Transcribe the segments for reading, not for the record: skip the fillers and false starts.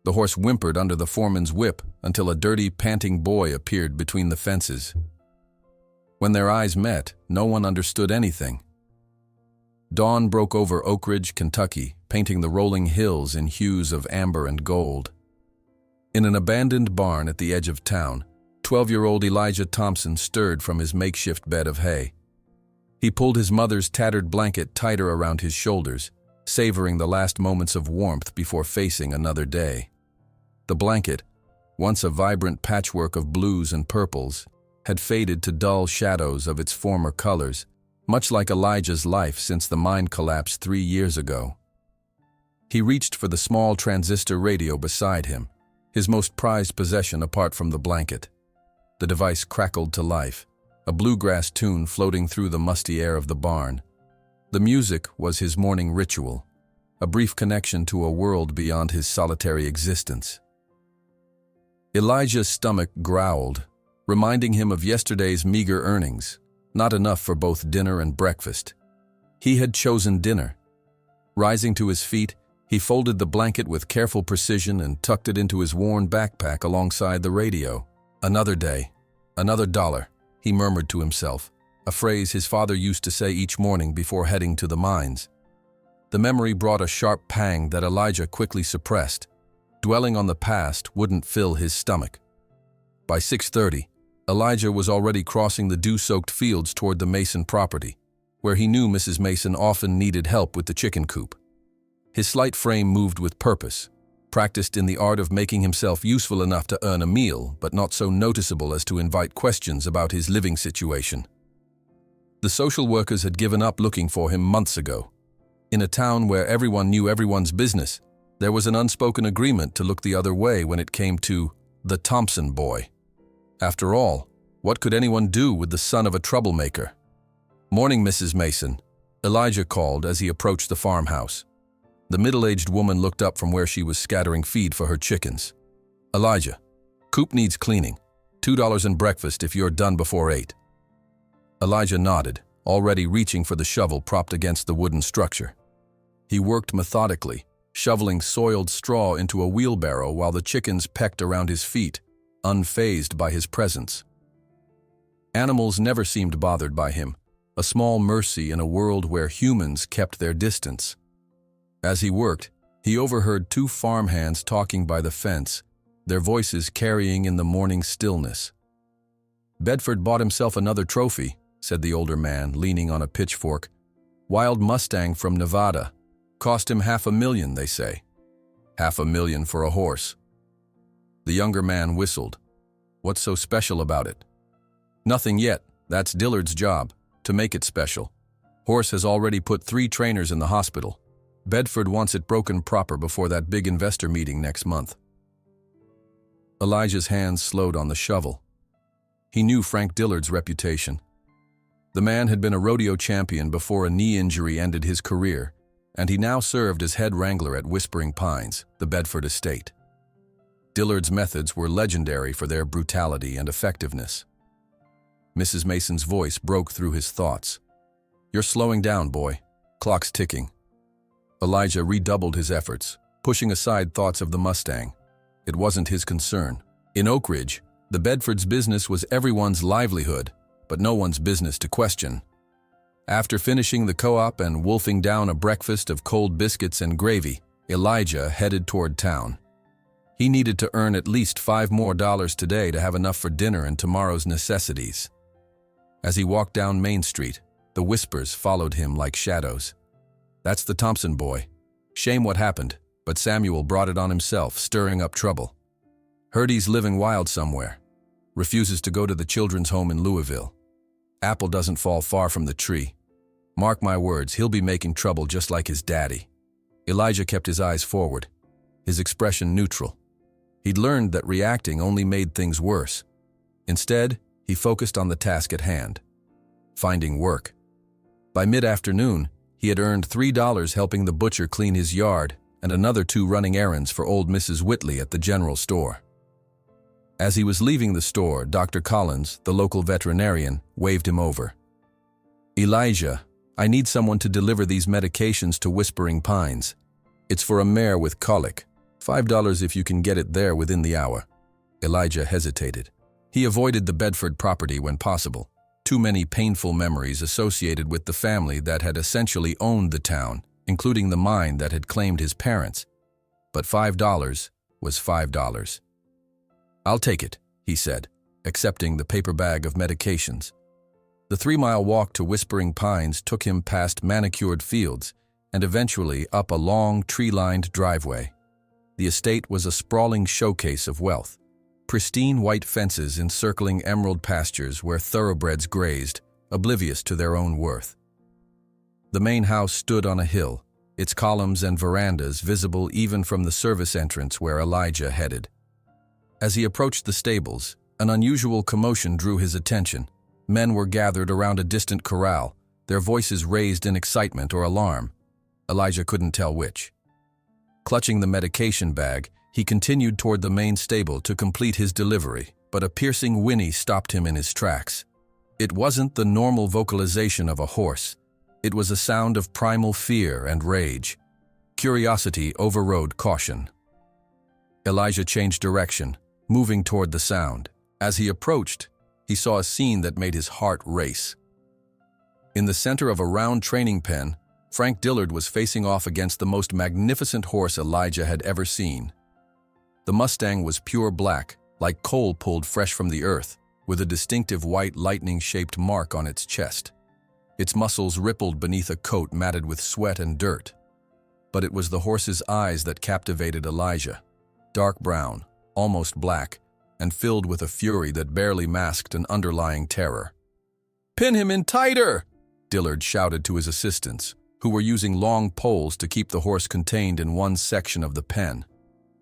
The horse whimpered under the foreman's whip until a dirty, panting boy appeared between the fences. When their eyes met, no one understood anything. Dawn broke over Oak Ridge, Kentucky, painting the rolling hills in hues of amber and gold. In an abandoned barn at the edge of town, 12-year-old Elijah Thompson stirred from his makeshift bed of hay. He pulled his mother's tattered blanket tighter around his shoulders, savoring the last moments of warmth before facing another day. The blanket, once a vibrant patchwork of blues and purples, had faded to dull shadows of its former colors, much like Elijah's life since the mine collapse 3 years ago. He reached for the small transistor radio beside him, his most prized possession apart from the blanket. The device crackled to life, a bluegrass tune floating through the musty air of the barn. The music was his morning ritual, a brief connection to a world beyond his solitary existence. Elijah's stomach growled, reminding him of yesterday's meager earnings, not enough for both dinner and breakfast. He had chosen dinner. Rising to his feet, he folded the blanket with careful precision and tucked it into his worn backpack alongside the radio. Another day, another dollar, he murmured to himself, a phrase his father used to say each morning before heading to the mines. The memory brought a sharp pang that Elijah quickly suppressed. Dwelling on the past wouldn't fill his stomach. By 6:30, Elijah was already crossing the dew-soaked fields toward the Mason property, where he knew Mrs. Mason often needed help with the chicken coop. His slight frame moved with purpose, practiced in the art of making himself useful enough to earn a meal, but not so noticeable as to invite questions about his living situation. The social workers had given up looking for him months ago. In a town where everyone knew everyone's business, there was an unspoken agreement to look the other way when it came to the Thompson boy. After all, what could anyone do with the son of a troublemaker? "Morning, Mrs. Mason," Elijah called as he approached the farmhouse. The middle-aged woman looked up from where she was scattering feed for her chickens. "Elijah, coop needs cleaning. $2 in breakfast if you're done before 8. Elijah nodded, already reaching for the shovel propped against the wooden structure. He worked methodically, shoveling soiled straw into a wheelbarrow while the chickens pecked around his feet, unfazed by his presence. Animals never seemed bothered by him, a small mercy in a world where humans kept their distance. As he worked, he overheard 2 farmhands talking by the fence, their voices carrying in the morning stillness. "Bedford bought himself another trophy," said the older man, leaning on a pitchfork. "Wild Mustang from Nevada. Cost him $500,000, they say. $500,000 for a horse." The younger man whistled. "What's so special about it?" "Nothing yet. That's Dillard's job, to make it special. Horse has already put 3 trainers in the hospital. Bedford wants it broken proper before that big investor meeting next month." Elijah's hands slowed on the shovel. He knew Frank Dillard's reputation. The man had been a rodeo champion before a knee injury ended his career, and he now served as head wrangler at Whispering Pines, the Bedford estate. Dillard's methods were legendary for their brutality and effectiveness. Mrs. Mason's voice broke through his thoughts. "You're slowing down, boy. Clock's ticking." Elijah redoubled his efforts, pushing aside thoughts of the Mustang. It wasn't his concern. In Oak Ridge, the Bedford's business was everyone's livelihood, but no one's business to question. After finishing the co-op and wolfing down a breakfast of cold biscuits and gravy, Elijah headed toward town. He needed to earn at least $5 more today to have enough for dinner and tomorrow's necessities. As he walked down Main Street, the whispers followed him like shadows. "That's the Thompson boy. Shame what happened, but Samuel brought it on himself, stirring up trouble. Heard he's living wild somewhere. Refuses to go to the children's home in Louisville. Apple doesn't fall far from the tree. Mark my words, he'll be making trouble just like his daddy." Elijah kept his eyes forward, his expression neutral. He'd learned that reacting only made things worse. Instead, he focused on the task at hand: finding work. By mid-afternoon, he had earned $3 helping the butcher clean his yard and another 2 running errands for old Mrs. Whitley at the general store. As he was leaving the store, Dr. Collins, the local veterinarian, waved him over. "Elijah, I need someone to deliver these medications to Whispering Pines. It's for a mare with colic. $5 if you can get it there within the hour." Elijah hesitated. He avoided the Bedford property when possible. Too many painful memories associated with the family that had essentially owned the town, including the mine that had claimed his parents. But $5 was $5. "I'll take it," he said, accepting the paper bag of medications. The 3-mile walk to Whispering Pines took him past manicured fields and eventually up a long, tree-lined driveway. The estate was a sprawling showcase of wealth. Pristine white fences encircling emerald pastures where thoroughbreds grazed, oblivious to their own worth. The main house stood on a hill, its columns and verandas visible even from the service entrance where Elijah headed. As he approached the stables, an unusual commotion drew his attention. Men were gathered around a distant corral, their voices raised in excitement or alarm. Elijah couldn't tell which. Clutching the medication bag, he continued toward the main stable to complete his delivery, but a piercing whinny stopped him in his tracks. It wasn't the normal vocalization of a horse. It was a sound of primal fear and rage. Curiosity overrode caution. Elijah changed direction, moving toward the sound. As he approached, he saw a scene that made his heart race. In the center of a round training pen, Frank Dillard was facing off against the most magnificent horse Elijah had ever seen. The Mustang was pure black, like coal pulled fresh from the earth, with a distinctive white lightning-shaped mark on its chest. Its muscles rippled beneath a coat matted with sweat and dirt. But it was the horse's eyes that captivated Elijah. Dark brown, almost black, and filled with a fury that barely masked an underlying terror. "Pin him in tighter!" Dillard shouted to his assistants, who were using long poles to keep the horse contained in one section of the pen.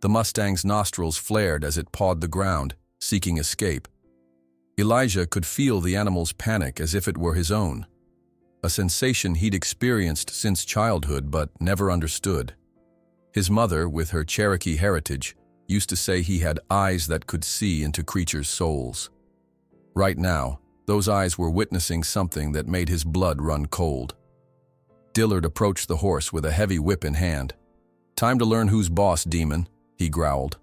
The Mustang's nostrils flared as it pawed the ground, seeking escape. Elijah could feel the animal's panic as if it were his own, a sensation he'd experienced since childhood but never understood. His mother, with her Cherokee heritage, used to say he had eyes that could see into creatures' souls. Right now, those eyes were witnessing something that made his blood run cold. Dillard approached the horse with a heavy whip in hand. "Time to learn who's boss, demon," he growled.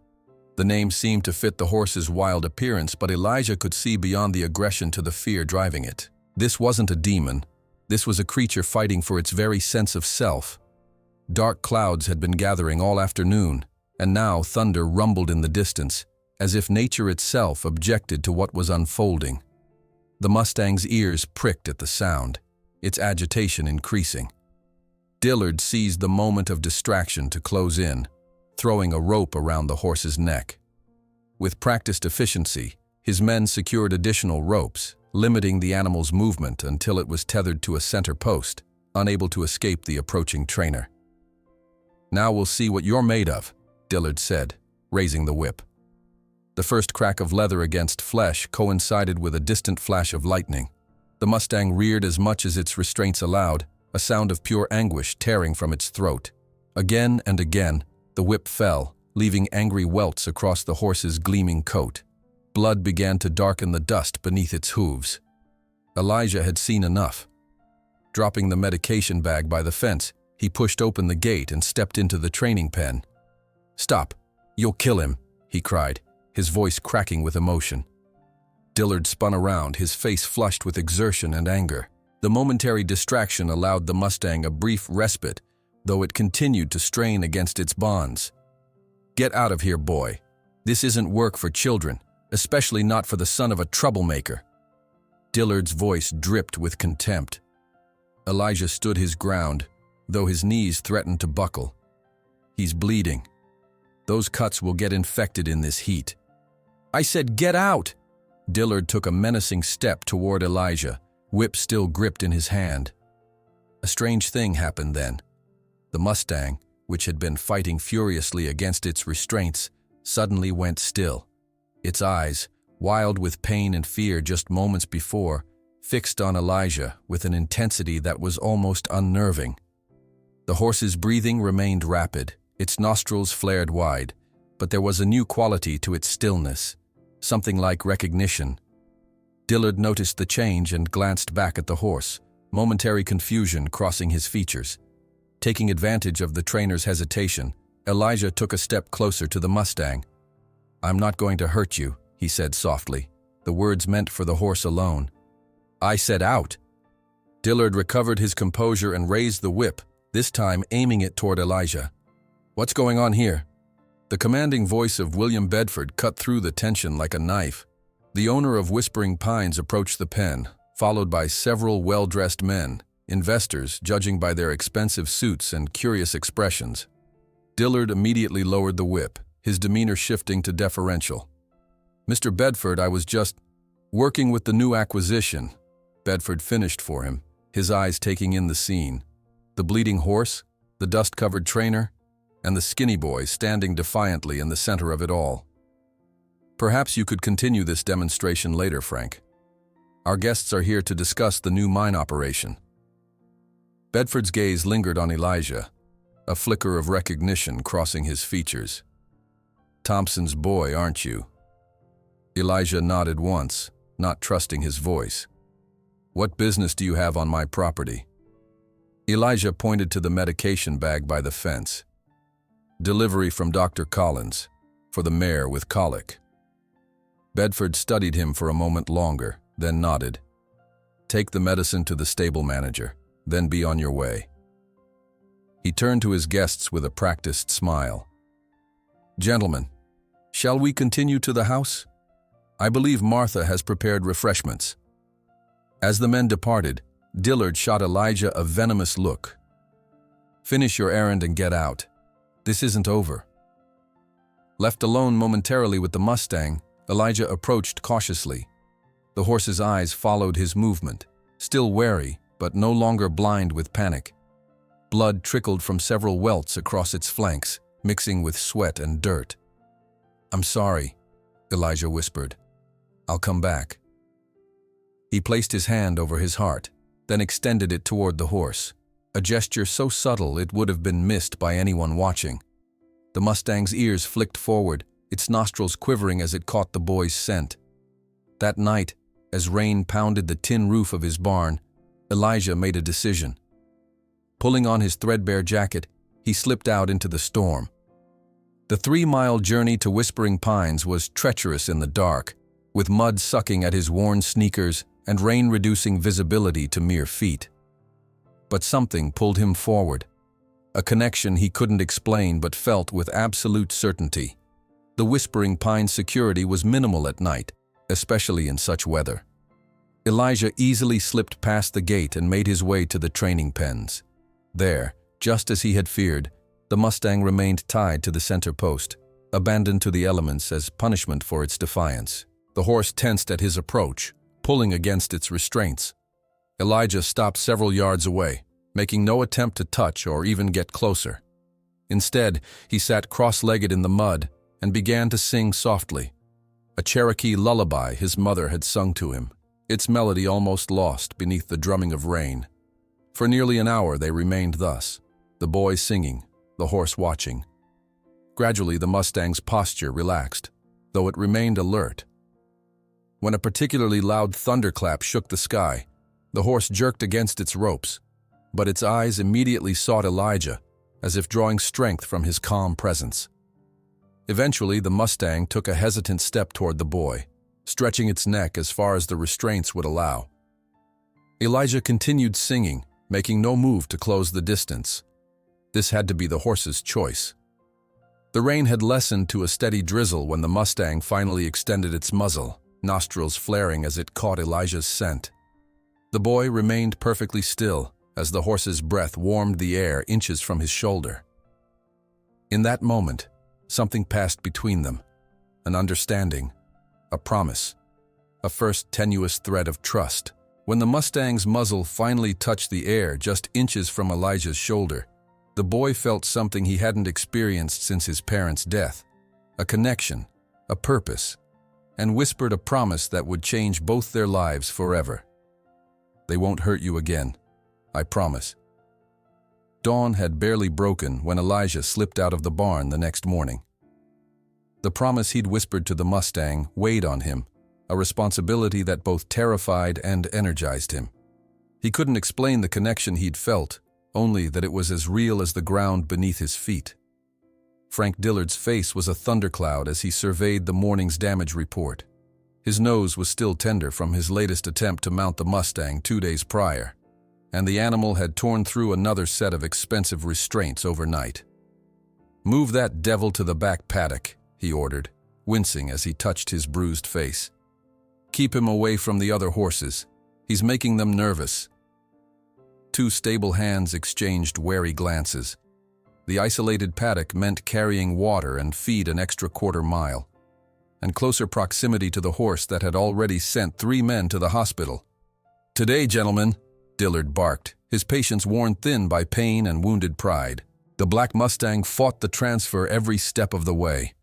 The name seemed to fit the horse's wild appearance, but Elijah could see beyond the aggression to the fear driving it. This wasn't a demon. This was a creature fighting for its very sense of self. Dark clouds had been gathering all afternoon, and now thunder rumbled in the distance, as if nature itself objected to what was unfolding. The Mustang's ears pricked at the sound, its agitation increasing. Dillard seized the moment of distraction to close in, throwing a rope around the horse's neck. With practiced efficiency, his men secured additional ropes, limiting the animal's movement until it was tethered to a center post, unable to escape the approaching trainer. "Now we'll see what you're made of," Dillard said, raising the whip. The first crack of leather against flesh coincided with a distant flash of lightning. The Mustang reared as much as its restraints allowed, a sound of pure anguish tearing from its throat. Again and again, the whip fell, leaving angry welts across the horse's gleaming coat. Blood began to darken the dust beneath its hooves. Elijah had seen enough. Dropping the medication bag by the fence, he pushed open the gate and stepped into the training pen. "Stop! You'll kill him!" he cried, his voice cracking with emotion. Dillard spun around, his face flushed with exertion and anger. The momentary distraction allowed the Mustang a brief respite, though it continued to strain against its bonds. "Get out of here, boy. This isn't work for children, especially not for the son of a troublemaker." Dillard's voice dripped with contempt. Elijah stood his ground, though his knees threatened to buckle. "He's bleeding. Those cuts will get infected in this heat." "I said get out!" Dillard took a menacing step toward Elijah, whip still gripped in his hand. A strange thing happened then. The Mustang, which had been fighting furiously against its restraints, suddenly went still. Its eyes, wild with pain and fear just moments before, fixed on Elijah with an intensity that was almost unnerving. The horse's breathing remained rapid, its nostrils flared wide, but there was a new quality to its stillness, something like recognition. Dillard noticed the change and glanced back at the horse, momentary confusion crossing his features. Taking advantage of the trainer's hesitation, Elijah took a step closer to the Mustang. "I'm not going to hurt you," he said softly, the words meant for the horse alone. "I said out." Dillard recovered his composure and raised the whip, this time aiming it toward Elijah. "What's going on here?" The commanding voice of William Bedford cut through the tension like a knife. The owner of Whispering Pines approached the pen, followed by several well-dressed men, investors judging by their expensive suits and curious expressions. Dillard immediately lowered the whip, his demeanor shifting to deferential. "Mr. Bedford, I was just working with the new acquisition," Bedford finished for him, his eyes taking in the scene. The bleeding horse, the dust-covered trainer, and the skinny boy standing defiantly in the center of it all. "Perhaps you could continue this demonstration later, Frank. Our guests are here to discuss the new mine operation." Bedford's gaze lingered on Elijah, a flicker of recognition crossing his features. "Thompson's boy, aren't you?" Elijah nodded once, not trusting his voice. "What business do you have on my property?" Elijah pointed to the medication bag by the fence. "Delivery from Dr. Collins, for the mare with colic." Bedford studied him for a moment longer, then nodded. "Take the medicine to the stable manager, then be on your way." He turned to his guests with a practiced smile. "Gentlemen, shall we continue to the house? I believe Martha has prepared refreshments." As the men departed, Dillard shot Elijah a venomous look. "Finish your errand and get out. This isn't over." Left alone momentarily with the Mustang, Elijah approached cautiously. The horse's eyes followed his movement, still wary, but no longer blind with panic. Blood trickled from several welts across its flanks, mixing with sweat and dirt. "I'm sorry," Elijah whispered. "I'll come back." He placed his hand over his heart, then extended it toward the horse, a gesture so subtle it would have been missed by anyone watching. The Mustang's ears flicked forward, its nostrils quivering as it caught the boy's scent. That night, as rain pounded the tin roof of his barn, Elijah made a decision. Pulling on his threadbare jacket, he slipped out into the storm. The 3-mile journey to Whispering Pines was treacherous in the dark, with mud sucking at his worn sneakers and rain reducing visibility to mere feet. But something pulled him forward, a connection he couldn't explain but felt with absolute certainty. The Whispering Pines security was minimal at night, especially in such weather. Elijah easily slipped past the gate and made his way to the training pens. There, just as he had feared, the Mustang remained tied to the center post, abandoned to the elements as punishment for its defiance. The horse tensed at his approach, pulling against its restraints. Elijah stopped several yards away, making no attempt to touch or even get closer. Instead, he sat cross-legged in the mud and began to sing softly, a Cherokee lullaby his mother had sung to him, its melody almost lost beneath the drumming of rain. For nearly an hour they remained thus, the boy singing, the horse watching. Gradually the Mustang's posture relaxed, though it remained alert. When a particularly loud thunderclap shook the sky, the horse jerked against its ropes, but its eyes immediately sought Elijah, as if drawing strength from his calm presence. Eventually, the Mustang took a hesitant step toward the boy, stretching its neck as far as the restraints would allow. Elijah continued singing, making no move to close the distance. This had to be the horse's choice. The rain had lessened to a steady drizzle when the Mustang finally extended its muzzle, nostrils flaring as it caught Elijah's scent. The boy remained perfectly still as the horse's breath warmed the air inches from his shoulder. In that moment, something passed between them, an understanding, a promise, a first tenuous thread of trust. When the Mustang's muzzle finally touched the air just inches from Elijah's shoulder, the boy felt something he hadn't experienced since his parents' death, a connection, a purpose, and whispered a promise that would change both their lives forever. "They won't hurt you again, I promise." Dawn had barely broken when Elijah slipped out of the barn the next morning. The promise he'd whispered to the Mustang weighed on him, a responsibility that both terrified and energized him. He couldn't explain the connection he'd felt, only that it was as real as the ground beneath his feet. Frank Dillard's face was a thundercloud as he surveyed the morning's damage report. His nose was still tender from his latest attempt to mount the Mustang 2 days prior, and the animal had torn through another set of expensive restraints overnight. "Move that devil to the back paddock," he ordered, wincing as he touched his bruised face. "Keep him away from the other horses. He's making them nervous." Two stable hands exchanged wary glances. The isolated paddock meant carrying water and feed an extra quarter-mile, and closer proximity to the horse that had already sent 3 men to the hospital. "Today, gentlemen," Dillard barked, his patience worn thin by pain and wounded pride. The black Mustang fought the transfer every step of the way.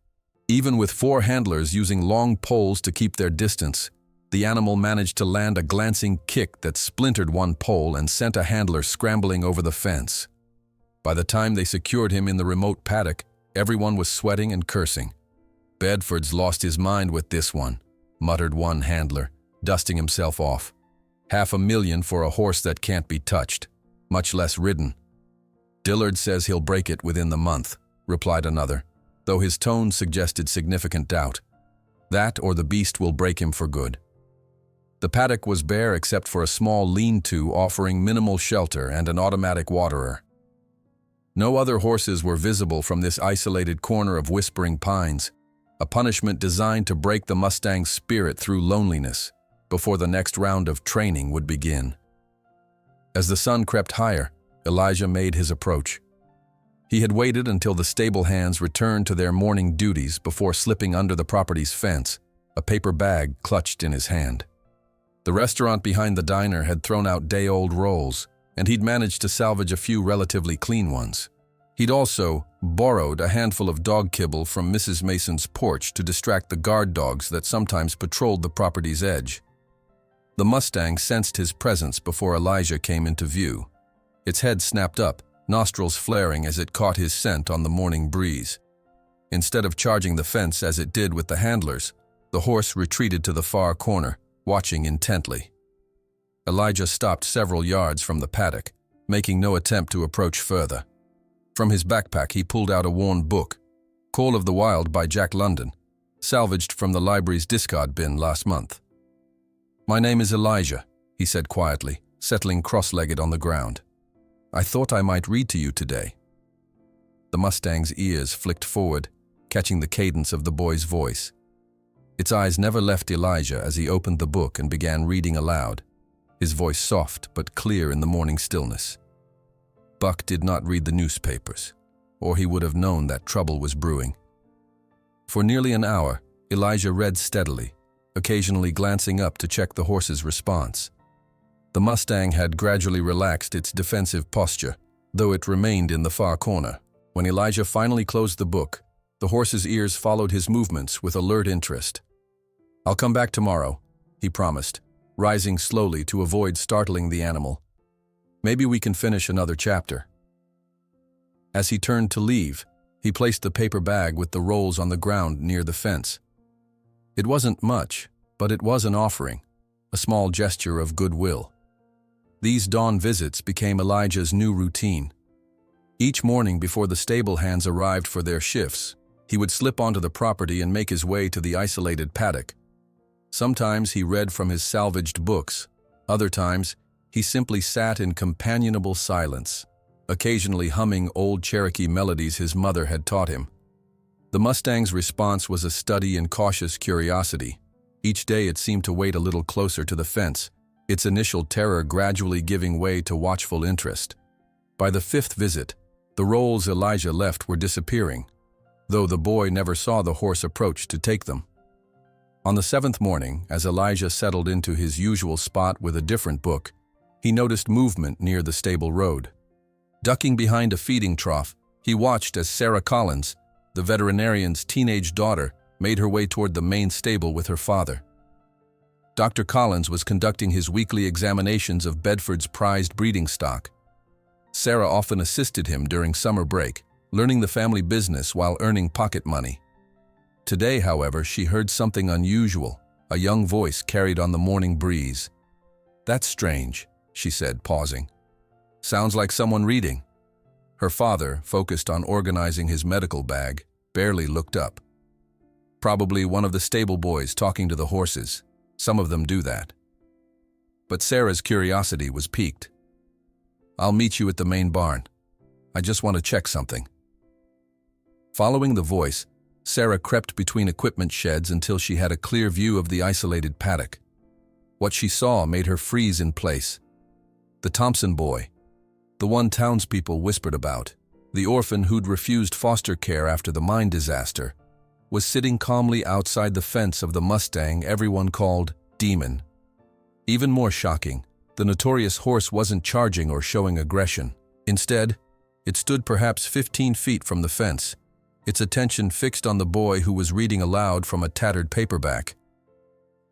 Even with 4 handlers using long poles to keep their distance, the animal managed to land a glancing kick that splintered one pole and sent a handler scrambling over the fence. By the time they secured him in the remote paddock, everyone was sweating and cursing. "Bedford's lost his mind with this one," muttered one handler, dusting himself off. "$500,000 for a horse that can't be touched, much less ridden." "Dillard says he'll break it within the month," replied another, though his tone suggested significant doubt. "That or the beast will break him for good." The paddock was bare except for a small lean-to offering minimal shelter and an automatic waterer. No other horses were visible from this isolated corner of Whispering Pines, a punishment designed to break the Mustang's spirit through loneliness before the next round of training would begin. As the sun crept higher, Elijah made his approach. He had waited until the stable hands returned to their morning duties before slipping under the property's fence, a paper bag clutched in his hand. The restaurant behind the diner had thrown out day-old rolls, and he'd managed to salvage a few relatively clean ones. He'd also borrowed a handful of dog kibble from Mrs. Mason's porch to distract the guard dogs that sometimes patrolled the property's edge. The Mustang sensed his presence before Elijah came into view. Its head snapped up, nostrils flaring as it caught his scent on the morning breeze. Instead of charging the fence as it did with the handlers, the horse retreated to the far corner, watching intently. Elijah stopped several yards from the paddock, making no attempt to approach further. From his backpack he pulled out a worn book, Call of the Wild by Jack London, salvaged from the library's discard bin last month. "My name is Elijah," he said quietly, settling cross-legged on the ground. "I thought I might read to you today." The Mustang's ears flicked forward, catching the cadence of the boy's voice. Its eyes never left Elijah as he opened the book and began reading aloud, his voice soft but clear in the morning stillness. Buck did not read the newspapers, or he would have known that trouble was brewing. For nearly an hour, Elijah read steadily, occasionally glancing up to check the horse's response. The Mustang had gradually relaxed its defensive posture, though it remained in the far corner. When Elijah finally closed the book, the horse's ears followed his movements with alert interest. "I'll come back tomorrow," he promised, rising slowly to avoid startling the animal. "Maybe we can finish another chapter." As he turned to leave, he placed the paper bag with the rolls on the ground near the fence. It wasn't much, but it was an offering, a small gesture of goodwill. These dawn visits became Elijah's new routine. Each morning before the stable hands arrived for their shifts, he would slip onto the property and make his way to the isolated paddock. Sometimes he read from his salvaged books, other times he simply sat in companionable silence, occasionally humming old Cherokee melodies his mother had taught him. The Mustang's response was a study in cautious curiosity. Each day it seemed to wait a little closer to the fence, its initial terror gradually giving way to watchful interest. By the 5th visit, the rolls Elijah left were disappearing, though the boy never saw the horse approach to take them. On the 7th morning, as Elijah settled into his usual spot with a different book, he noticed movement near the stable road. Ducking behind a feeding trough, he watched as Sarah Collins, the veterinarian's teenage daughter, made her way toward the main stable with her father. Dr. Collins was conducting his weekly examinations of Bedford's prized breeding stock. Sarah often assisted him during summer break, learning the family business while earning pocket money. Today, however, she heard something unusual, a young voice carried on the morning breeze. "That's strange," she said, pausing. "Sounds like someone reading." Her father, focused on organizing his medical bag, barely looked up. Probably one of the stable boys talking to the horses. Some of them do that. But Sarah's curiosity was piqued. "I'll meet you at the main barn. I just want to check something." Following the voice, Sarah crept between equipment sheds until she had a clear view of the isolated paddock. What she saw made her freeze in place. The Thompson boy, the one townspeople whispered about, the orphan who'd refused foster care after the mine disaster, was sitting calmly outside the fence of the Mustang everyone called Demon. Even more shocking, the notorious horse wasn't charging or showing aggression. Instead, it stood perhaps 15 feet from the fence, its attention fixed on the boy who was reading aloud from a tattered paperback.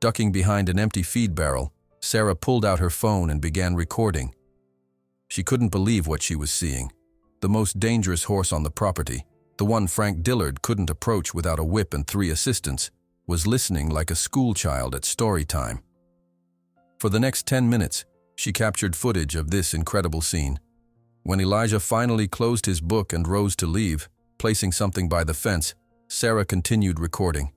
Ducking behind an empty feed barrel, Sarah pulled out her phone and began recording. She couldn't believe what she was seeing. The most dangerous horse on the property, the one Frank Dillard couldn't approach without a whip and 3 assistants, was listening like a schoolchild at story time. For the next 10 minutes, she captured footage of this incredible scene. When Elijah finally closed his book and rose to leave, placing something by the fence, Sarah continued recording.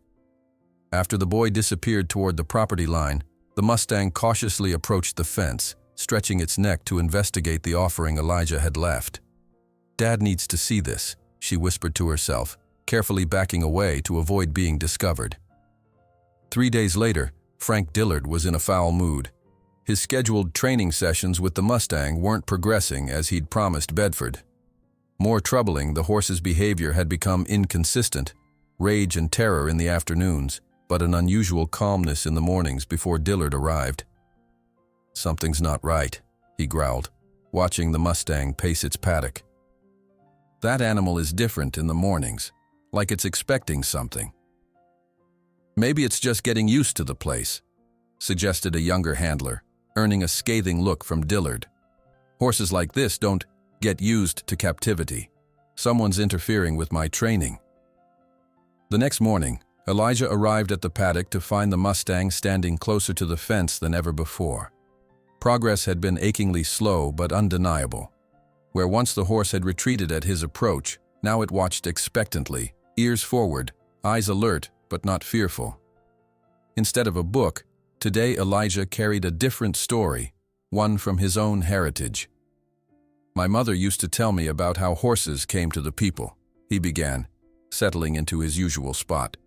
After the boy disappeared toward the property line, the Mustang cautiously approached the fence, stretching its neck to investigate the offering Elijah had left. "Dad needs to see this," she whispered to herself, carefully backing away to avoid being discovered. 3 days later, Frank Dillard was in a foul mood. His scheduled training sessions with the Mustang weren't progressing as he'd promised Bedford. More troubling, the horse's behavior had become inconsistent, rage and terror in the afternoons, but an unusual calmness in the mornings before Dillard arrived. "Something's not right," he growled, watching the Mustang pace its paddock. "That animal is different in the mornings, like it's expecting something." "Maybe it's just getting used to the place," suggested a younger handler, earning a scathing look from Dillard. "Horses like this don't get used to captivity. Someone's interfering with my training." The next morning, Elijah arrived at the paddock to find the Mustang standing closer to the fence than ever before. Progress had been achingly slow but undeniable. Where once the horse had retreated at his approach, now it watched expectantly, ears forward, eyes alert but not fearful. Instead of a book, today Elijah carried a different story, one from his own heritage. "My mother used to tell me about how horses came to the people," he began, settling into his usual spot.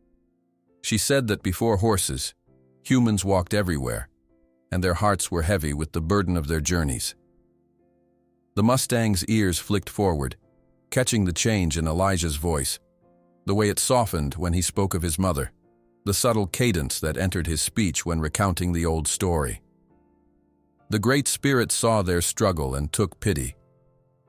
"She said that before horses, humans walked everywhere, and their hearts were heavy with the burden of their journeys." The Mustang's ears flicked forward, catching the change in Elijah's voice, the way it softened when he spoke of his mother, the subtle cadence that entered his speech when recounting the old story. The Great Spirit saw their struggle and took pity.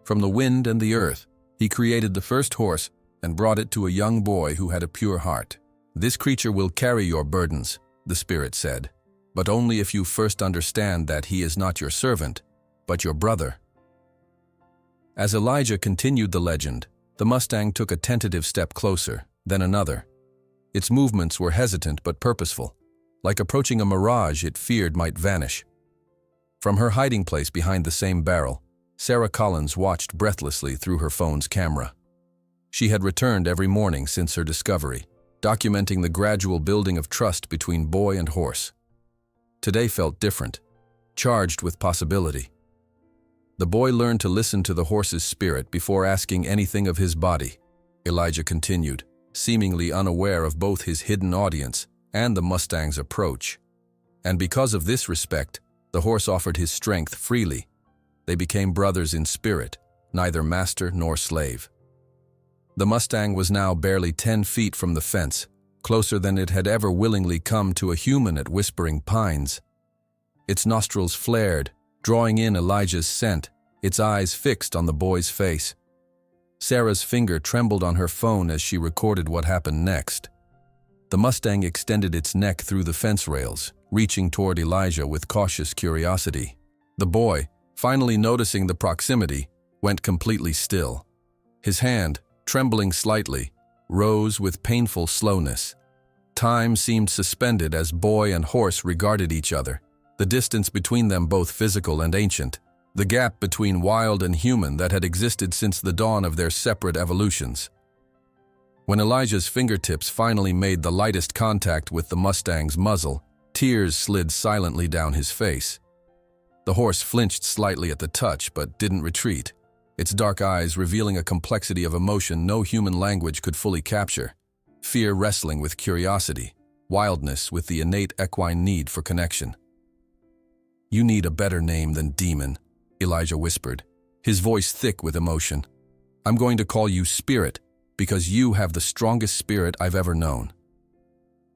From the wind and the earth, he created the first horse and brought it to a young boy who had a pure heart. "This creature will carry your burdens," the Spirit said, "but only if you first understand that he is not your servant, but your brother." As Elijah continued the legend, the Mustang took a tentative step closer, then another. Its movements were hesitant but purposeful. Like approaching a mirage it feared might vanish. From her hiding place behind the same barrel, Sarah Collins watched breathlessly through her phone's camera. She had returned every morning since her discovery, documenting the gradual building of trust between boy and horse. Today felt different, charged with possibility. The boy learned to listen to the horse's spirit before asking anything of his body, Elijah continued, seemingly unaware of both his hidden audience and the Mustang's approach. And because of this respect, the horse offered his strength freely. They became brothers in spirit, neither master nor slave. The Mustang was now barely 10 feet from the fence, closer than it had ever willingly come to a human at Whispering Pines. Its nostrils flared, drawing in Elijah's scent, its eyes fixed on the boy's face. Sarah's finger trembled on her phone as she recorded what happened next. The Mustang extended its neck through the fence rails, reaching toward Elijah with cautious curiosity. The boy, finally noticing the proximity, went completely still. His hand, trembling slightly, rose with painful slowness. Time seemed suspended as boy and horse regarded each other, the distance between them both physical and ancient. the gap between wild and human that had existed since the dawn of their separate evolutions. When Elijah's fingertips finally made the lightest contact with the Mustang's muzzle, tears slid silently down his face. The horse flinched slightly at the touch, but didn't retreat, its dark eyes revealing a complexity of emotion no human language could fully capture. Fear wrestling with curiosity, wildness with the innate equine need for connection. "You need a better name than Demon," Elijah whispered, his voice thick with emotion. "I'm going to call you Spirit, because you have the strongest spirit I've ever known."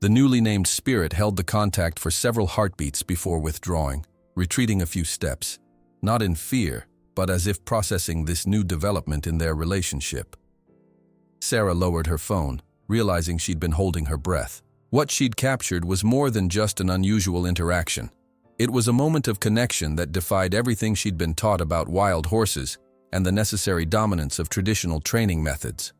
The newly named Spirit held the contact for several heartbeats before withdrawing, retreating a few steps, not in fear, but as if processing this new development in their relationship. Sarah lowered her phone, realizing she'd been holding her breath. What she'd captured was more than just an unusual interaction. It was a moment of connection that defied everything she'd been taught about wild horses and the necessary dominance of traditional training methods.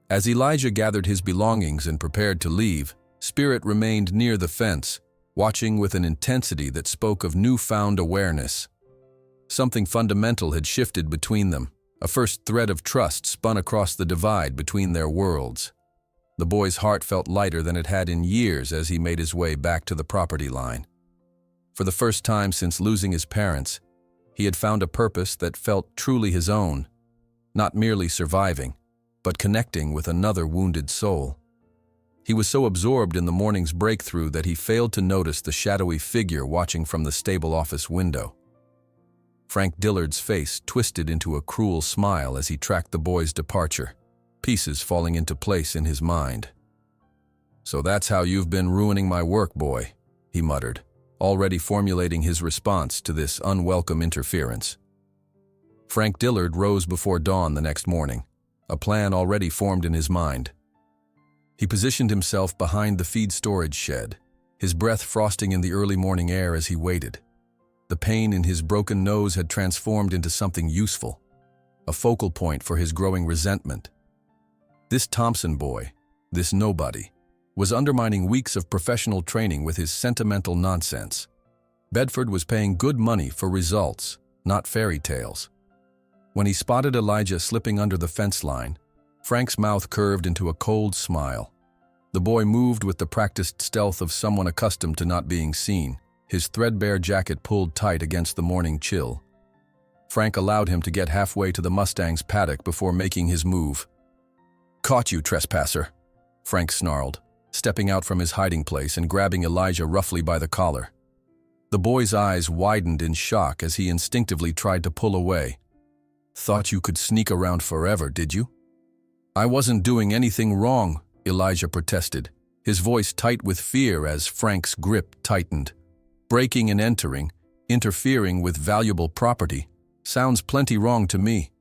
As Elijah gathered his belongings and prepared to leave, Spirit remained near the fence, watching with an intensity that spoke of newfound awareness. Something fundamental had shifted between them. A first thread of trust spun across the divide between their worlds. The boy's heart felt lighter than it had in years as he made his way back to the property line. For the first time since losing his parents, he had found a purpose that felt truly his own, not merely surviving, but connecting with another wounded soul. He was so absorbed in the morning's breakthrough that he failed to notice the shadowy figure watching from the stable office window. Frank Dillard's face twisted into a cruel smile as he tracked the boy's departure, pieces falling into place in his mind. "So that's how you've been ruining my work, boy," he muttered, already formulating his response to this unwelcome interference. Frank Dillard rose before dawn the next morning, a plan already formed in his mind. He positioned himself behind the feed storage shed, his breath frosting in the early morning air as he waited. The pain in his broken nose had transformed into something useful, a focal point for his growing resentment. This Thompson boy, this nobody, was undermining weeks of professional training with his sentimental nonsense. Bedford was paying good money for results, not fairy tales. When he spotted Elijah slipping under the fence line, Frank's mouth curved into a cold smile. The boy moved with the practiced stealth of someone accustomed to not being seen, his threadbare jacket pulled tight against the morning chill. Frank allowed him to get halfway to the Mustang's paddock before making his move. "Caught you, trespasser," Frank snarled, stepping out from his hiding place and grabbing Elijah roughly by the collar. The boy's eyes widened in shock as he instinctively tried to pull away. "Thought you could sneak around forever, did you?" "I wasn't doing anything wrong," Elijah protested, his voice tight with fear as Frank's grip tightened. "Breaking and entering, interfering with valuable property, sounds plenty wrong to me."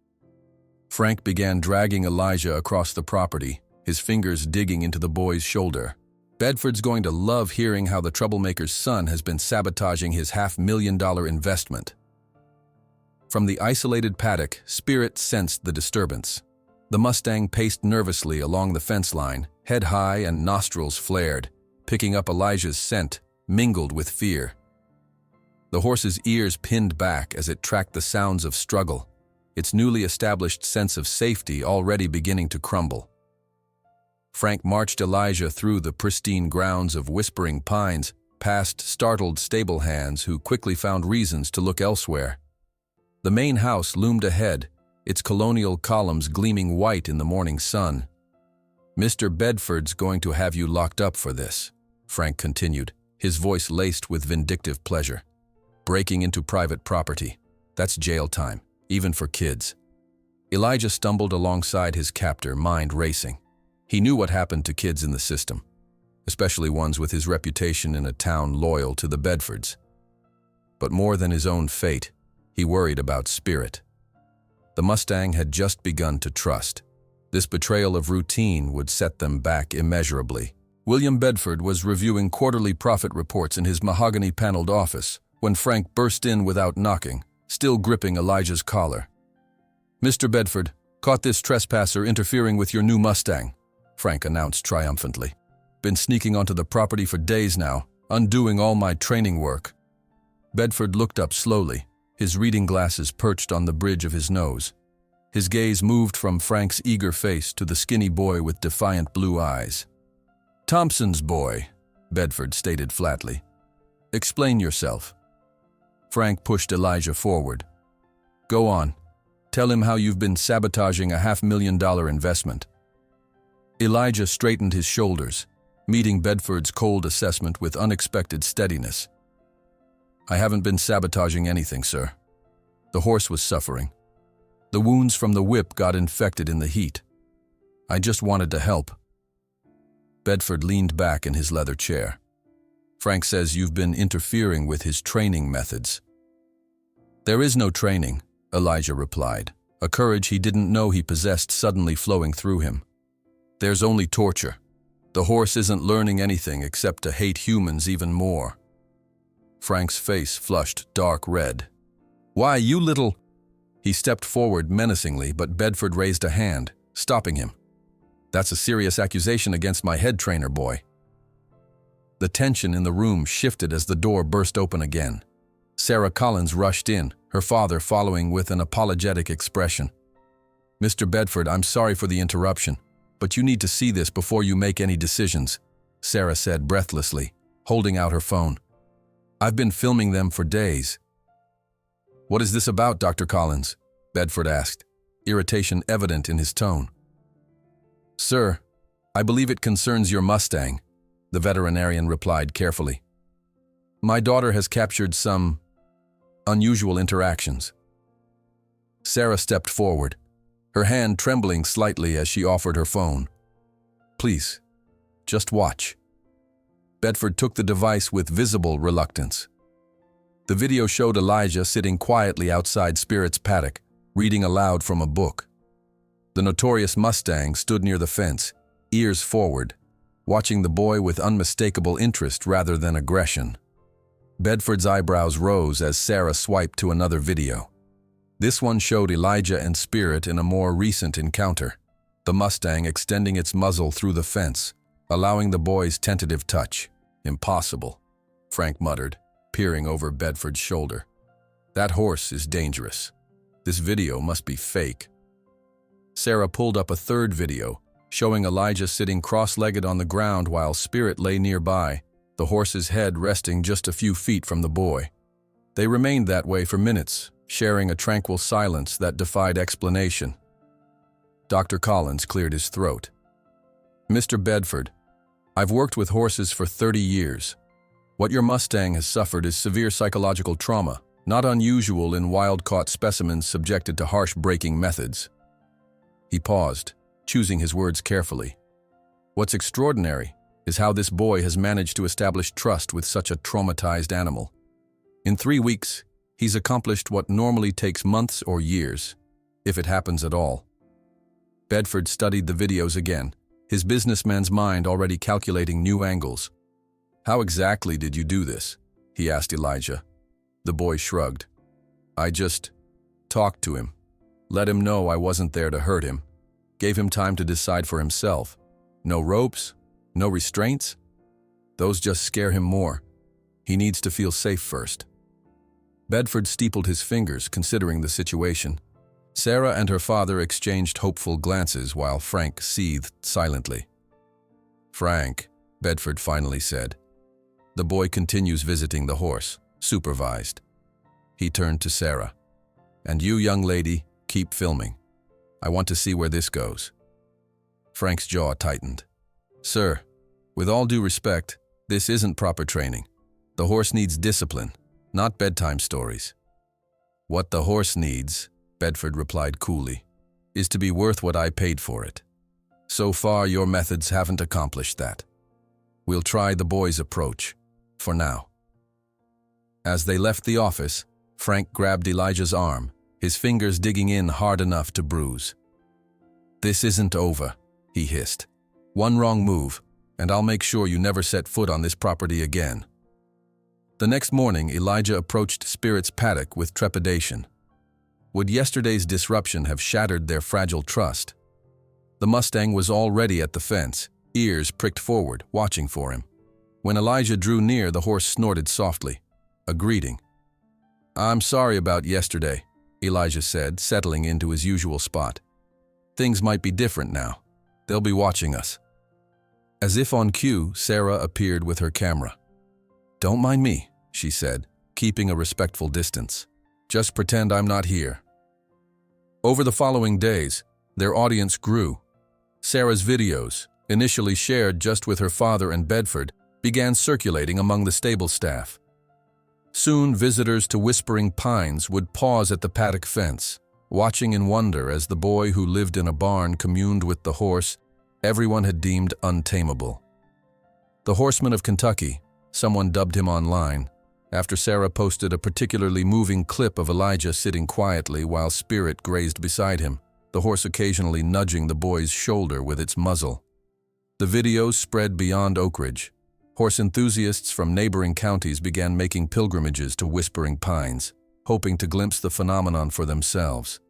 Frank began dragging Elijah across the property, his fingers digging into the boy's shoulder. "Bedford's going to love hearing how the troublemaker's son has been sabotaging his $500,000 investment." From the isolated paddock, Spirit sensed the disturbance. The Mustang paced nervously along the fence line, head high and nostrils flared, picking up Elijah's scent, mingled with fear. The horse's ears pinned back as it tracked the sounds of struggle, its newly established sense of safety already beginning to crumble. Frank marched Elijah through the pristine grounds of Whispering Pines, past startled stable hands who quickly found reasons to look elsewhere. The main house loomed ahead, its colonial columns gleaming white in the morning sun. "Mr. Bedford's going to have you locked up for this," Frank continued, his voice laced with vindictive pleasure. "Breaking into private property, that's jail time, even for kids." Elijah stumbled alongside his captor, mind racing. He knew what happened to kids in the system, especially ones with his reputation in a town loyal to the Bedfords. But more than his own fate, he worried about Spirit. The Mustang had just begun to trust. This betrayal of routine would set them back immeasurably. William Bedford was reviewing quarterly profit reports in his mahogany-paneled office when Frank burst in without knocking, still gripping Elijah's collar. "Mr. Bedford, caught this trespasser interfering with your new Mustang," Frank announced triumphantly. "Been sneaking onto the property for days now, undoing all my training work." Bedford looked up slowly, his reading glasses perched on the bridge of his nose. His gaze moved from Frank's eager face to the skinny boy with defiant blue eyes. "Thompson's boy," Bedford stated flatly. "Explain yourself." Frank pushed Elijah forward. "Go on. Tell him how you've been sabotaging a $500,000 investment." Elijah straightened his shoulders, meeting Bedford's cold assessment with unexpected steadiness. "I haven't been sabotaging anything, sir. The horse was suffering. The wounds from the whip got infected in the heat. I just wanted to help." Bedford leaned back in his leather chair. "Frank says you've been interfering with his training methods." "There is no training," Elijah replied, a courage he didn't know he possessed suddenly flowing through him. "There's only torture. The horse isn't learning anything except to hate humans even more." Frank's face flushed dark red. "Why, you little—" He stepped forward menacingly, but Bedford raised a hand, stopping him. "That's a serious accusation against my head trainer, boy." The tension in the room shifted as the door burst open again. Sarah Collins rushed in, her father following with an apologetic expression. "Mr. Bedford, I'm sorry for the interruption, but you need to see this before you make any decisions," Sarah said breathlessly, holding out her phone. "I've been filming them for days." "What is this about, Dr. Collins?" Bedford asked, irritation evident in his tone. "Sir, I believe it concerns your Mustang," the veterinarian replied carefully. "My daughter has captured some unusual interactions." Sarah stepped forward, her hand trembling slightly as she offered her phone. "Please, just watch." Bedford took the device with visible reluctance. The video showed Elijah sitting quietly outside Spirit's paddock, reading aloud from a book. The notorious Mustang stood near the fence, ears forward, watching the boy with unmistakable interest rather than aggression. Bedford's eyebrows rose as Sarah swiped to another video. This one showed Elijah and Spirit in a more recent encounter, the Mustang extending its muzzle through the fence, allowing the boy's tentative touch. "Impossible," Frank muttered, peering over Bedford's shoulder. "That horse is dangerous. This video must be fake." Sarah pulled up a third video, showing Elijah sitting cross-legged on the ground while Spirit lay nearby, the horse's head resting just a few feet from the boy. They remained that way for minutes, sharing a tranquil silence that defied explanation. Dr. Collins cleared his throat. "Mr. Bedford, I've worked with horses for 30 years. What your Mustang has suffered is severe psychological trauma, not unusual in wild-caught specimens subjected to harsh breaking methods." He paused, choosing his words carefully. "What's extraordinary is how this boy has managed to establish trust with such a traumatized animal. In 3 weeks, he's accomplished what normally takes months or years, if it happens at all." Bedford studied the videos again, his businessman's mind already calculating new angles. "How exactly did you do this?" he asked Elijah. The boy shrugged. "I just talked to him, let him know I wasn't there to hurt him, gave him time to decide for himself. No ropes, no restraints. Those just scare him more. He needs to feel safe first." Bedford steepled his fingers, considering the situation. Sarah and her father exchanged hopeful glances while Frank seethed silently. "Frank," Bedford finally said. "The boy continues visiting the horse, supervised." He turned to Sarah. "And you, young lady, keep filming. I want to see where this goes." Frank's jaw tightened. "Sir, with all due respect, this isn't proper training. The horse needs discipline, not bedtime stories." "What the horse needs," Bedford replied coolly, "is to be worth what I paid for it. So far, your methods haven't accomplished that. We'll try the boy's approach, for now." As they left the office, Frank grabbed Elijah's arm, his fingers digging in hard enough to bruise. "This isn't over," he hissed. "One wrong move, and I'll make sure you never set foot on this property again." The next morning, Elijah approached Spirit's paddock with trepidation. Would yesterday's disruption have shattered their fragile trust? The Mustang was already at the fence, ears pricked forward, watching for him. When Elijah drew near, the horse snorted softly, a greeting. "I'm sorry about yesterday," Elijah said, settling into his usual spot. "Things might be different now. They'll be watching us." As if on cue, Sarah appeared with her camera. "Don't mind me," she said, keeping a respectful distance. "Just pretend I'm not here." Over the following days, their audience grew. Sarah's videos, initially shared just with her father and Bedford, began circulating among the stable staff. Soon, visitors to Whispering Pines would pause at the paddock fence, watching in wonder as the boy who lived in a barn communed with the horse everyone had deemed untamable. The Horseman of Kentucky, someone dubbed him online, after Sarah posted a particularly moving clip of Elijah sitting quietly while Spirit grazed beside him, the horse occasionally nudging the boy's shoulder with its muzzle. The videos spread beyond Oak Ridge. Horse enthusiasts from neighboring counties began making pilgrimages to Whispering Pines, hoping to glimpse the phenomenon for themselves.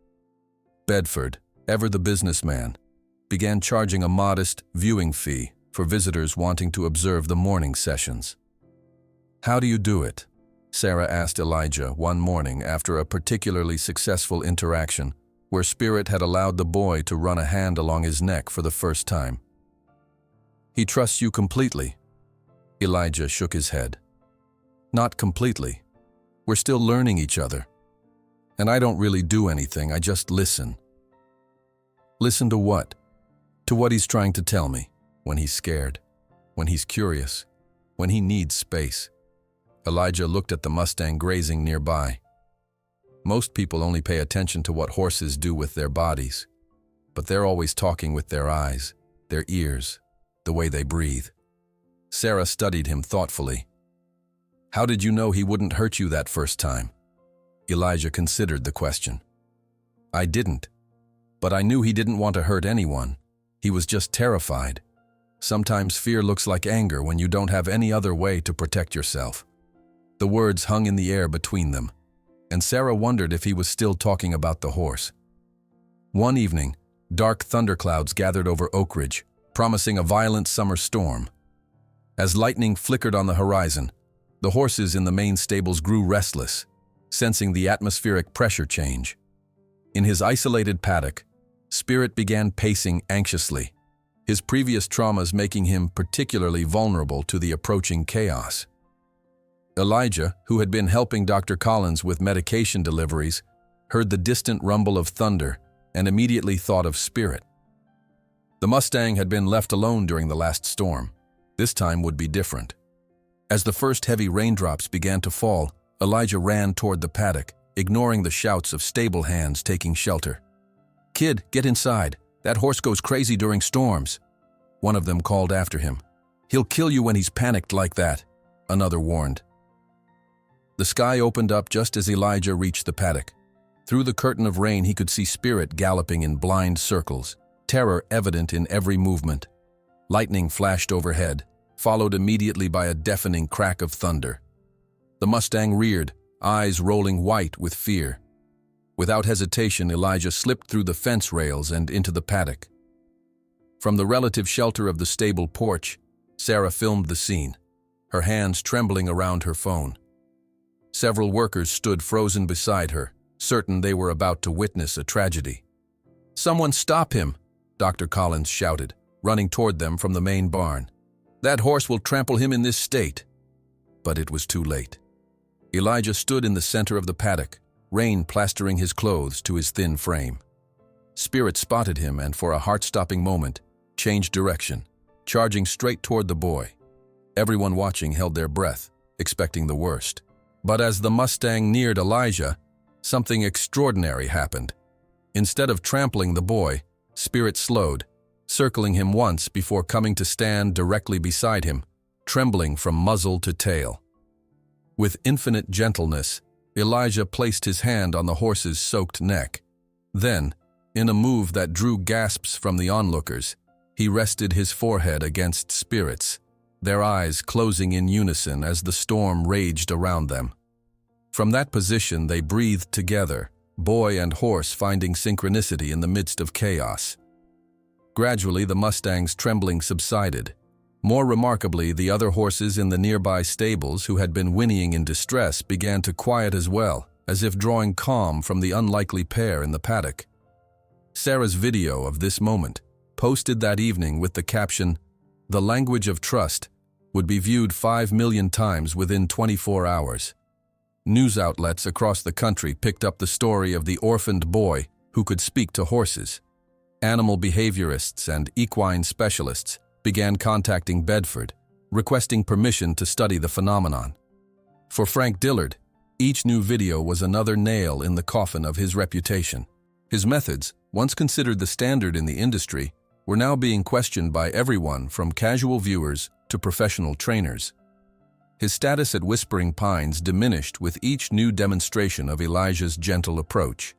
Bedford, ever the businessman, began charging a modest viewing fee for visitors wanting to observe the morning sessions. "How do you do it?" Sarah asked Elijah one morning after a particularly successful interaction where Spirit had allowed the boy to run a hand along his neck for the first time. "He trusts you completely." Elijah shook his head. "Not completely. We're still learning each other. And I don't really do anything, I just listen." "Listen to what?" "To what he's trying to tell me, when he's scared, when he's curious, when he needs space." Elijah looked at the Mustang grazing nearby. Most people only pay attention to what horses do with their bodies, but they're always talking with their eyes, their ears, the way they breathe. Sarah studied him thoughtfully. "How did you know he wouldn't hurt you that first time?" Elijah considered the question. "I didn't, but I knew he didn't want to hurt anyone. He was just terrified. Sometimes fear looks like anger when you don't have any other way to protect yourself." The words hung in the air between them, and Sarah wondered if he was still talking about the horse. One evening, dark thunderclouds gathered over Oak Ridge, promising a violent summer storm. As lightning flickered on the horizon, the horses in the main stables grew restless, sensing the atmospheric pressure change. In his isolated paddock, Spirit began pacing anxiously, his previous traumas making him particularly vulnerable to the approaching chaos. Elijah, who had been helping Dr. Collins with medication deliveries, heard the distant rumble of thunder and immediately thought of Spirit. The Mustang had been left alone during the last storm. This time would be different. As the first heavy raindrops began to fall, Elijah ran toward the paddock, ignoring the shouts of stable hands taking shelter. "Kid, get inside. That horse goes crazy during storms," one of them called after him. "He'll kill you when he's panicked like that," another warned. The sky opened up just as Elijah reached the paddock. Through the curtain of rain he could see Spirit galloping in blind circles, terror evident in every movement. Lightning flashed overhead, followed immediately by a deafening crack of thunder. The Mustang reared, eyes rolling white with fear. Without hesitation, Elijah slipped through the fence rails and into the paddock. From the relative shelter of the stable porch, Sarah filmed the scene, her hands trembling around her phone. Several workers stood frozen beside her, certain they were about to witness a tragedy. "Someone stop him!" Dr. Collins shouted, running toward them from the main barn. "That horse will trample him in this state." But it was too late. Elijah stood in the center of the paddock, rain plastering his clothes to his thin frame. Spirit spotted him and, for a heart-stopping moment, changed direction, charging straight toward the boy. Everyone watching held their breath, expecting the worst. But as the Mustang neared Elijah, something extraordinary happened. Instead of trampling the boy, Spirit slowed, circling him once before coming to stand directly beside him, trembling from muzzle to tail. With infinite gentleness, Elijah placed his hand on the horse's soaked neck. Then, in a move that drew gasps from the onlookers, he rested his forehead against Spirit's, their eyes closing in unison as the storm raged around them. From that position they breathed together, boy and horse finding synchronicity in the midst of chaos. Gradually the Mustang's trembling subsided. More remarkably, the other horses in the nearby stables who had been whinnying in distress began to quiet as well, as if drawing calm from the unlikely pair in the paddock. Sarah's video of this moment, posted that evening with the caption, "The language of trust," would be viewed 5 million times within 24 hours. News outlets across the country picked up the story of the orphaned boy who could speak to horses. Animal behaviorists and equine specialists began contacting Bedford, requesting permission to study the phenomenon. For Frank Dillard, each new video was another nail in the coffin of his reputation. His methods, once considered the standard in the industry, were now being questioned by everyone from casual viewers to professional trainers. His status at Whispering Pines diminished with each new demonstration of Elijah's gentle approach.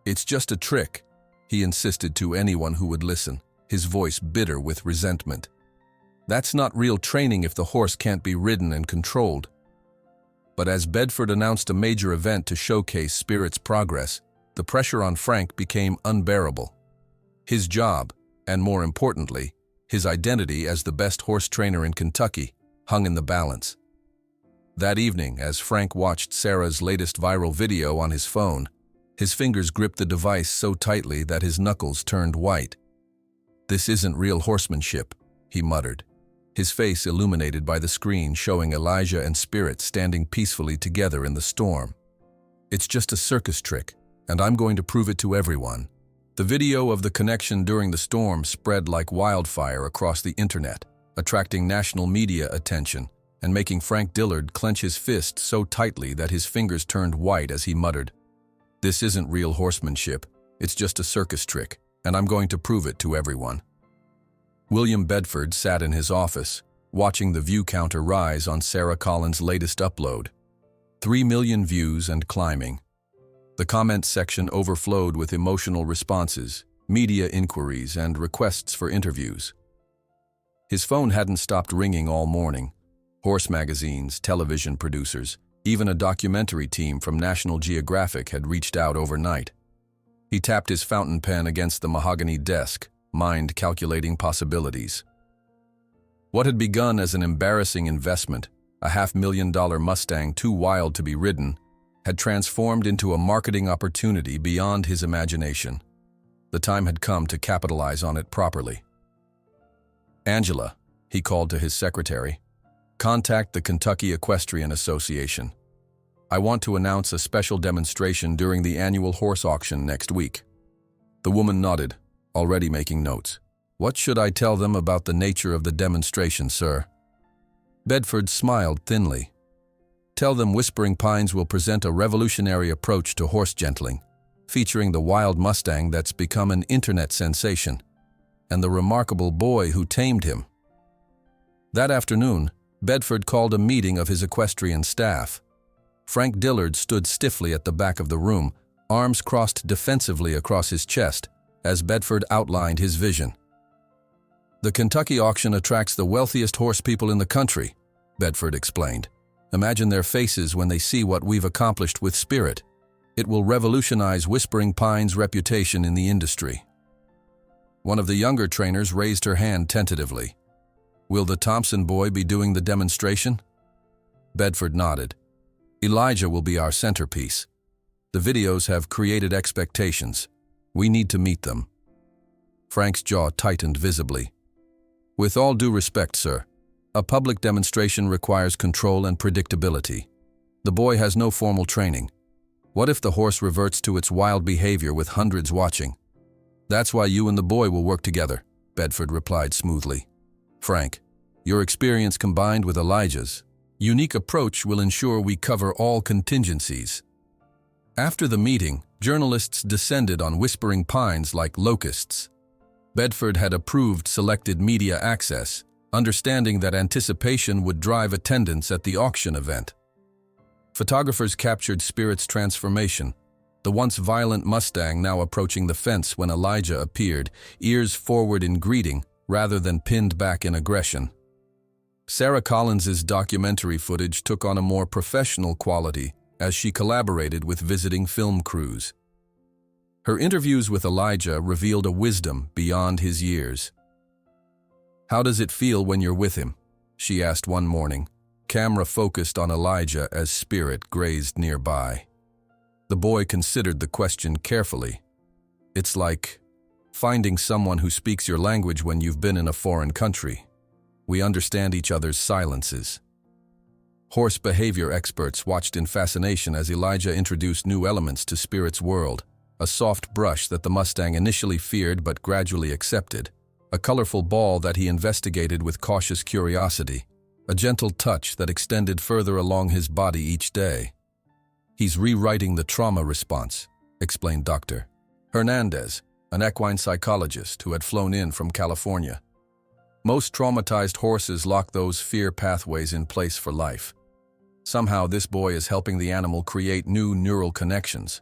"It's just a trick," he insisted to anyone who would listen, his voice bitter with resentment. "That's not real training if the horse can't be ridden and controlled." But as Bedford announced a major event to showcase Spirit's progress, the pressure on Frank became unbearable. His job, and more importantly, his identity as the best horse trainer in Kentucky, hung in the balance. That evening, as Frank watched Sarah's latest viral video on his phone, his fingers gripped the device so tightly that his knuckles turned white. "This isn't real horsemanship," he muttered, his face illuminated by the screen showing Elijah and Spirit standing peacefully together in the storm. "It's just a circus trick, and I'm going to prove it to everyone." The video of the connection during the storm spread like wildfire across the internet, attracting national media attention and making Frank Dillard clench his fist so tightly that his fingers turned white as he muttered, "This isn't real horsemanship, it's just a circus trick, and I'm going to prove it to everyone." William Bedford sat in his office, watching the view counter rise on Sarah Collins' latest upload. 3 million views and climbing. The comments section overflowed with emotional responses, media inquiries, and requests for interviews. His phone hadn't stopped ringing all morning. Horse magazines, television producers, even a documentary team from National Geographic had reached out overnight. He tapped his fountain pen against the mahogany desk, mind calculating possibilities. What had begun as an embarrassing investment, a $500,000 Mustang too wild to be ridden, had transformed into a marketing opportunity beyond his imagination. The time had come to capitalize on it properly. "Angela," he called to his secretary, "contact the Kentucky Equestrian Association. I want to announce a special demonstration during the annual horse auction next week." The woman nodded, already making notes. "What should I tell them about the nature of the demonstration, sir?" Bedford smiled thinly. "Tell them Whispering Pines will present a revolutionary approach to horse gentling, featuring the wild Mustang that's become an internet sensation, and the remarkable boy who tamed him." That afternoon, Bedford called a meeting of his equestrian staff. Frank Dillard stood stiffly at the back of the room, arms crossed defensively across his chest, as Bedford outlined his vision. "The Kentucky auction attracts the wealthiest horse people in the country," Bedford explained. "Imagine their faces when they see what we've accomplished with Spirit. It will revolutionize Whispering Pines' reputation in the industry." One of the younger trainers raised her hand tentatively. "Will the Thompson boy be doing the demonstration?" Bedford nodded. "Elijah will be our centerpiece. The videos have created expectations. We need to meet them." Frank's jaw tightened visibly. "With all due respect, sir, a public demonstration requires control and predictability. The boy has no formal training. What if the horse reverts to its wild behavior with hundreds watching?" "That's why you and the boy will work together," Bedford replied smoothly. "Frank, your experience combined with Elijah's unique approach will ensure we cover all contingencies." After the meeting, journalists descended on Whispering Pines like locusts. Bedford had approved selected media access, understanding that anticipation would drive attendance at the auction event. Photographers captured Spirit's transformation, the once violent Mustang now approaching the fence when Elijah appeared, ears forward in greeting rather than pinned back in aggression. Sarah Collins's documentary footage took on a more professional quality as she collaborated with visiting film crews. Her interviews with Elijah revealed a wisdom beyond his years. "How does it feel when you're with him?" she asked one morning, camera focused on Elijah as Spirit grazed nearby. The boy considered the question carefully. It's like finding someone who speaks your language when you've been in a foreign country. We understand each other's silences. Horse behavior experts watched in fascination as Elijah introduced new elements to Spirit's world, a soft brush that the Mustang initially feared but gradually accepted, a colorful ball that he investigated with cautious curiosity, a gentle touch that extended further along his body each day. He's rewriting the trauma response, explained Dr. Hernandez, an equine psychologist who had flown in from California. Most traumatized horses lock those fear pathways in place for life. Somehow this boy is helping the animal create new neural connections.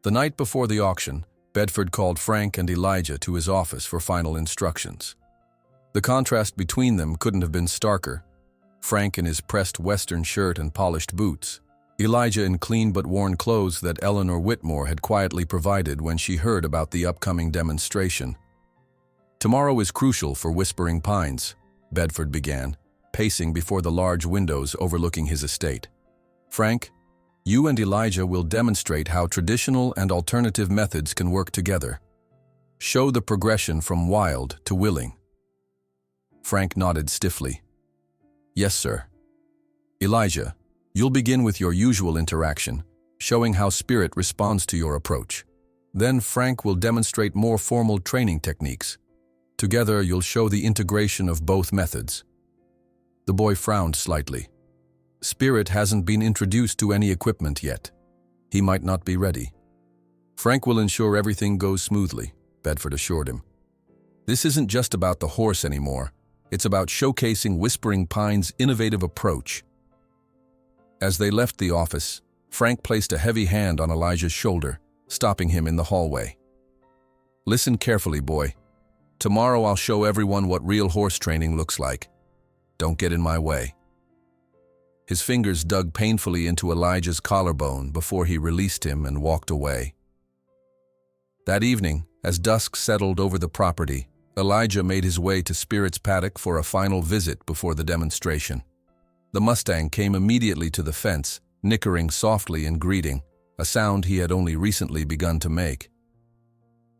The night before the auction, Bedford called Frank and Elijah to his office for final instructions. The contrast between them couldn't have been starker. Frank in his pressed Western shirt and polished boots, Elijah in clean but worn clothes that Eleanor Whitmore had quietly provided when she heard about the upcoming demonstration. "Tomorrow is crucial for Whispering Pines," Bedford began, pacing before the large windows overlooking his estate. "Frank, you and Elijah will demonstrate how traditional and alternative methods can work together. Show the progression from wild to willing." Frank nodded stiffly. "Yes, sir." "Elijah, you'll begin with your usual interaction, showing how Spirit responds to your approach. Then Frank will demonstrate more formal training techniques. Together, you'll show the integration of both methods." The boy frowned slightly. Spirit hasn't been introduced to any equipment yet. He might not be ready. "Frank will ensure everything goes smoothly," Bedford assured him. "This isn't just about the horse anymore. It's about showcasing Whispering Pines' innovative approach." As they left the office, Frank placed a heavy hand on Elijah's shoulder, stopping him in the hallway. "Listen carefully, boy. Tomorrow I'll show everyone what real horse training looks like. Don't get in my way." His fingers dug painfully into Elijah's collarbone before he released him and walked away. That evening, as dusk settled over the property, Elijah made his way to Spirit's paddock for a final visit before the demonstration. The Mustang came immediately to the fence, nickering softly in greeting, a sound he had only recently begun to make.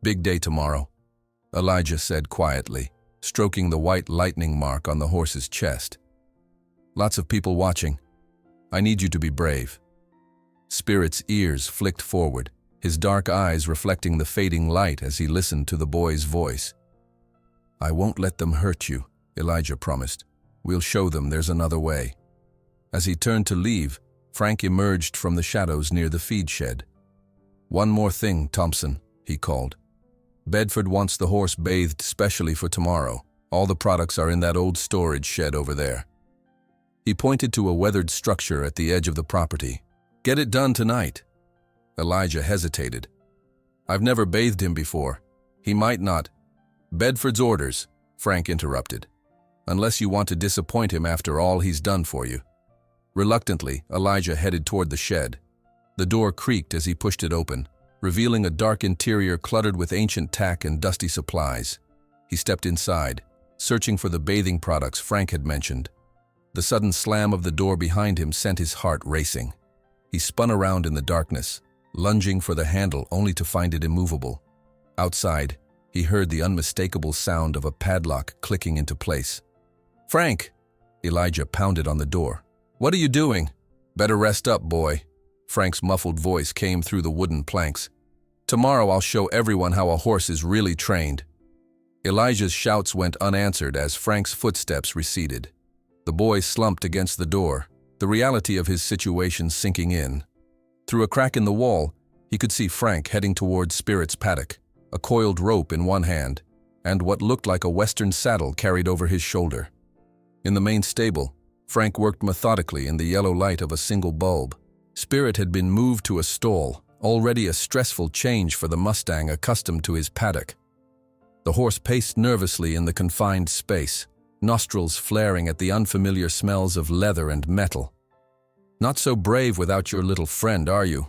"Big day tomorrow," Elijah said quietly, stroking the white lightning mark on the horse's chest. "Lots of people watching. I need you to be brave." Spirit's ears flicked forward, his dark eyes reflecting the fading light as he listened to the boy's voice. "I won't let them hurt you," Elijah promised. "We'll show them there's another way." As he turned to leave, Frank emerged from the shadows near the feed shed. "One more thing, Thompson," he called. "Bedford wants the horse bathed specially for tomorrow. All the products are in that old storage shed over there." He pointed to a weathered structure at the edge of the property. "Get it done tonight." Elijah hesitated. "I've never bathed him before. He might not—" "Bedford's orders," Frank interrupted. "Unless you want to disappoint him after all he's done for you." Reluctantly, Elijah headed toward the shed. The door creaked as he pushed it open, revealing a dark interior cluttered with ancient tack and dusty supplies. He stepped inside, searching for the bathing products Frank had mentioned. The sudden slam of the door behind him sent his heart racing. He spun around in the darkness, lunging for the handle only to find it immovable. Outside, he heard the unmistakable sound of a padlock clicking into place. "Frank!" Elijah pounded on the door. "What are you doing?" "Better rest up, boy." Frank's muffled voice came through the wooden planks. "Tomorrow I'll show everyone how a horse is really trained." Elijah's shouts went unanswered as Frank's footsteps receded. The boy slumped against the door, the reality of his situation sinking in. Through a crack in the wall, he could see Frank heading towards Spirit's paddock, a coiled rope in one hand, and what looked like a western saddle carried over his shoulder. In the main stable, Frank worked methodically in the yellow light of a single bulb. Spirit had been moved to a stall, already a stressful change for the Mustang accustomed to his paddock. The horse paced nervously in the confined space, nostrils flaring at the unfamiliar smells of leather and metal. "Not so brave without your little friend, are you?"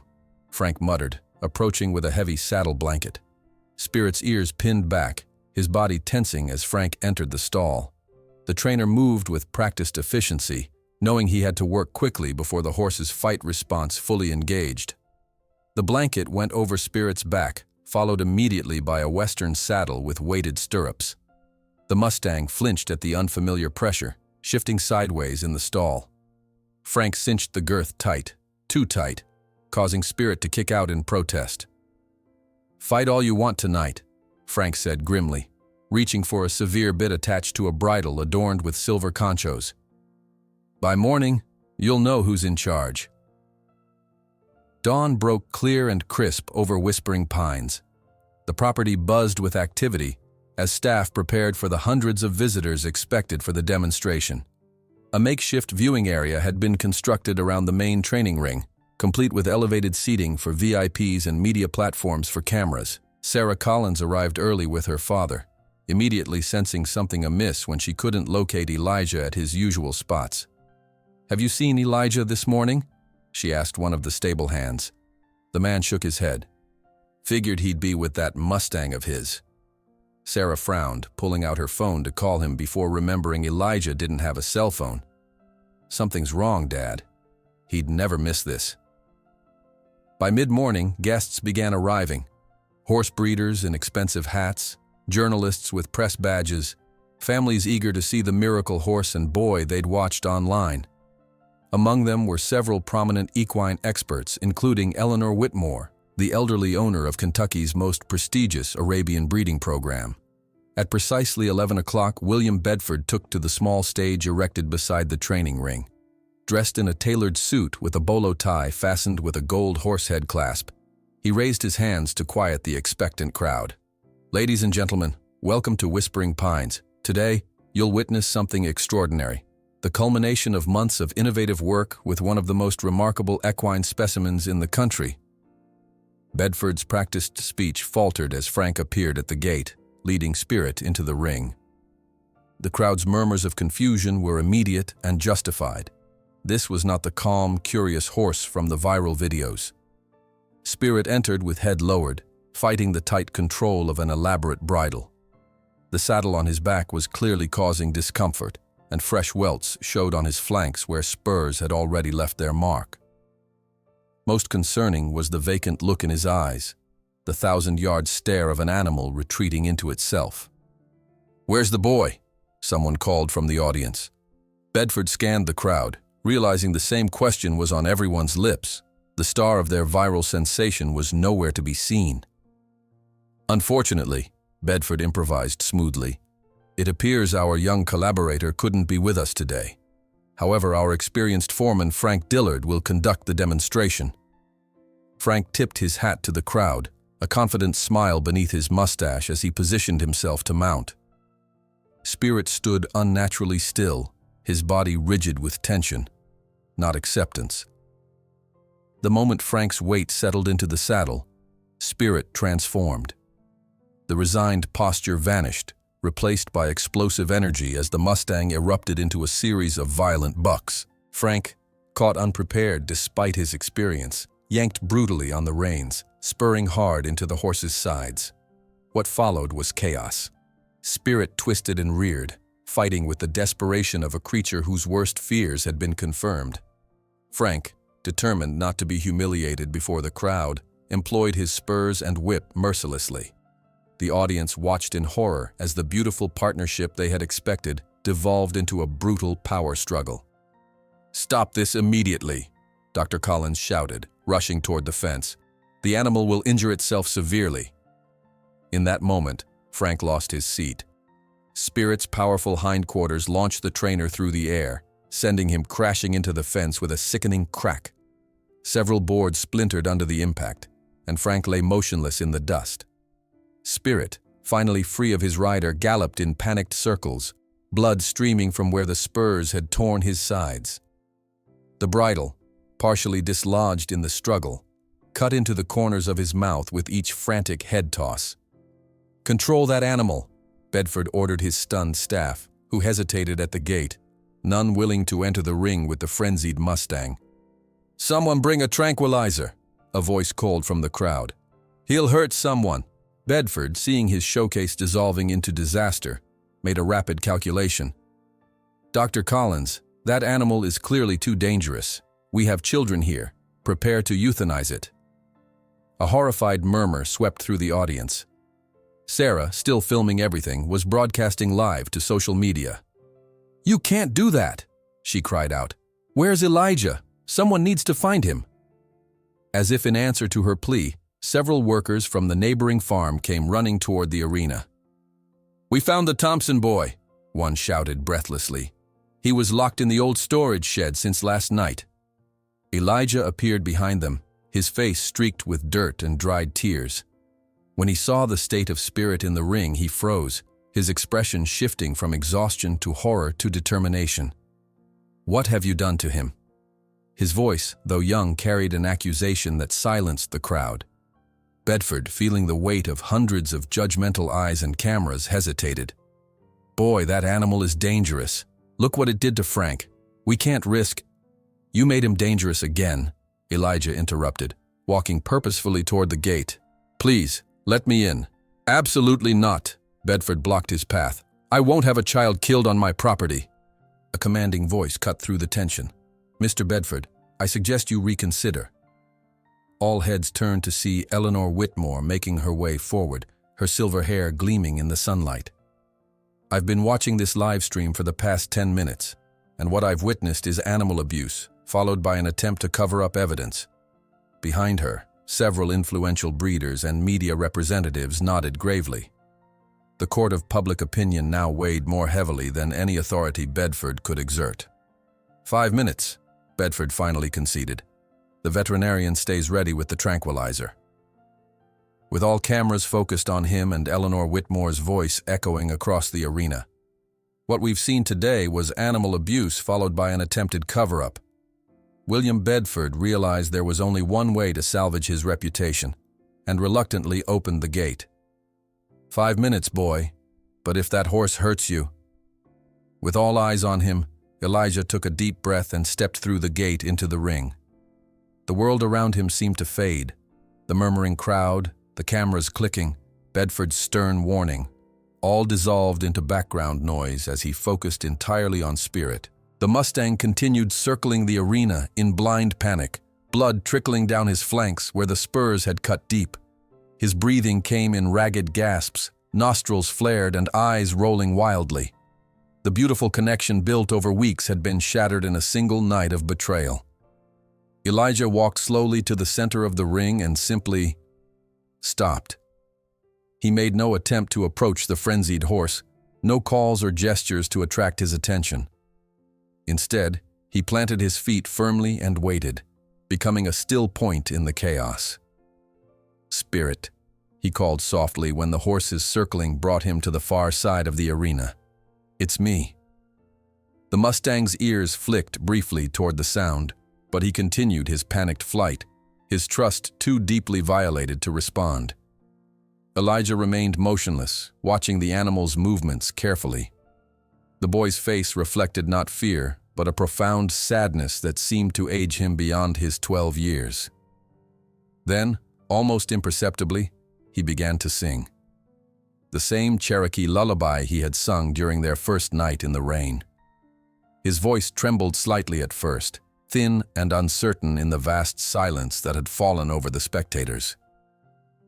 Frank muttered, approaching with a heavy saddle blanket. Spirit's ears pinned back, his body tensing as Frank entered the stall. The trainer moved with practiced efficiency, knowing he had to work quickly before the horse's fight response fully engaged. The blanket went over Spirit's back, followed immediately by a western saddle with weighted stirrups. The Mustang flinched at the unfamiliar pressure, shifting sideways in the stall. Frank cinched the girth tight, too tight, causing Spirit to kick out in protest. "Fight all you want tonight," Frank said grimly, reaching for a severe bit attached to a bridle adorned with silver conchos. "By morning, you'll know who's in charge." Dawn broke clear and crisp over Whispering Pines. The property buzzed with activity as staff prepared for the hundreds of visitors expected for the demonstration. A makeshift viewing area had been constructed around the main training ring, complete with elevated seating for VIPs and media platforms for cameras. Sarah Collins arrived early with her father, immediately sensing something amiss when she couldn't locate Elijah at his usual spots. "Have you seen Elijah this morning?" she asked one of the stable hands. The man shook his head. "Figured he'd be with that Mustang of his." Sarah frowned, pulling out her phone to call him before remembering Elijah didn't have a cell phone. "Something's wrong, Dad. He'd never miss this." By mid-morning, guests began arriving. Horse breeders in expensive hats, journalists with press badges, families eager to see the miracle horse and boy they'd watched online. Among them were several prominent equine experts, including Eleanor Whitmore, the elderly owner of Kentucky's most prestigious Arabian breeding program. At precisely 11 o'clock, William Bedford took to the small stage erected beside the training ring. Dressed in a tailored suit with a bolo tie fastened with a gold horsehead clasp, he raised his hands to quiet the expectant crowd. "Ladies and gentlemen, welcome to Whispering Pines. Today, you'll witness something extraordinary. The culmination of months of innovative work with one of the most remarkable equine specimens in the country." Bedford's practiced speech faltered as Frank appeared at the gate, leading Spirit into the ring. The crowd's murmurs of confusion were immediate and justified. This was not the calm, curious horse from the viral videos. Spirit entered with head lowered, fighting the tight control of an elaborate bridle. The saddle on his back was clearly causing discomfort, and fresh welts showed on his flanks where spurs had already left their mark. Most concerning was the vacant look in his eyes, the 1,000-yard stare of an animal retreating into itself. "Where's the boy?" someone called from the audience. Bedford scanned the crowd, realizing the same question was on everyone's lips. The star of their viral sensation was nowhere to be seen. "Unfortunately," Bedford improvised smoothly, "it appears our young collaborator couldn't be with us today. However, our experienced foreman Frank Dillard will conduct the demonstration." Frank tipped his hat to the crowd, a confident smile beneath his mustache as he positioned himself to mount. Spirit stood unnaturally still, his body rigid with tension, not acceptance. The moment Frank's weight settled into the saddle, Spirit transformed. The resigned posture vanished, replaced by explosive energy as the Mustang erupted into a series of violent bucks. Frank, caught unprepared despite his experience, yanked brutally on the reins, spurring hard into the horse's sides. What followed was chaos. Spirit twisted and reared, fighting with the desperation of a creature whose worst fears had been confirmed. Frank, determined not to be humiliated before the crowd, employed his spurs and whip mercilessly. The audience watched in horror as the beautiful partnership they had expected devolved into a brutal power struggle. "Stop this immediately," Dr. Collins shouted, rushing toward the fence. "The animal will injure itself severely." In that moment, Frank lost his seat. Spirit's powerful hindquarters launched the trainer through the air, sending him crashing into the fence with a sickening crack. Several boards splintered under the impact, and Frank lay motionless in the dust. Spirit, finally free of his rider, galloped in panicked circles, blood streaming from where the spurs had torn his sides. The bridle, partially dislodged in the struggle, cut into the corners of his mouth with each frantic head toss. "Control that animal," Bedford ordered his stunned staff, who hesitated at the gate, none willing to enter the ring with the frenzied Mustang. "Someone bring a tranquilizer," a voice called from the crowd. "He'll hurt someone." Bedford, seeing his showcase dissolving into disaster, made a rapid calculation. "Dr. Collins, that animal is clearly too dangerous. We have children here. Prepare to euthanize it." A horrified murmur swept through the audience. Sarah, still filming everything, was broadcasting live to social media. "You can't do that!" she cried out. "Where's Elijah? Someone needs to find him." As if in answer to her plea, several workers from the neighboring farm came running toward the arena. "We found the Thompson boy," one shouted breathlessly. "He was locked in the old storage shed since last night." Elijah appeared behind them, his face streaked with dirt and dried tears. When he saw the state of spirit in the ring, he froze, his expression shifting from exhaustion to horror to determination. "What have you done to him?" His voice, though young, carried an accusation that silenced the crowd. Bedford, feeling the weight of hundreds of judgmental eyes and cameras, hesitated. "Boy, that animal is dangerous. Look what it did to Frank. We can't risk—" "You made him dangerous again," Elijah interrupted, walking purposefully toward the gate. "Please, let me in." "Absolutely not." Bedford blocked his path. "I won't have a child killed on my property." A commanding voice cut through the tension. "Mr. Bedford, I suggest you reconsider." All heads turned to see Eleanor Whitmore making her way forward, her silver hair gleaming in the sunlight. "I've been watching this live stream for the past 10 minutes, and what I've witnessed is animal abuse, followed by an attempt to cover up evidence." Behind her, several influential breeders and media representatives nodded gravely. The court of public opinion now weighed more heavily than any authority Bedford could exert. 5 minutes, Bedford finally conceded. The veterinarian stays ready with the tranquilizer. With all cameras focused on him and Eleanor Whitmore's voice echoing across the arena. What we've seen today was animal abuse followed by an attempted cover-up. William Bedford realized there was only one way to salvage his reputation, and reluctantly opened the gate. 5 minutes, boy, but if that horse hurts you. With all eyes on him, Elijah took a deep breath and stepped through the gate into the ring. The world around him seemed to fade. The murmuring crowd, the cameras clicking, Bedford's stern warning, all dissolved into background noise as he focused entirely on spirit. The Mustang continued circling the arena in blind panic, blood trickling down his flanks where the spurs had cut deep. His breathing came in ragged gasps, nostrils flared and eyes rolling wildly. The beautiful connection built over weeks had been shattered in a single night of betrayal. Elijah walked slowly to the center of the ring and simply stopped. He made no attempt to approach the frenzied horse, no calls or gestures to attract his attention. Instead, he planted his feet firmly and waited, becoming a still point in the chaos. "Spirit," he called softly when the horse's circling brought him to the far side of the arena. "It's me." The Mustang's ears flicked briefly toward the sound, but he continued his panicked flight, his trust too deeply violated to respond. Elijah remained motionless, watching the animal's movements carefully. The boy's face reflected not fear, but a profound sadness that seemed to age him beyond his 12 years. Then, almost imperceptibly, he began to sing. The same Cherokee lullaby he had sung during their first night in the rain. His voice trembled slightly at first, thin and uncertain in the vast silence that had fallen over the spectators.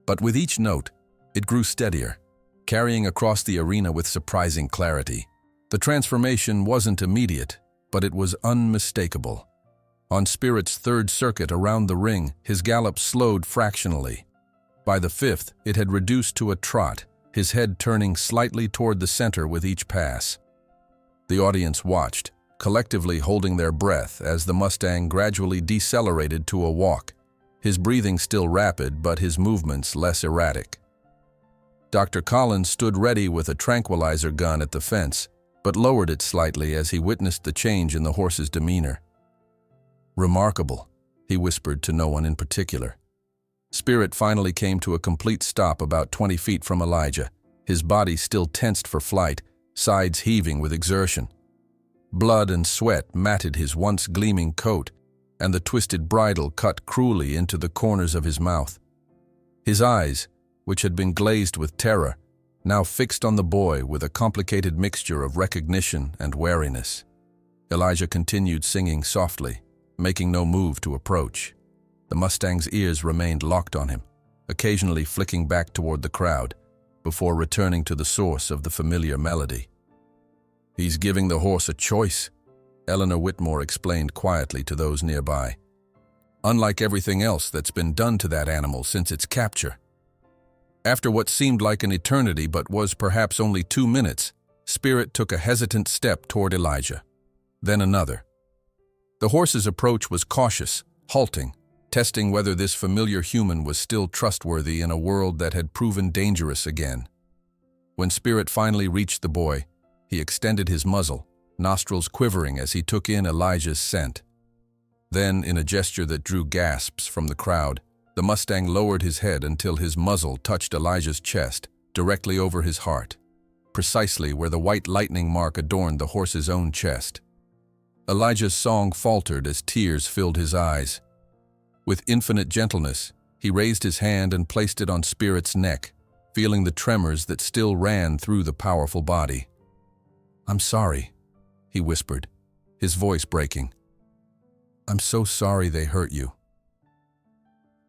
But with each note, it grew steadier, carrying across the arena with surprising clarity. The transformation wasn't immediate, but it was unmistakable. On Spirit's third circuit around the ring, his gallop slowed fractionally. By the fifth, it had reduced to a trot, his head turning slightly toward the center with each pass. The audience watched, collectively holding their breath as the Mustang gradually decelerated to a walk, his breathing still rapid but his movements less erratic. Dr. Collins stood ready with a tranquilizer gun at the fence, but lowered it slightly as he witnessed the change in the horse's demeanor. "Remarkable," he whispered to no one in particular. Spirit finally came to a complete stop about 20 feet from Elijah, his body still tensed for flight, sides heaving with exertion. Blood and sweat matted his once gleaming coat, and the twisted bridle cut cruelly into the corners of his mouth. His eyes, which had been glazed with terror, now fixed on the boy with a complicated mixture of recognition and wariness. Elijah continued singing softly, making no move to approach. The Mustang's ears remained locked on him, occasionally flicking back toward the crowd, before returning to the source of the familiar melody. "He's giving the horse a choice," Eleanor Whitmore explained quietly to those nearby. "Unlike everything else that's been done to that animal since its capture." After what seemed like an eternity but was perhaps only 2 minutes, Spirit took a hesitant step toward Elijah. Then another. The horse's approach was cautious, halting, testing whether this familiar human was still trustworthy in a world that had proven dangerous again. When Spirit finally reached the boy, he extended his muzzle, nostrils quivering as he took in Elijah's scent. Then, in a gesture that drew gasps from the crowd, the Mustang lowered his head until his muzzle touched Elijah's chest, directly over his heart, precisely where the white lightning mark adorned the horse's own chest. Elijah's song faltered as tears filled his eyes. With infinite gentleness, he raised his hand and placed it on Spirit's neck, feeling the tremors that still ran through the powerful body. "I'm sorry," he whispered, his voice breaking. "I'm so sorry they hurt you."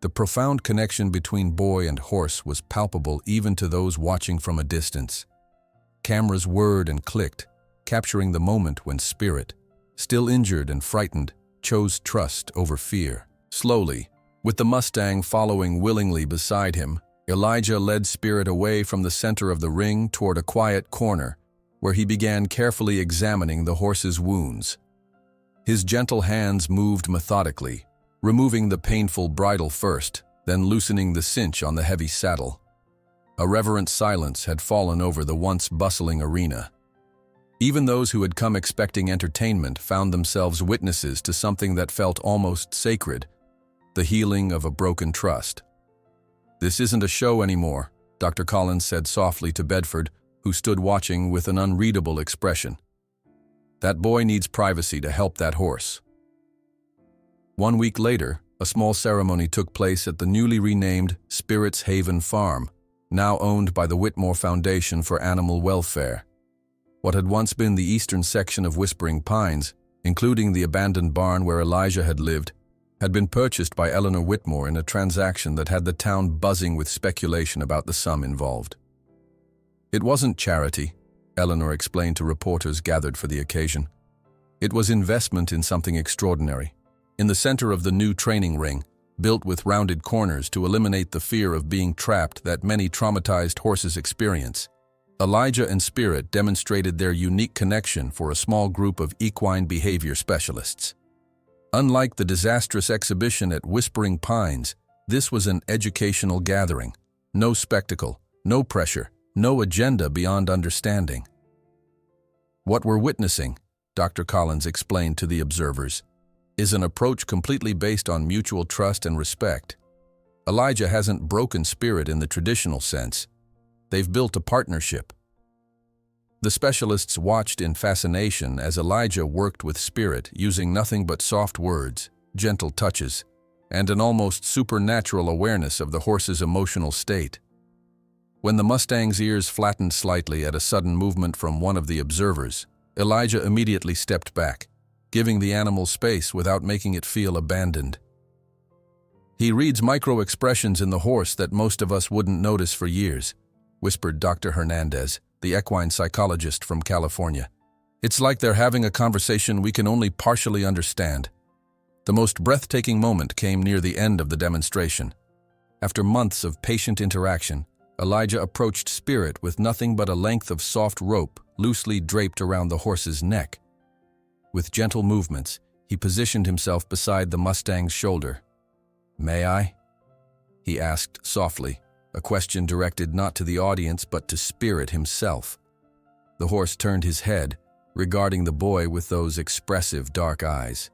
The profound connection between boy and horse was palpable even to those watching from a distance. Cameras whirred and clicked, capturing the moment when Spirit, still injured and frightened, chose trust over fear. Slowly, with the Mustang following willingly beside him, Elijah led Spirit away from the center of the ring toward a quiet corner, where he began carefully examining the horse's wounds. His gentle hands moved methodically, removing the painful bridle first, then loosening the cinch on the heavy saddle. A reverent silence had fallen over the once bustling arena. Even those who had come expecting entertainment found themselves witnesses to something that felt almost sacred, the healing of a broken trust. "This isn't a show anymore," Dr. Collins said softly to Bedford, who stood watching with an unreadable expression. "That boy needs privacy to help that horse." 1 week later, a small ceremony took place at the newly renamed Spirit's Haven Farm, now owned by the Whitmore Foundation for Animal Welfare. What had once been the eastern section of Whispering Pines, including the abandoned barn where Elijah had lived, had been purchased by Eleanor Whitmore in a transaction that had the town buzzing with speculation about the sum involved. "It wasn't charity," Eleanor explained to reporters gathered for the occasion. "It was investment in something extraordinary. In the center of the new training ring, built with rounded corners to eliminate the fear of being trapped that many traumatized horses experience, Elijah and Spirit demonstrated their unique connection for a small group of equine behavior specialists. Unlike the disastrous exhibition at Whispering Pines, this was an educational gathering. No spectacle, no pressure, no agenda beyond understanding. What we're witnessing, Dr. Collins explained to the observers, is an approach completely based on mutual trust and respect. Elijah hasn't broken Spirit in the traditional sense. They've built a partnership. The specialists watched in fascination as Elijah worked with Spirit using nothing but soft words, gentle touches, and an almost supernatural awareness of the horse's emotional state. When the Mustang's ears flattened slightly at a sudden movement from one of the observers, Elijah immediately stepped back, giving the animal space without making it feel abandoned. "He reads micro-expressions in the horse that most of us wouldn't notice for years," whispered Dr. Hernandez, the equine psychologist from California. "It's like they're having a conversation we can only partially understand." The most breathtaking moment came near the end of the demonstration. After months of patient interaction, Elijah approached Spirit with nothing but a length of soft rope loosely draped around the horse's neck. With gentle movements, he positioned himself beside the Mustang's shoulder. "May I?" he asked softly, a question directed not to the audience but to Spirit himself. The horse turned his head, regarding the boy with those expressive dark eyes.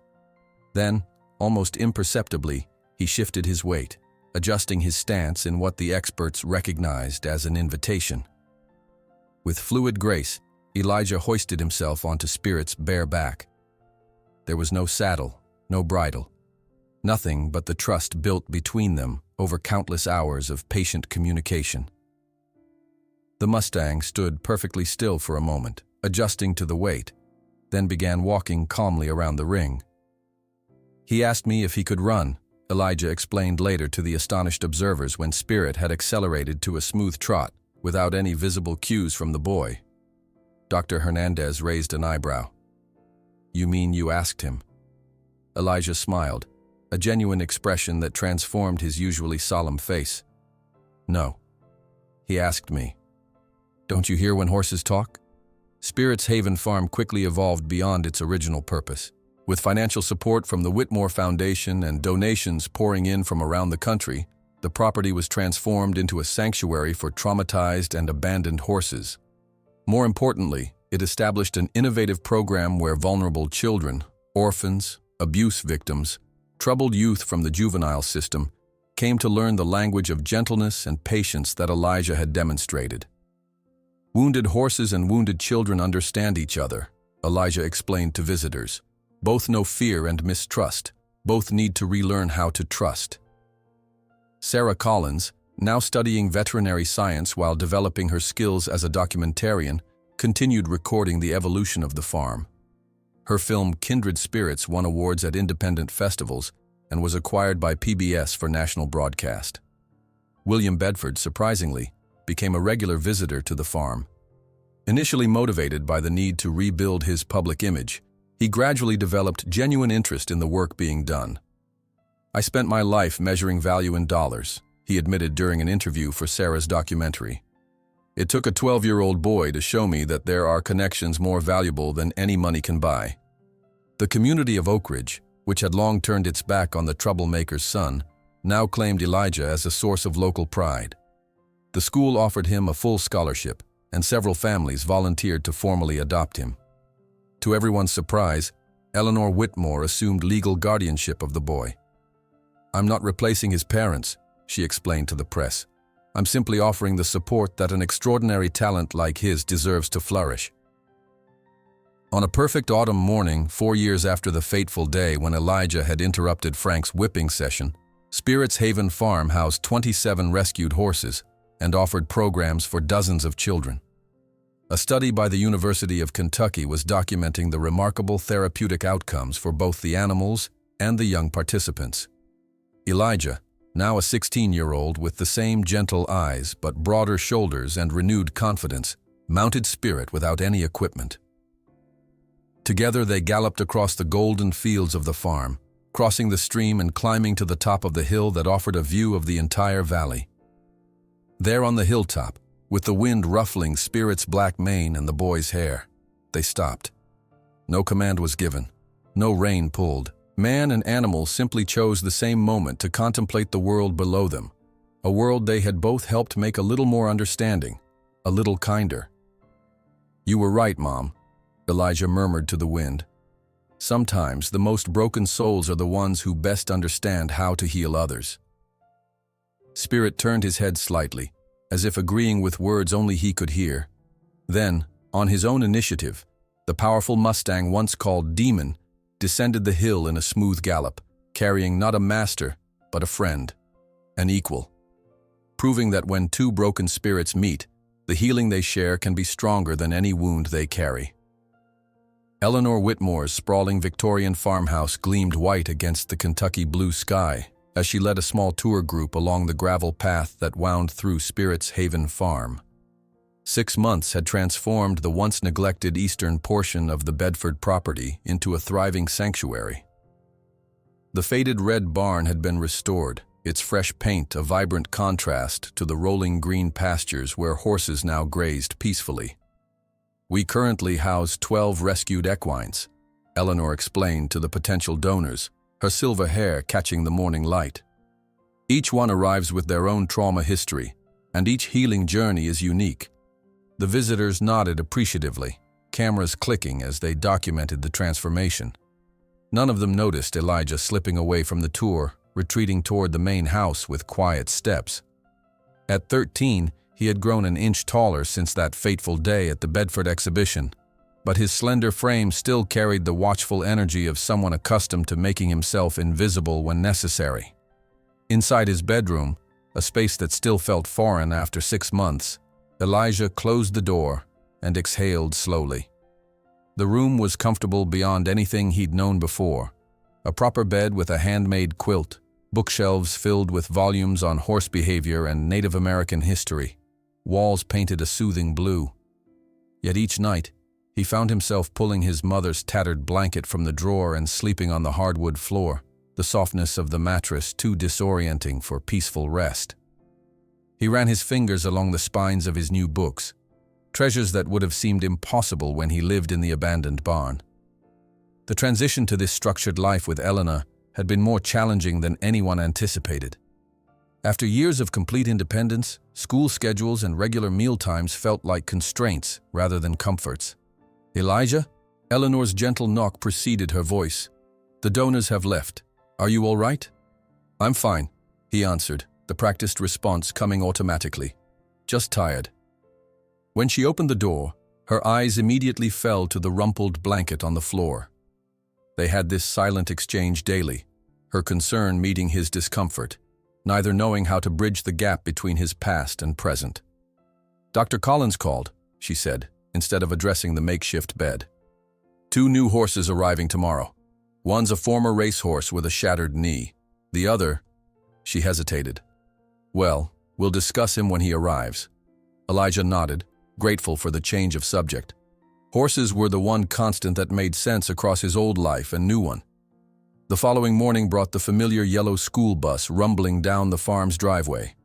Then, almost imperceptibly, he shifted his weight, adjusting his stance in what the experts recognized as an invitation. With fluid grace, Elijah hoisted himself onto Spirit's bare back. There was no saddle, no bridle, nothing but the trust built between them over countless hours of patient communication. The Mustang stood perfectly still for a moment, adjusting to the weight, then began walking calmly around the ring. "He asked me if he could run," Elijah explained later to the astonished observers when Spirit had accelerated to a smooth trot without any visible cues from the boy. Dr. Hernandez raised an eyebrow. "You mean you asked him?" Elijah smiled, a genuine expression that transformed his usually solemn face. "No. He asked me. Don't you hear when horses talk?" Spirit's Haven Farm quickly evolved beyond its original purpose. With financial support from the Whitmore Foundation and donations pouring in from around the country, the property was transformed into a sanctuary for traumatized and abandoned horses. More importantly, it established an innovative program where vulnerable children, orphans, abuse victims, troubled youth from the juvenile system came to learn the language of gentleness and patience that Elijah had demonstrated. "Wounded horses and wounded children understand each other," Elijah explained to visitors. "Both know fear and mistrust. Both need to relearn how to trust." Sarah Collins, now studying veterinary science while developing her skills as a documentarian, continued recording the evolution of the farm. Her film Kindred Spirits won awards at independent festivals and was acquired by PBS for national broadcast. William Bedford, surprisingly, became a regular visitor to the farm. Initially motivated by the need to rebuild his public image, he gradually developed genuine interest in the work being done. "I spent my life measuring value in dollars," he admitted during an interview for Sarah's documentary. "It took a 12-year-old boy to show me that there are connections more valuable than any money can buy." The community of Oak Ridge, which had long turned its back on the troublemaker's son, now claimed Elijah as a source of local pride. The school offered him a full scholarship, and several families volunteered to formally adopt him. To everyone's surprise, Eleanor Whitmore assumed legal guardianship of the boy. "I'm not replacing his parents," she explained to the press. "I'm simply offering the support that an extraordinary talent like his deserves to flourish." On a perfect autumn morning, 4 years after the fateful day when Elijah had interrupted Frank's whipping session, Spirit's Haven Farm housed 27 rescued horses and offered programs for dozens of children. A study by the University of Kentucky was documenting the remarkable therapeutic outcomes for both the animals and the young participants. Elijah, now a 16-year-old with the same gentle eyes but broader shoulders and renewed confidence, mounted Spirit without any equipment. Together they galloped across the golden fields of the farm, crossing the stream and climbing to the top of the hill that offered a view of the entire valley. There on the hilltop, with the wind ruffling Spirit's black mane and the boy's hair, they stopped. No command was given, no rein pulled. Man and animal simply chose the same moment to contemplate the world below them, a world they had both helped make a little more understanding, a little kinder. "You were right, Mom," Elijah murmured to the wind. "Sometimes the most broken souls are the ones who best understand how to heal others." Spirit turned his head slightly, as if agreeing with words only he could hear. Then, on his own initiative, the powerful Mustang once called Demon descended the hill in a smooth gallop, carrying not a master, but a friend, an equal, proving that when two broken spirits meet, the healing they share can be stronger than any wound they carry. Eleanor Whitmore's sprawling Victorian farmhouse gleamed white against the Kentucky blue sky as she led a small tour group along the gravel path that wound through Spirit's Haven Farm. 6 months had transformed the once neglected eastern portion of the Bedford property into a thriving sanctuary. The faded red barn had been restored, its fresh paint a vibrant contrast to the rolling green pastures where horses now grazed peacefully. "We currently house 12 rescued equines," Eleanor explained to the potential donors, her silver hair catching the morning light. "Each one arrives with their own trauma history, and each healing journey is unique." The visitors nodded appreciatively, cameras clicking as they documented the transformation. None of them noticed Elijah slipping away from the tour, retreating toward the main house with quiet steps. At 13, he had grown an inch taller since that fateful day at the Bedford exhibition, but his slender frame still carried the watchful energy of someone accustomed to making himself invisible when necessary. Inside his bedroom, a space that still felt foreign after 6 months, Elijah closed the door and exhaled slowly. The room was comfortable beyond anything he'd known before. A proper bed with a handmade quilt, bookshelves filled with volumes on horse behavior and Native American history, walls painted a soothing blue. Yet each night, he found himself pulling his mother's tattered blanket from the drawer and sleeping on the hardwood floor, the softness of the mattress too disorienting for peaceful rest. He ran his fingers along the spines of his new books, treasures that would have seemed impossible when he lived in the abandoned barn. The transition to this structured life with Eleanor had been more challenging than anyone anticipated. After years of complete independence, school schedules and regular mealtimes felt like constraints rather than comforts. "Elijah?" Eleanor's gentle knock preceded her voice. "The donors have left. Are you all right?" "I'm fine," he answered, the practiced response coming automatically. "Just tired." When she opened the door, her eyes immediately fell to the rumpled blanket on the floor. They had this silent exchange daily, her concern meeting his discomfort, neither knowing how to bridge the gap between his past and present. "Dr. Collins called," she said, instead of addressing the makeshift bed. "2 new horses arriving tomorrow. One's a former racehorse with a shattered knee. The other—" She hesitated. "Well, we'll discuss him when he arrives." Elijah nodded, grateful for the change of subject. Horses were the one constant that made sense across his old life and new one. The following morning brought the familiar yellow school bus rumbling down the farm's driveway.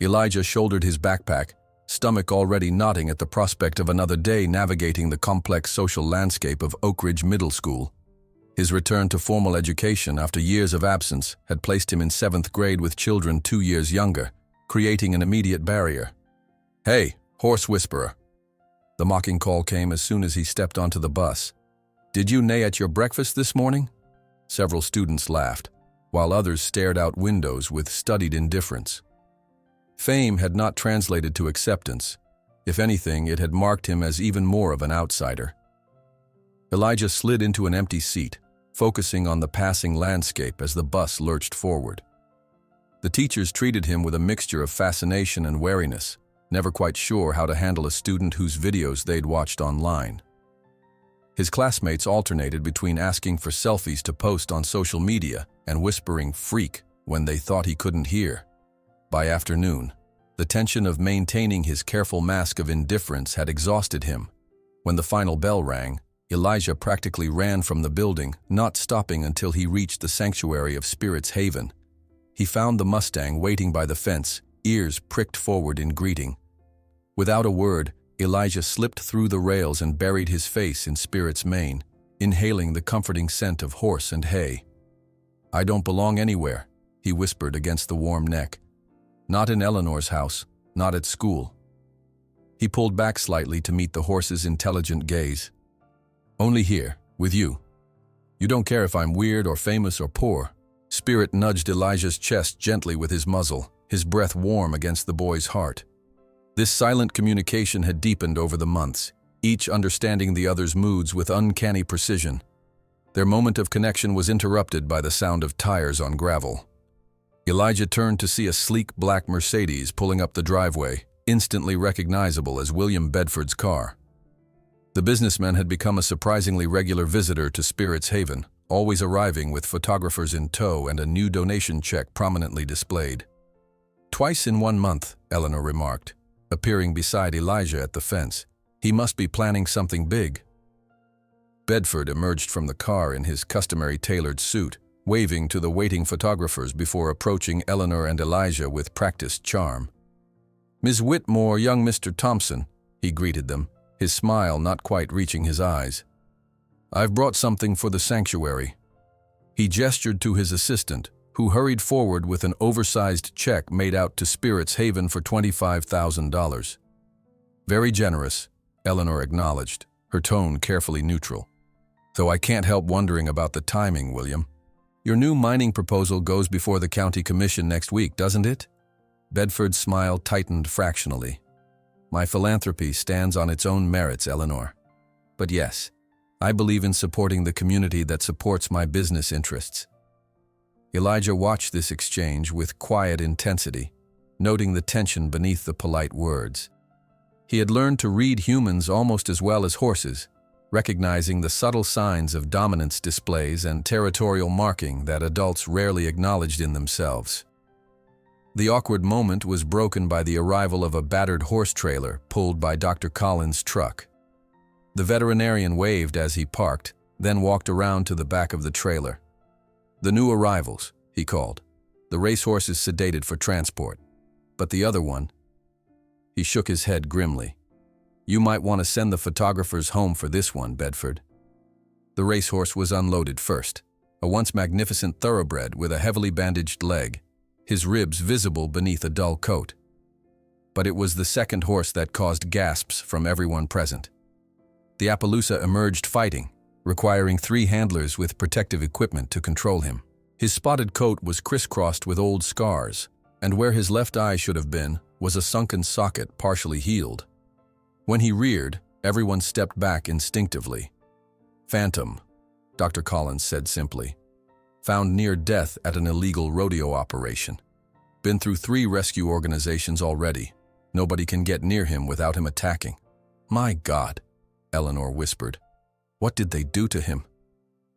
Elijah shouldered his backpack, stomach already knotting at the prospect of another day navigating the complex social landscape of Oak Ridge Middle School. His return to formal education after years of absence had placed him in 7th grade with children 2 years younger, creating an immediate barrier. "Hey, horse whisperer." The mocking call came as soon as he stepped onto the bus. "Did you neigh at your breakfast this morning?" Several students laughed, while others stared out windows with studied indifference. Fame had not translated to acceptance. If anything, it had marked him as even more of an outsider. Elijah slid into an empty seat, focusing on the passing landscape as the bus lurched forward. The teachers treated him with a mixture of fascination and wariness, never quite sure how to handle a student whose videos they'd watched online. His classmates alternated between asking for selfies to post on social media and whispering "freak" when they thought he couldn't hear. By afternoon, the tension of maintaining his careful mask of indifference had exhausted him. When the final bell rang, Elijah practically ran from the building, not stopping until he reached the sanctuary of Spirit's Haven. He found the Mustang waiting by the fence, ears pricked forward in greeting. Without a word, Elijah slipped through the rails and buried his face in Spirit's mane, inhaling the comforting scent of horse and hay. "I don't belong anywhere," he whispered against the warm neck. "Not in Eleanor's house, not at school." He pulled back slightly to meet the horse's intelligent gaze. "Only here, with you. You don't care if I'm weird or famous or poor." Spirit nudged Elijah's chest gently with his muzzle, his breath warm against the boy's heart. This silent communication had deepened over the months, each understanding the other's moods with uncanny precision. Their moment of connection was interrupted by the sound of tires on gravel. Elijah turned to see a sleek black Mercedes pulling up the driveway, instantly recognizable as William Bedford's car. The businessman had become a surprisingly regular visitor to Spirit's Haven, always arriving with photographers in tow and a new donation check prominently displayed. "Twice in 1 month," Eleanor remarked, appearing beside Elijah at the fence. "He must be planning something big." Bedford emerged from the car in his customary tailored suit, waving to the waiting photographers before approaching Eleanor and Elijah with practiced charm. "Ms. Whitmore, young Mr. Thompson," he greeted them, his smile not quite reaching his eyes. "I've brought something for the sanctuary." He gestured to his assistant, who hurried forward with an oversized check made out to Spirit's Haven for $25,000. "Very generous," Eleanor acknowledged, her tone carefully neutral. "Though I can't help wondering about the timing, William. Your new mining proposal goes before the county commission next week, doesn't it?" Bedford's smile tightened fractionally. "My philanthropy stands on its own merits, Eleanor. But yes, I believe in supporting the community that supports my business interests." Elijah watched this exchange with quiet intensity, noting the tension beneath the polite words. He had learned to read humans almost as well as horses, recognizing the subtle signs of dominance displays and territorial marking that adults rarely acknowledged in themselves. The awkward moment was broken by the arrival of a battered horse trailer pulled by Dr. Collins' truck. The veterinarian waved as he parked, then walked around to the back of the trailer. "The new arrivals," he called. "The racehorse is sedated for transport. But the other one—" He shook his head grimly. "You might want to send the photographers home for this one, Bedford." The racehorse was unloaded first, a once magnificent thoroughbred with a heavily bandaged leg, his ribs visible beneath a dull coat. But it was the second horse that caused gasps from everyone present. The Appaloosa emerged fighting, requiring 3 handlers with protective equipment to control him. His spotted coat was crisscrossed with old scars, and where his left eye should have been was a sunken socket partially healed. When he reared, everyone stepped back instinctively. "Phantom," Dr. Collins said simply. "Found near death at an illegal rodeo operation. Been through 3 rescue organizations already. Nobody can get near him without him attacking." "My God," Eleanor whispered. "What did they do to him?"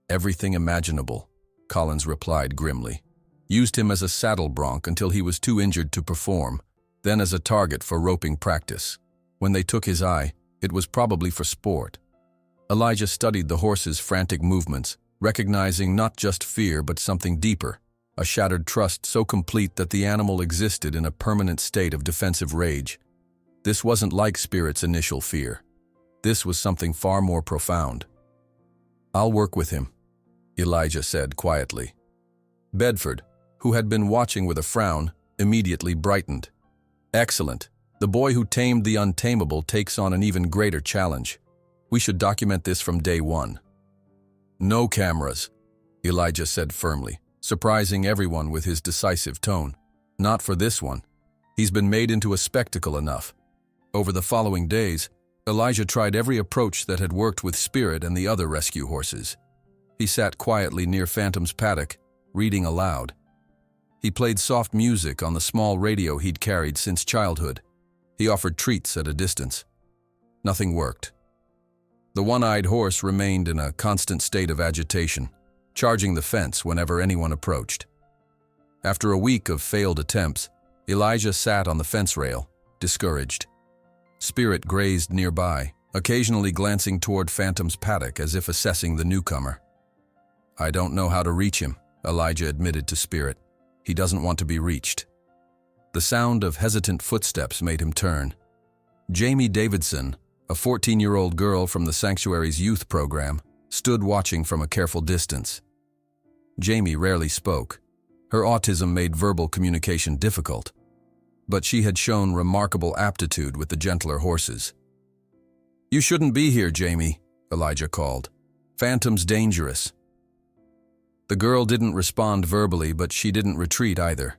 "Everything imaginable," Collins replied grimly. "Used him as a saddle bronc until he was too injured to perform, then as a target for roping practice. When they took his eye, it was probably for sport." Elijah studied the horse's frantic movements, recognizing not just fear but something deeper, a shattered trust so complete that the animal existed in a permanent state of defensive rage. This wasn't like Spirit's initial fear. This was something far more profound. "I'll work with him," Elijah said quietly. Bedford, who had been watching with a frown, immediately brightened. "Excellent. The boy who tamed the untamable takes on an even greater challenge. We should document this from day one." "No cameras," Elijah said firmly, surprising everyone with his decisive tone. "Not for this one. He's been made into a spectacle enough." Over the following days, Elijah tried every approach that had worked with Spirit and the other rescue horses. He sat quietly near Phantom's paddock, reading aloud. He played soft music on the small radio he'd carried since childhood. He offered treats at a distance. Nothing worked. The one-eyed horse remained in a constant state of agitation, charging the fence whenever anyone approached. After a week of failed attempts, Elijah sat on the fence rail, discouraged. Spirit grazed nearby, occasionally glancing toward Phantom's paddock as if assessing the newcomer. "I don't know how to reach him," Elijah admitted to Spirit. "He doesn't want to be reached." The sound of hesitant footsteps made him turn. Jamie Davidson, a 14-year-old girl from the sanctuary's youth program, stood watching from a careful distance. Jamie rarely spoke. Her autism made verbal communication difficult, but she had shown remarkable aptitude with the gentler horses. "You shouldn't be here, Jamie," Elijah called. "Phantom's dangerous." The girl didn't respond verbally, but she didn't retreat either.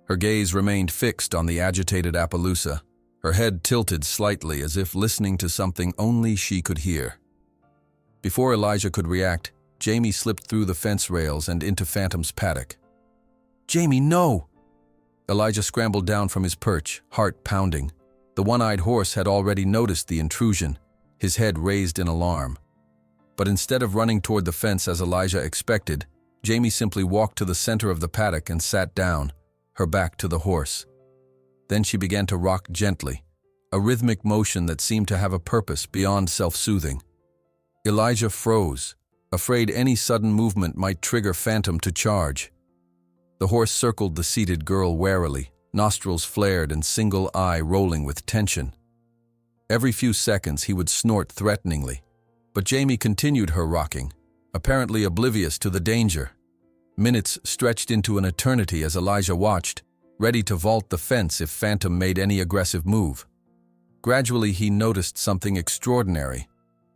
Her gaze remained fixed on the agitated Appaloosa, her head tilted slightly as if listening to something only she could hear. Before Elijah could react, Jamie slipped through the fence rails and into Phantom's paddock. "Jamie, no!" Elijah scrambled down from his perch, heart pounding. The one-eyed horse had already noticed the intrusion, his head raised in alarm. But instead of running toward the fence as Elijah expected, Jamie simply walked to the center of the paddock and sat down, her back to the horse. Then she began to rock gently, a rhythmic motion that seemed to have a purpose beyond self-soothing. Elijah froze, afraid any sudden movement might trigger Phantom to charge. The horse circled the seated girl warily, nostrils flared and single eye rolling with tension. Every few seconds he would snort threateningly, but Jamie continued her rocking, apparently oblivious to the danger. Minutes stretched into an eternity as Elijah watched, ready to vault the fence if Phantom made any aggressive move. Gradually he noticed something extraordinary.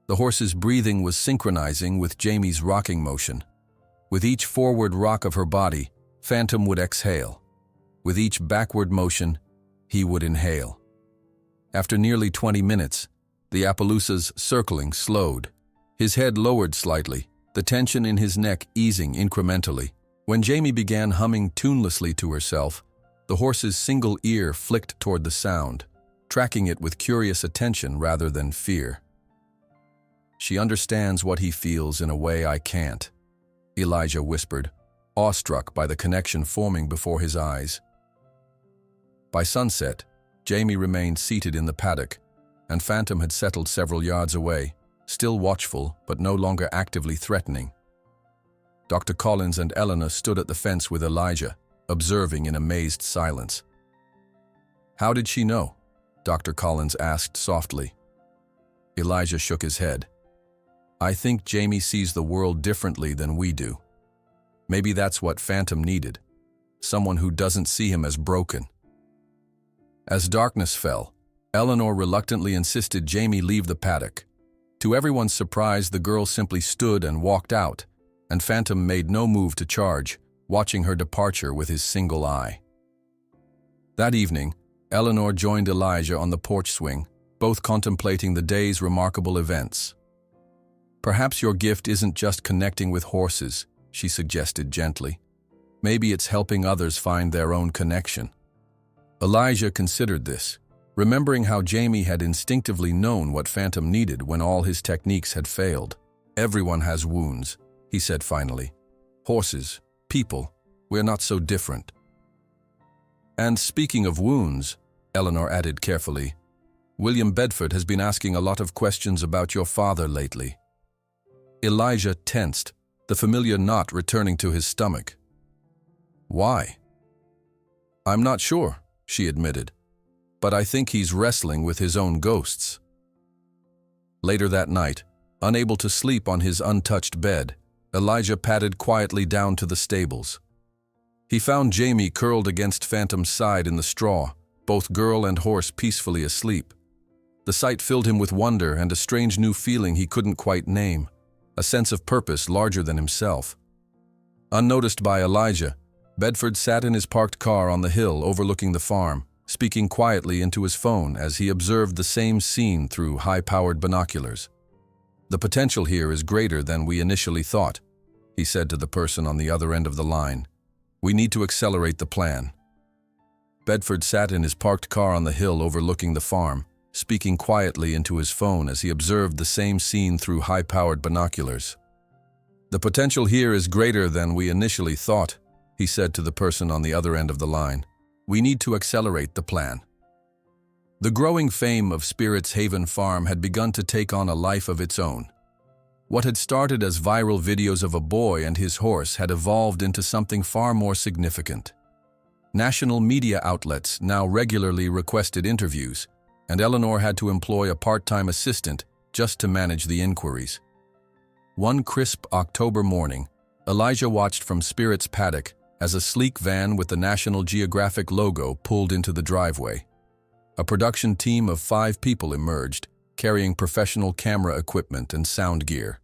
The horse's breathing was synchronizing with Jamie's rocking motion. With each forward rock of her body, Phantom would exhale. With each backward motion, he would inhale. After nearly 20 minutes, the Appaloosa's circling slowed. His head lowered slightly, the tension in his neck easing incrementally. When Jamie began humming tunelessly to herself, the horse's single ear flicked toward the sound, tracking it with curious attention rather than fear. She understands what he feels in a way I can't," Elijah whispered, awestruck by the connection forming before his eyes. By sunset, Jamie remained seated in the paddock, and Phantom had settled several yards away, still watchful but no longer actively threatening. Dr. Collins and Eleanor stood at the fence with Elijah, observing in amazed silence. "How did she know?" Dr. Collins asked softly. Elijah shook his head. "I think Jamie sees the world differently than we do. Maybe that's what Phantom needed, someone who doesn't see him as broken." As darkness fell, Eleanor reluctantly insisted Jamie leave the paddock. To everyone's surprise, the girl simply stood and walked out, and Phantom made no move to charge, watching her departure with his single eye. That evening, Eleanor joined Elijah on the porch swing, both contemplating the day's remarkable events. "Perhaps your gift isn't just connecting with horses," she suggested gently. "Maybe it's helping others find their own connection." Elijah considered this, remembering how Jamie had instinctively known what Phantom needed when all his techniques had failed. "Everyone has wounds," he said finally. "Horses, people, we're not so different." "And speaking of wounds," Eleanor added carefully, "William Bedford has been asking a lot of questions about your father lately." Elijah tensed, the familiar knot returning to his stomach. "Why?" "I'm not sure," she admitted, "but I think he's wrestling with his own ghosts." Later that night, unable to sleep on his untouched bed, Elijah padded quietly down to the stables. He found Jamie curled against Phantom's side in the straw, both girl and horse peacefully asleep. The sight filled him with wonder and a strange new feeling he couldn't quite name, a sense of purpose larger than himself. Unnoticed by Elijah, Bedford sat in his parked car on the hill overlooking the farm, speaking quietly into his phone as he observed the same scene through high-powered binoculars. "The potential here is greater than we initially thought," he said to the person on the other end of the line. "We need to accelerate the plan." Bedford sat in his parked car on the hill overlooking the farm, speaking quietly into his phone as he observed the same scene through high-powered binoculars. "The potential here is greater than we initially thought," he said to the person on the other end of the line. "We need to accelerate the plan." The growing fame of Spirit's Haven Farm had begun to take on a life of its own. What had started as viral videos of a boy and his horse had evolved into something far more significant. National media outlets now regularly requested interviews, and Eleanor had to employ a part-time assistant just to manage the inquiries. One crisp October morning, Elijah watched from Spirit's paddock as a sleek van with the National Geographic logo pulled into the driveway. A production team of 5 people emerged, carrying professional camera equipment and sound gear.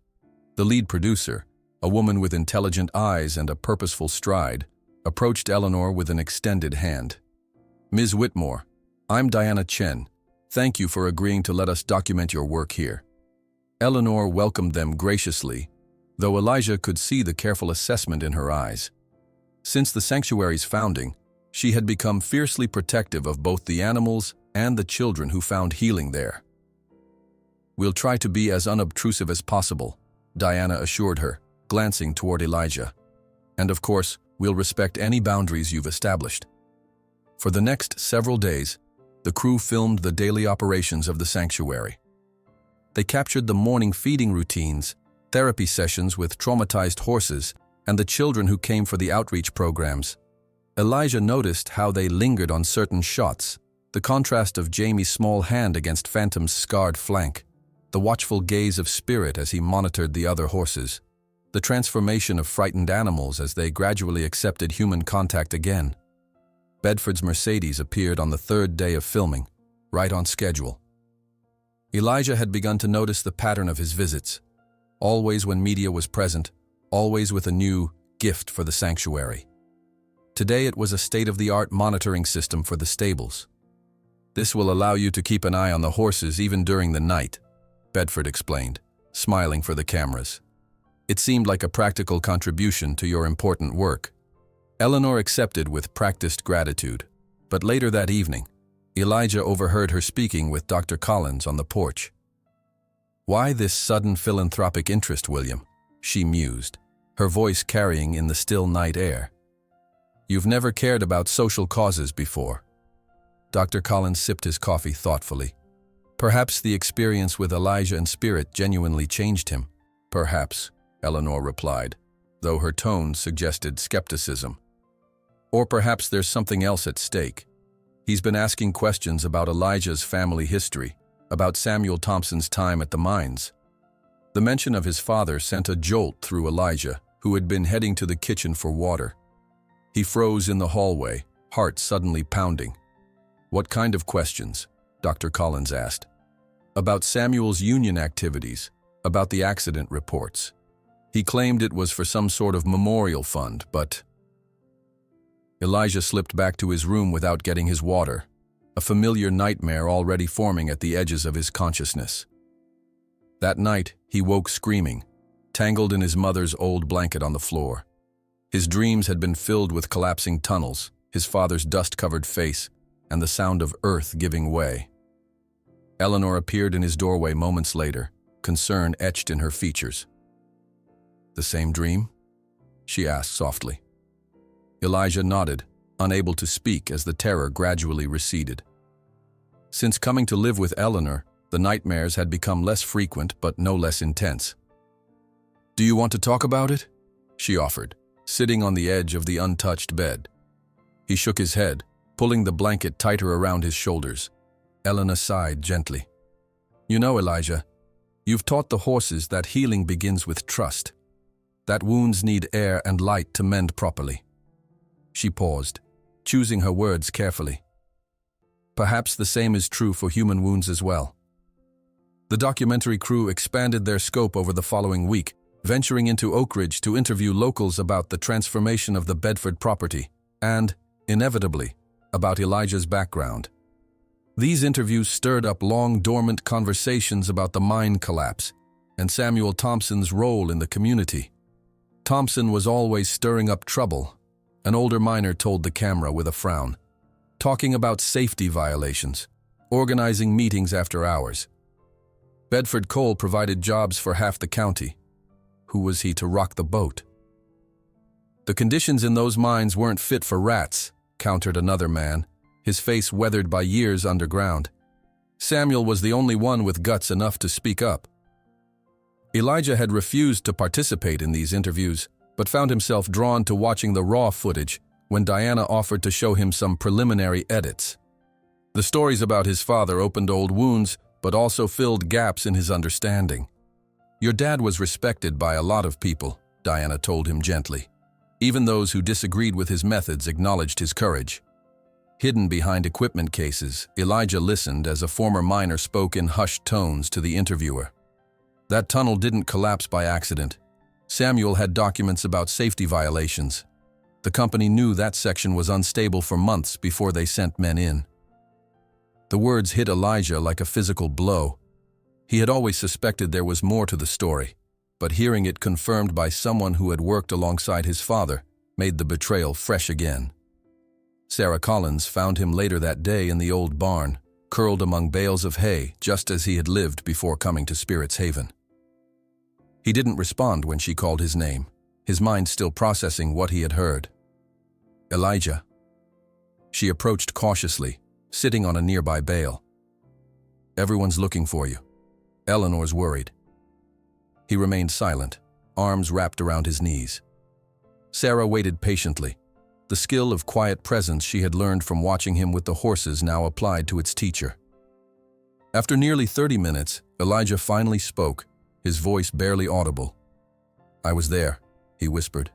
The lead producer, a woman with intelligent eyes and a purposeful stride, approached Eleanor with an extended hand. "Ms. Whitmore, I'm Diana Chen. Thank you for agreeing to let us document your work here." Eleanor welcomed them graciously, though Elijah could see the careful assessment in her eyes. Since the sanctuary's founding, she had become fiercely protective of both the animals and the children who found healing there. "We'll try to be as unobtrusive as possible," Diana assured her, glancing toward Elijah. "And of course, we'll respect any boundaries you've established." For the next several days, the crew filmed the daily operations of the sanctuary. They captured the morning feeding routines, therapy sessions with traumatized horses, and the children who came for the outreach programs. Elijah noticed how they lingered on certain shots, the contrast of Jamie's small hand against Phantom's scarred flank, the watchful gaze of Spirit as he monitored the other horses, the transformation of frightened animals as they gradually accepted human contact again. Bedford's Mercedes appeared on the 3rd day of filming, right on schedule. Elijah had begun to notice the pattern of his visits, always when media was present, always with a new gift for the sanctuary. Today it was a state-of-the-art monitoring system for the stables. "This will allow you to keep an eye on the horses even during the night," Bedford explained, smiling for the cameras. It seemed like a practical contribution to your important work. Eleanor accepted with practiced gratitude, but later that evening, Elijah overheard her speaking with Dr. Collins on the porch. "Why this sudden philanthropic interest, William?" she mused, her voice carrying in the still night air. "You've never cared about social causes before." Dr. Collins sipped his coffee thoughtfully. Perhaps the experience with Elijah and Spirit genuinely changed him. "Perhaps," Eleanor replied, though her tone suggested skepticism. "Or perhaps there's something else at stake. He's been asking questions about Elijah's family history, about Samuel Thompson's time at the mines." The mention of his father sent a jolt through Elijah, who had been heading to the kitchen for water. He froze in the hallway, heart suddenly pounding. "What kind of questions?" Dr. Collins asked. "About Samuel's union activities, about the accident reports. He claimed it was for some sort of memorial fund, but—" Elijah slipped back to his room without getting his water, a familiar nightmare already forming at the edges of his consciousness. That night, he woke screaming, tangled in his mother's old blanket on the floor. His dreams had been filled with collapsing tunnels, his father's dust-covered face, and the sound of earth giving way. Eleanor appeared in his doorway moments later, concern etched in her features. "The same dream?" she asked softly. Elijah nodded, unable to speak as the terror gradually receded. Since coming to live with Eleanor, the nightmares had become less frequent but no less intense. "Do you want to talk about it?" she offered, sitting on the edge of the untouched bed. He shook his head, pulling the blanket tighter around his shoulders. Eleanor sighed gently. "You know, Elijah, you've taught the horses that healing begins with trust, that wounds need air and light to mend properly." She paused, choosing her words carefully. "Perhaps the same is true for human wounds as well." The documentary crew expanded their scope over the following week, venturing into Oak Ridge to interview locals about the transformation of the Bedford property and, inevitably, about Elijah's background. These interviews stirred up long, dormant conversations about the mine collapse and Samuel Thompson's role in the community. Thompson was always stirring up trouble, an older miner told the camera with a frown, talking about safety violations, organizing meetings after hours. Bedford Coal provided jobs for half the county. Who was he to rock the boat? "The conditions in those mines weren't fit for rats," countered another man, his face weathered by years underground. Samuel was the only one with guts enough to speak up. Elijah had refused to participate in these interviews, but found himself drawn to watching the raw footage when Diana offered to show him some preliminary edits. The stories about his father opened old wounds, but also filled gaps in his understanding. "Your dad was respected by a lot of people," Diana told him gently. Even those who disagreed with his methods acknowledged his courage. Hidden behind equipment cases, Elijah listened as a former miner spoke in hushed tones to the interviewer. "That tunnel didn't collapse by accident. Samuel had documents about safety violations. The company knew that section was unstable for months before they sent men in." The words hit Elijah like a physical blow. He had always suspected there was more to the story, but hearing it confirmed by someone who had worked alongside his father made the betrayal fresh again. Sarah Collins found him later that day in the old barn, curled among bales of hay, just as he had lived before coming to Spirit's Haven. He didn't respond when she called his name, his mind still processing what he had heard. "Elijah." She approached cautiously, sitting on a nearby bale. "Everyone's looking for you. Eleanor's worried." He remained silent, arms wrapped around his knees. Sarah waited patiently, the skill of quiet presence she had learned from watching him with the horses now applied to its teacher. After nearly 30 minutes, Elijah finally spoke, his voice barely audible. "I was there," he whispered.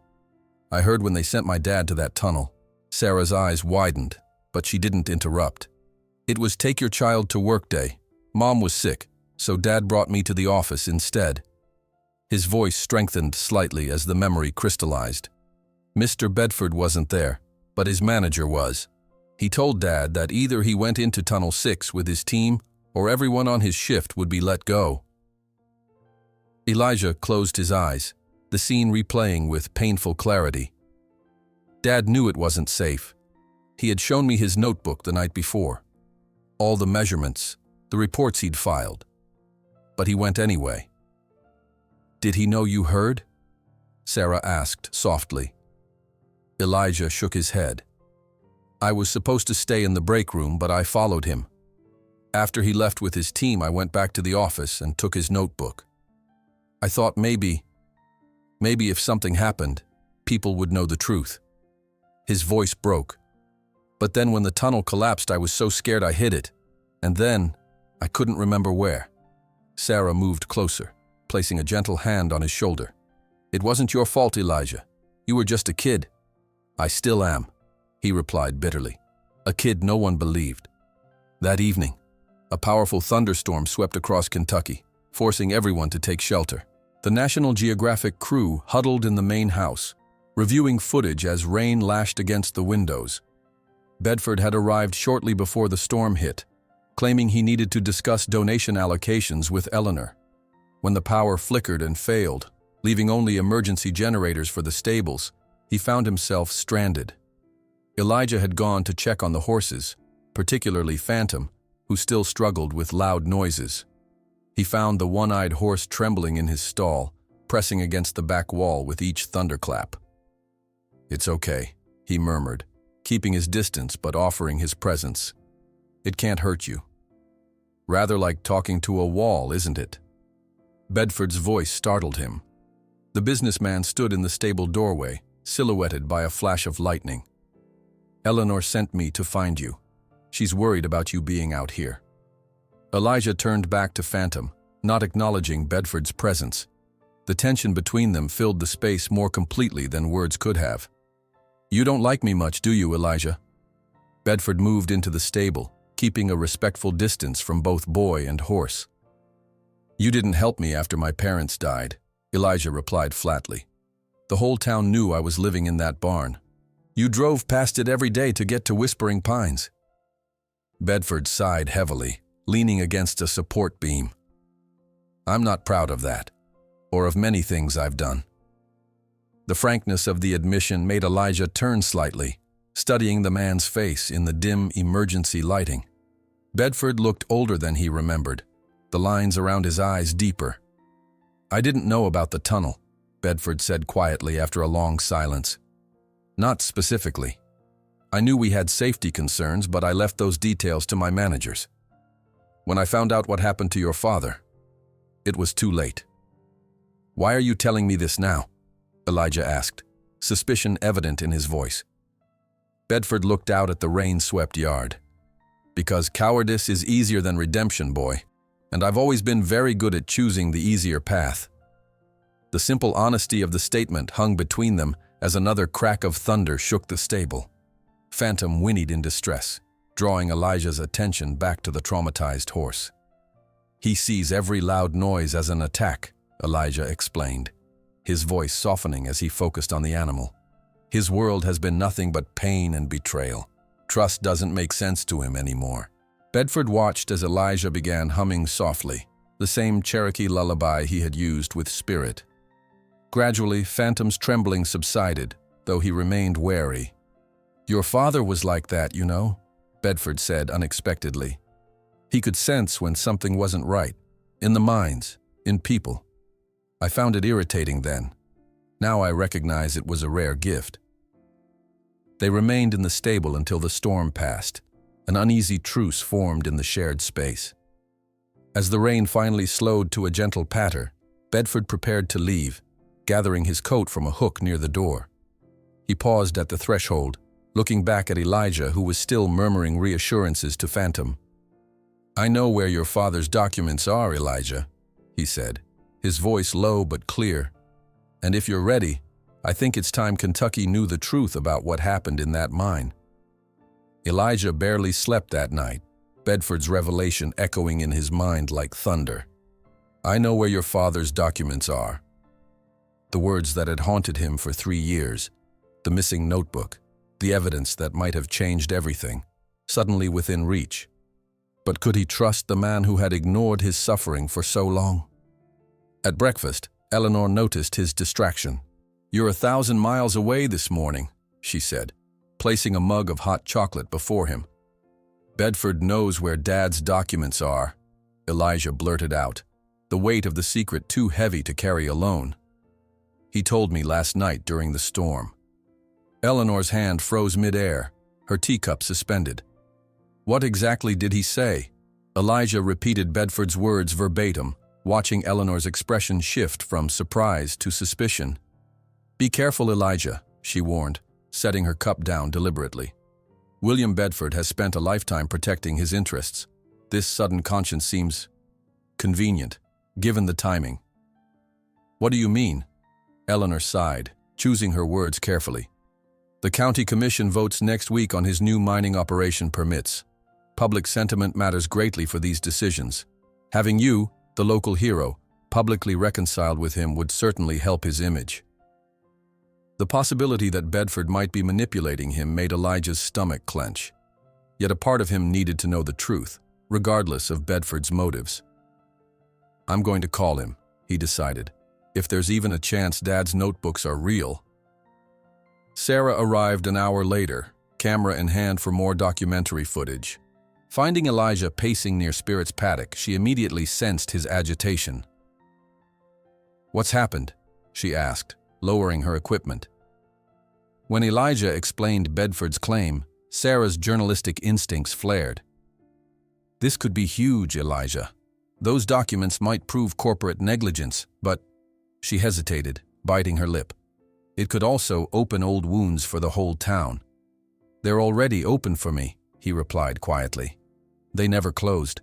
"I heard when they sent my dad to that tunnel." Sarah's eyes widened, but she didn't interrupt. "It was take your child to work day. Mom was sick, so Dad brought me to the office instead." His voice strengthened slightly as the memory crystallized. Mr. Bedford wasn't there, but his manager was. He told Dad that either he went into Tunnel 6 with his team or everyone on his shift would be let go. Elijah closed his eyes, the scene replaying with painful clarity. "Dad knew it wasn't safe. He had shown me his notebook the night before. All the measurements, the reports he'd filed. but he went anyway. "Did he know you heard?" Sarah asked softly. Elijah shook his head. "I was supposed to stay in the break room, but I followed him. After he left with his team, I went back to the office and took his notebook. I thought maybe if something happened, people would know the truth." His voice broke. "But then when the tunnel collapsed, I was so scared I hid it. And then, I couldn't remember where." Sarah moved closer, placing a gentle hand on his shoulder. "It wasn't your fault, Elijah. You were just a kid." "I still am," he replied bitterly. "A kid no one believed." That evening, a powerful thunderstorm swept across Kentucky, forcing everyone to take shelter. The National Geographic crew huddled in the main house, reviewing footage as rain lashed against the windows. Bedford had arrived shortly before the storm hit, claiming he needed to discuss donation allocations with Eleanor. When the power flickered and failed, leaving only emergency generators for the stables, he found himself stranded. Elijah had gone to check on the horses, particularly Phantom, who still struggled with loud noises. He found the one-eyed horse trembling in his stall, pressing against the back wall with each thunderclap. "It's okay," he murmured, keeping his distance but offering his presence. "It can't hurt you." "Rather like talking to a wall, isn't it?" Bedford's voice startled him. The businessman stood in the stable doorway, silhouetted by a flash of lightning. "Eleanor sent me to find you. She's worried about you being out here." Elijah turned back to Phantom, not acknowledging Bedford's presence. The tension between them filled the space more completely than words could have. "You don't like me much, do you, Elijah?" Bedford moved into the stable, keeping a respectful distance from both boy and horse. "You didn't help me after my parents died," Elijah replied flatly. "The whole town knew I was living in that barn. You drove past it every day to get to Whispering Pines." Bedford sighed heavily, leaning against a support beam. "I'm not proud of that, or of many things I've done." The frankness of the admission made Elijah turn slightly, studying the man's face in the dim emergency lighting. Bedford looked older than he remembered, the lines around his eyes deeper. "I didn't know about the tunnel," Bedford said quietly after a long silence. "Not specifically. I knew we had safety concerns, but I left those details to my managers. When I found out what happened to your father, it was too late." "Why are you telling me this now?" Elijah asked, suspicion evident in his voice. Bedford looked out at the rain-swept yard. "Because cowardice is easier than redemption, boy, and I've always been very good at choosing the easier path." The simple honesty of the statement hung between them as another crack of thunder shook the stable. Phantom whinnied in distress, drawing Elijah's attention back to the traumatized horse. "He sees every loud noise as an attack," Elijah explained, his voice softening as he focused on the animal. "His world has been nothing but pain and betrayal. Trust doesn't make sense to him anymore." Bedford watched as Elijah began humming softly, the same Cherokee lullaby he had used with Spirit. Gradually, Phantom's trembling subsided, though he remained wary. "Your father was like that, you know," Bedford said unexpectedly. "He could sense when something wasn't right, in the minds, in people. I found it irritating then. Now I recognize it was a rare gift." They remained in the stable until the storm passed. An uneasy truce formed in the shared space. As the rain finally slowed to a gentle patter, Bedford prepared to leave, gathering his coat from a hook near the door. He paused at the threshold, looking back at Elijah, who was still murmuring reassurances to Phantom. "I know where your father's documents are, Elijah," he said, his voice low but clear. "And if you're ready, I think it's time Kentucky knew the truth about what happened in that mine." Elijah barely slept that night, Bedford's revelation echoing in his mind like thunder. "I know where your father's documents are." The words that had haunted him for 3 years, the missing notebook, the evidence that might have changed everything, suddenly within reach. But could he trust the man who had ignored his suffering for so long? At breakfast, Eleanor noticed his distraction. "You're 1,000 miles away this morning," she said, placing a mug of hot chocolate before him. "Bedford knows where Dad's documents are," Elijah blurted out, the weight of the secret too heavy to carry alone. He told me last night during the storm. Eleanor's hand froze mid-air, her teacup suspended. What exactly did he say? Elijah repeated Bedford's words verbatim, watching Eleanor's expression shift from surprise to suspicion. "Be careful, Elijah," she warned, setting her cup down deliberately. "William Bedford has spent a lifetime protecting his interests. This sudden conscience seems convenient, given the timing." "What do you mean?" Eleanor sighed, choosing her words carefully. "The county commission votes next week on his new mining operation permits. Public sentiment matters greatly for these decisions. Having you, the local hero, publicly reconciled with him would certainly help his image." The possibility that Bedford might be manipulating him made Elijah's stomach clench. Yet a part of him needed to know the truth, regardless of Bedford's motives. "I'm going to call him," he decided. "If there's even a chance Dad's notebooks are real." Sarah arrived an hour later, camera in hand for more documentary footage. Finding Elijah pacing near Spirit's paddock, she immediately sensed his agitation. "What's happened?" she asked, lowering her equipment. When Elijah explained Bedford's claim, Sarah's journalistic instincts flared. "This could be huge, Elijah. Those documents might prove corporate negligence, but—" She hesitated, biting her lip. "It could also open old wounds for the whole town." "They're already open for me," he replied quietly. "They never closed."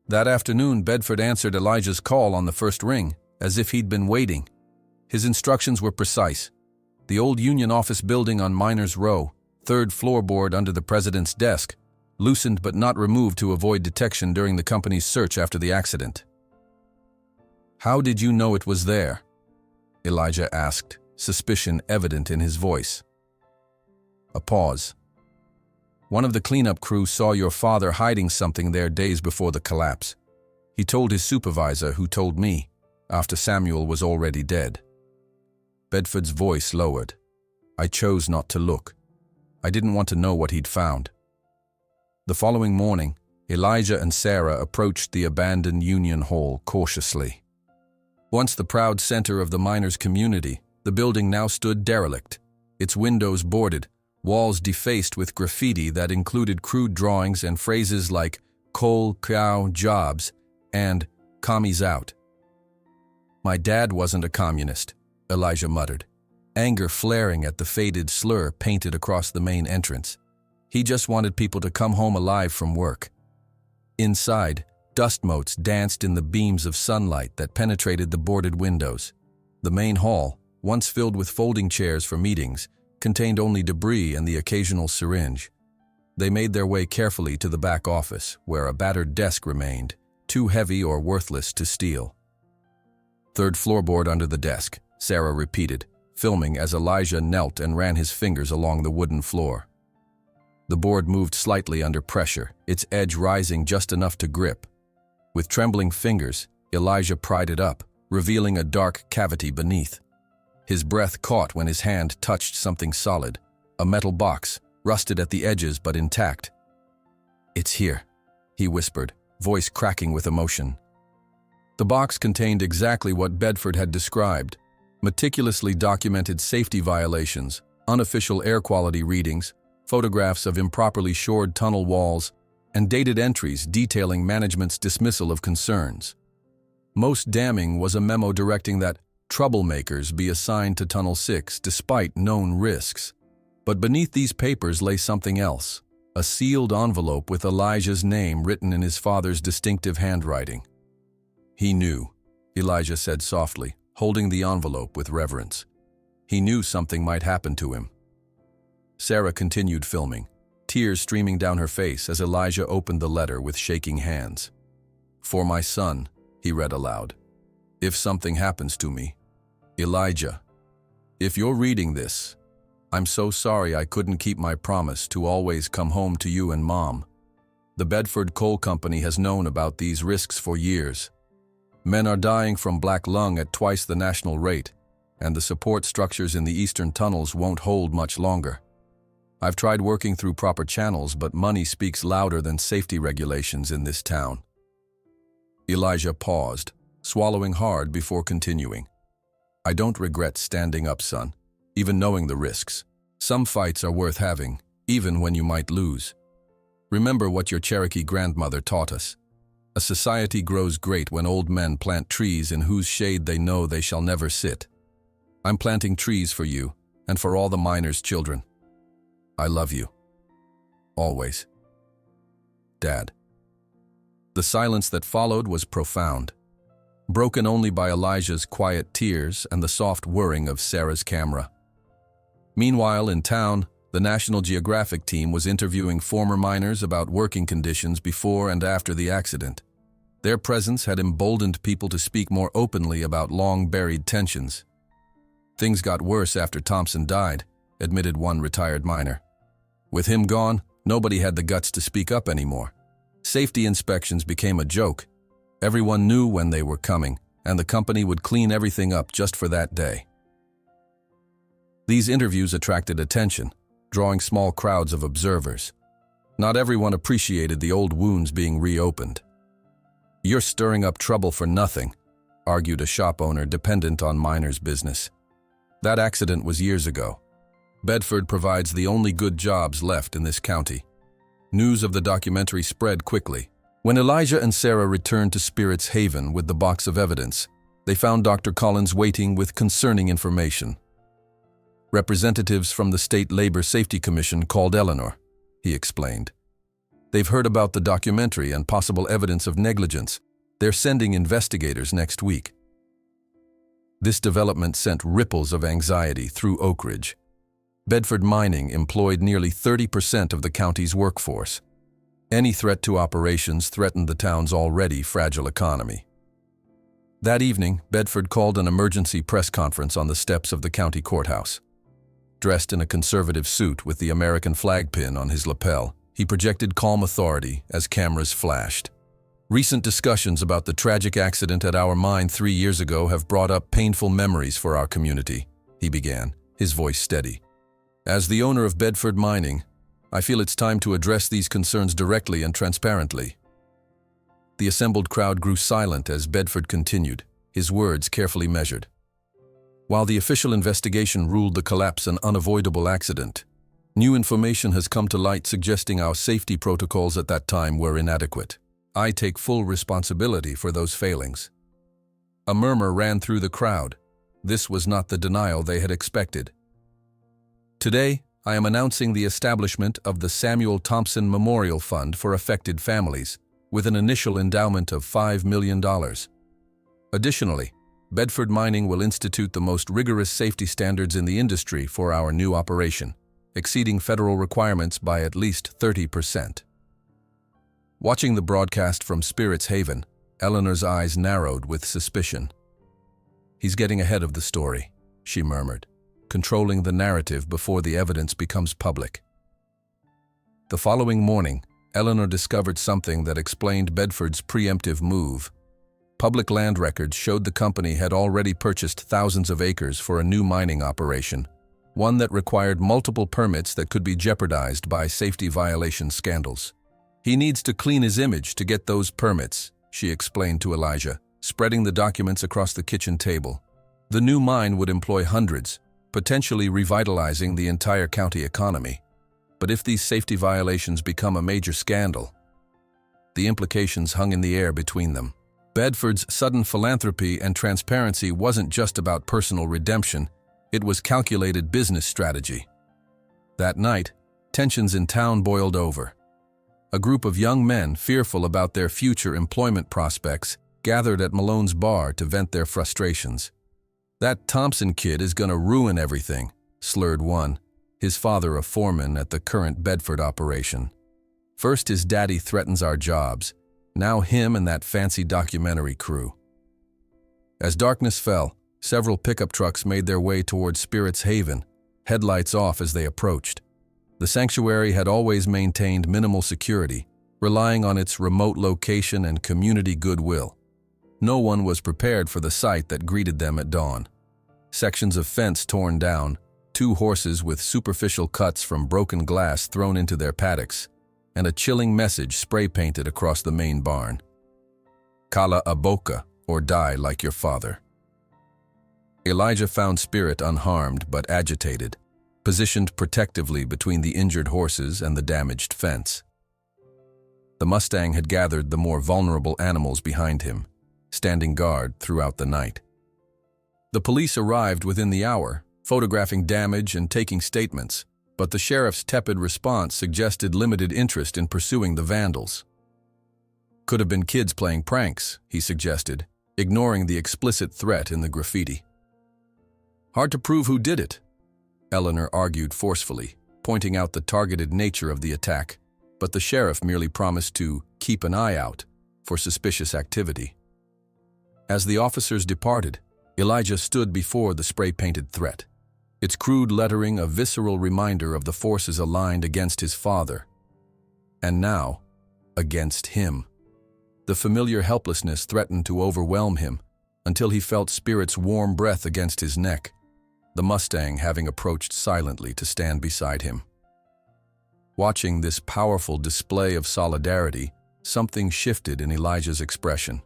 That afternoon, Bedford answered Elijah's call on the first ring, as if he'd been waiting. His instructions were precise. The old union office building on Miners Row, third floorboard under the president's desk, loosened but not removed to avoid detection during the company's search after the accident. "How did you know it was there?" Elijah asked, suspicion evident in his voice. A pause. "One of the cleanup crew saw your father hiding something there days before the collapse. He told his supervisor, who told me, after Samuel was already dead." Bedford's voice lowered. "I chose not to look. I didn't want to know what he'd found." The following morning, Elijah and Sarah approached the abandoned Union Hall cautiously. Once the proud center of the miners' community, the building now stood derelict, its windows boarded, walls defaced with graffiti that included crude drawings and phrases like "coal, cow, jobs," and "commies out." "My dad wasn't a communist," Elijah muttered, anger flaring at the faded slur painted across the main entrance. "He just wanted people to come home alive from work." Inside, dust motes danced in the beams of sunlight that penetrated the boarded windows. The main hall, once filled with folding chairs for meetings, contained only debris and the occasional syringe. They made their way carefully to the back office, where a battered desk remained, too heavy or worthless to steal. "Third floorboard under the desk," Sarah repeated, filming as Elijah knelt and ran his fingers along the wooden floor. The board moved slightly under pressure, its edge rising just enough to grip. With trembling fingers, Elijah pried it up, revealing a dark cavity beneath. His breath caught when his hand touched something solid, a metal box, rusted at the edges but intact. "It's here," he whispered, voice cracking with emotion. The box contained exactly what Bedford had described: meticulously documented safety violations, unofficial air quality readings, photographs of improperly shored tunnel walls, and dated entries detailing management's dismissal of concerns. Most damning was a memo directing that troublemakers be assigned to Tunnel 6 despite known risks. But beneath these papers lay something else, a sealed envelope with Elijah's name written in his father's distinctive handwriting. "He knew," Elijah said softly, holding the envelope with reverence. "He knew something might happen to him." Sarah continued filming, tears streaming down her face as Elijah opened the letter with shaking hands. "For my son," he read aloud. "If something happens to me, Elijah, if you're reading this, I'm so sorry I couldn't keep my promise to always come home to you and Mom. The Bedford Coal Company has known about these risks for years. Men are dying from black lung at twice the national rate, and the support structures in the eastern tunnels won't hold much longer. I've tried working through proper channels, but money speaks louder than safety regulations in this town." Elijah paused, swallowing hard before continuing. I don't regret standing up, son, even knowing the risks. Some fights are worth having, even when you might lose. Remember what your Cherokee grandmother taught us. A society grows great when old men plant trees in whose shade they know they shall never sit. I'm planting trees for you and for all the miners' children. I love you. Always. Dad. The silence that followed was profound, broken only by Elijah's quiet tears and the soft whirring of Sarah's camera. Meanwhile, in town, the National Geographic team was interviewing former miners about working conditions before and after the accident. Their presence had emboldened people to speak more openly about long-buried tensions. Things got worse after Thompson died, admitted one retired miner. With him gone, nobody had the guts to speak up anymore. Safety inspections became a joke. Everyone knew when they were coming, and the company would clean everything up just for that day. These interviews attracted attention, drawing small crowds of observers. Not everyone appreciated the old wounds being reopened. "You're stirring up trouble for nothing," argued a shop owner dependent on miners' business. That accident was years ago. Bedford provides the only good jobs left in this county. News of the documentary spread quickly. When Elijah and Sarah returned to Spirits Haven with the box of evidence, they found Dr. Collins waiting with concerning information. "Representatives from the State Labor Safety Commission called Eleanor," he explained. "They've heard about the documentary and possible evidence of negligence. They're sending investigators next week." This development sent ripples of anxiety through Oak Ridge. Bedford Mining employed nearly 30% of the county's workforce. Any threat to operations threatened the town's already fragile economy. That evening, Bedford called an emergency press conference on the steps of the county courthouse. Dressed in a conservative suit with the American flag pin on his lapel, he projected calm authority as cameras flashed. "Recent discussions about the tragic accident at our mine 3 years ago have brought up painful memories for our community," he began, his voice steady. "As the owner of Bedford Mining, I feel it's time to address these concerns directly and transparently." The assembled crowd grew silent as Bedford continued, his words carefully measured. "While the official investigation ruled the collapse an unavoidable accident, new information has come to light suggesting our safety protocols at that time were inadequate. I take full responsibility for those failings." A murmur ran through the crowd. This was not the denial they had expected. "Today, I am announcing the establishment of the Samuel Thompson Memorial Fund for affected families, with an initial endowment of $5 million. Additionally, Bedford Mining will institute the most rigorous safety standards in the industry for our new operation, exceeding federal requirements by at least 30%. Watching the broadcast from Spirits Haven, Eleanor's eyes narrowed with suspicion. "He's getting ahead of the story," she murmured, controlling the narrative before the evidence becomes public. The following morning, Eleanor discovered something that explained Bedford's preemptive move. Public land records showed the company had already purchased thousands of acres for a new mining operation, one that required multiple permits that could be jeopardized by safety violation scandals. "He needs to clean his image to get those permits," she explained to Elijah, spreading the documents across the kitchen table. "The new mine would employ hundreds, potentially revitalizing the entire county economy. But if these safety violations become a major scandal..." The implications hung in the air between them. Bedford's sudden philanthropy and transparency wasn't just about personal redemption, it was calculated business strategy. That night, tensions in town boiled over. A group of young men, fearful about their future employment prospects, gathered at Malone's bar to vent their frustrations. "That Thompson kid is gonna ruin everything," slurred one, his father a foreman at the current Bedford operation. "First his daddy threatens our jobs, now him and that fancy documentary crew." As darkness fell, several pickup trucks made their way towards Spirits Haven, headlights off as they approached. The sanctuary had always maintained minimal security, relying on its remote location and community goodwill. No one was prepared for the sight that greeted them at dawn. Sections of fence torn down, 2 horses with superficial cuts from broken glass thrown into their paddocks, and a chilling message spray-painted across the main barn. "Kala a boca," or die like your father." Elijah found Spirit unharmed but agitated, positioned protectively between the injured horses and the damaged fence. The Mustang had gathered the more vulnerable animals behind him, standing guard throughout the night. The police arrived within the hour, photographing damage and taking statements, but the sheriff's tepid response suggested limited interest in pursuing the vandals. "Could have been kids playing pranks," he suggested, ignoring the explicit threat in the graffiti. "Hard to prove who did it," Eleanor argued forcefully, pointing out the targeted nature of the attack, but the sheriff merely promised to keep an eye out for suspicious activity. As the officers departed, Elijah stood before the spray-painted threat, its crude lettering a visceral reminder of the forces aligned against his father, and now, against him. The familiar helplessness threatened to overwhelm him until he felt Spirit's warm breath against his neck, the Mustang having approached silently to stand beside him. Watching this powerful display of solidarity, something shifted in Elijah's expression.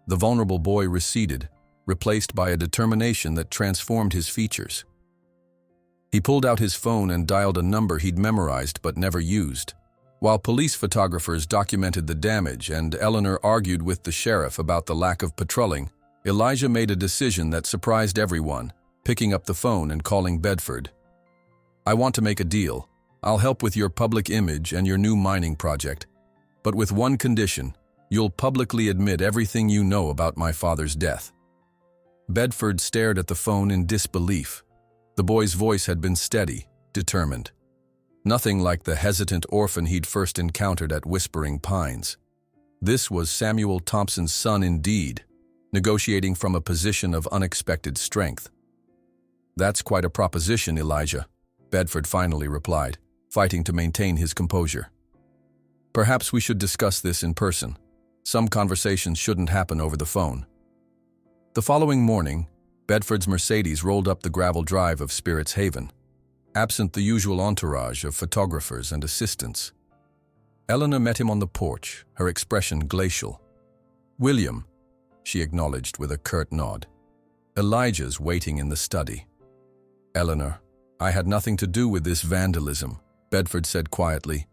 The vulnerable boy receded, replaced by a determination that transformed his features. He pulled out his phone and dialed a number he'd memorized but never used. While police photographers documented the damage and Eleanor argued with the sheriff about the lack of patrolling, Elijah made a decision that surprised everyone, picking up the phone and calling Bedford. "I want to make a deal. I'll help with your public image and your new mining project. But with one condition, you'll publicly admit everything you know about my father's death." Bedford stared at the phone in disbelief. The boy's voice had been steady, determined. Nothing like the hesitant orphan he'd first encountered at Whispering Pines. This was Samuel Thompson's son indeed, negotiating from a position of unexpected strength. "That's quite a proposition, Elijah," Bedford finally replied, fighting to maintain his composure. "Perhaps we should discuss this in person. Some conversations shouldn't happen over the phone." The following morning, Bedford's Mercedes rolled up the gravel drive of Spirit's Haven, absent the usual entourage of photographers and assistants. Eleanor met him on the porch, her expression glacial. "William," she acknowledged with a curt nod. "Elijah's waiting in the study." "Eleanor, I had nothing to do with this vandalism," Bedford said quietly.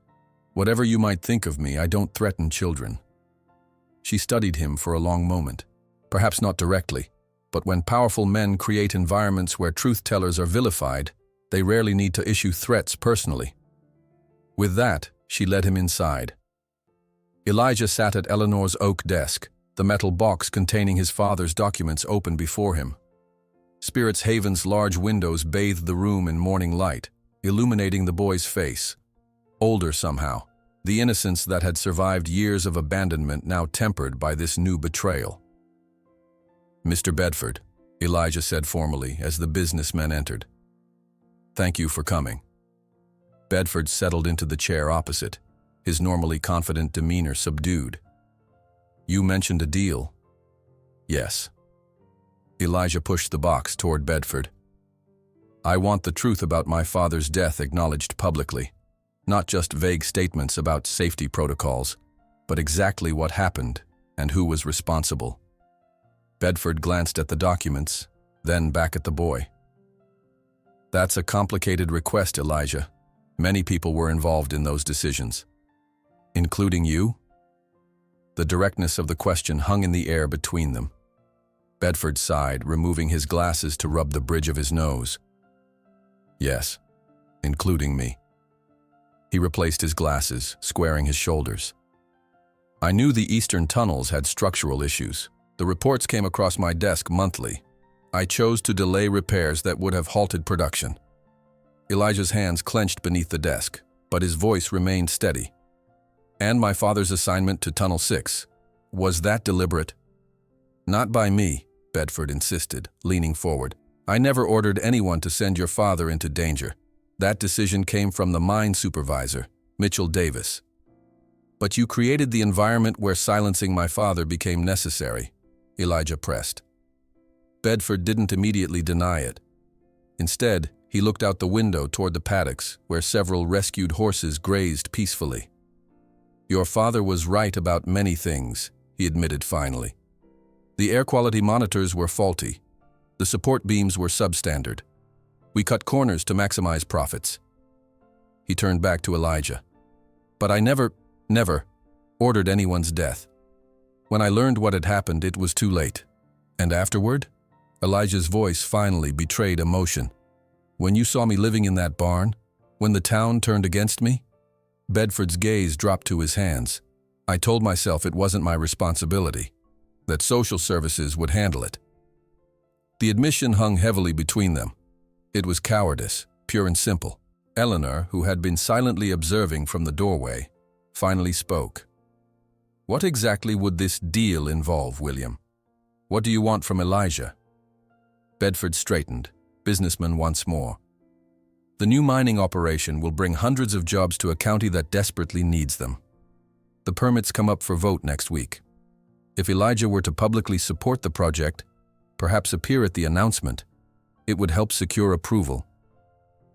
"Whatever you might think of me, I don't threaten children." She studied him for a long moment. Perhaps not directly, but when powerful men create environments where truth-tellers are vilified, they rarely need to issue threats personally. With that, she led him inside. Elijah sat at Eleanor's oak desk, the metal box containing his father's documents open before him. Spirit's Haven's large windows bathed the room in morning light, illuminating the boy's face. Older somehow, the innocence that had survived years of abandonment now tempered by this new betrayal. "Mr. Bedford," Elijah said formally as the businessmen entered. "Thank you for coming." Bedford settled into the chair opposite, his normally confident demeanor subdued. "You mentioned a deal." "Yes." Elijah pushed the box toward Bedford. "I want the truth about my father's death acknowledged publicly, not just vague statements about safety protocols, but exactly what happened and who was responsible." Bedford glanced at the documents, then back at the boy. "That's a complicated request, Elijah. Many people were involved in those decisions." "Including you?" The directness of the question hung in the air between them. Bedford sighed, removing his glasses to rub the bridge of his nose. "Yes, including me." He replaced his glasses, squaring his shoulders. "I knew the eastern tunnels had structural issues. The reports came across my desk monthly. I chose to delay repairs that would have halted production." Elijah's hands clenched beneath the desk, but his voice remained steady. "And my father's assignment to Tunnel 6. Was that deliberate?" "Not by me," Bedford insisted, leaning forward. "I never ordered anyone to send your father into danger. That decision came from the mine supervisor, Mitchell Davis. But you created the environment where silencing my father became necessary," Elijah pressed. Bedford didn't immediately deny it. Instead, he looked out the window toward the paddocks where several rescued horses grazed peacefully. "Your father was right about many things," he admitted finally. The air quality monitors were faulty. The support beams were substandard. We cut corners to maximize profits. He turned back to Elijah. But I never ordered anyone's death. When I learned what had happened, it was too late. And afterward? Elijah's voice finally betrayed emotion. When you saw me living in that barn, when the town turned against me, Bedford's gaze dropped to his hands. I told myself it wasn't my responsibility, that social services would handle it. The admission hung heavily between them. It was cowardice, pure and simple. Eleanor, who had been silently observing from the doorway, finally spoke. What exactly would this deal involve, William? What do you want from Elijah? Bedford straightened, businessman once more. The new mining operation will bring hundreds of jobs to a county that desperately needs them. The permits come up for vote next week. If Elijah were to publicly support the project, perhaps appear at the announcement, it would help secure approval.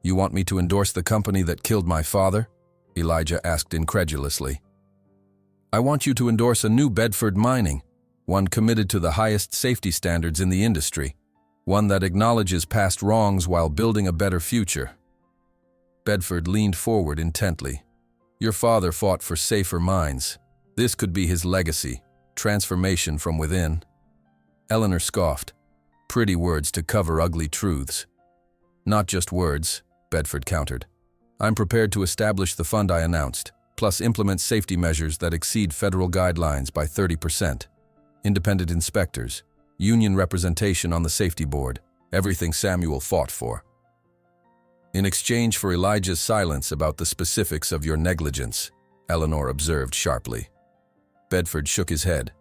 You want me to endorse the company that killed my father? Elijah asked incredulously. I want you to endorse a new Bedford mining, one committed to the highest safety standards in the industry, one that acknowledges past wrongs while building a better future. Bedford leaned forward intently. Your father fought for safer mines. This could be his legacy, transformation from within. Eleanor scoffed. Pretty words to cover ugly truths. Not just words, Bedford countered. I'm prepared to establish the fund I announced, plus implement safety measures that exceed federal guidelines by 30%. Independent inspectors, union representation on the safety board, everything Samuel fought for. In exchange for Elijah's silence about the specifics of your negligence, Eleanor observed sharply. Bedford shook his head.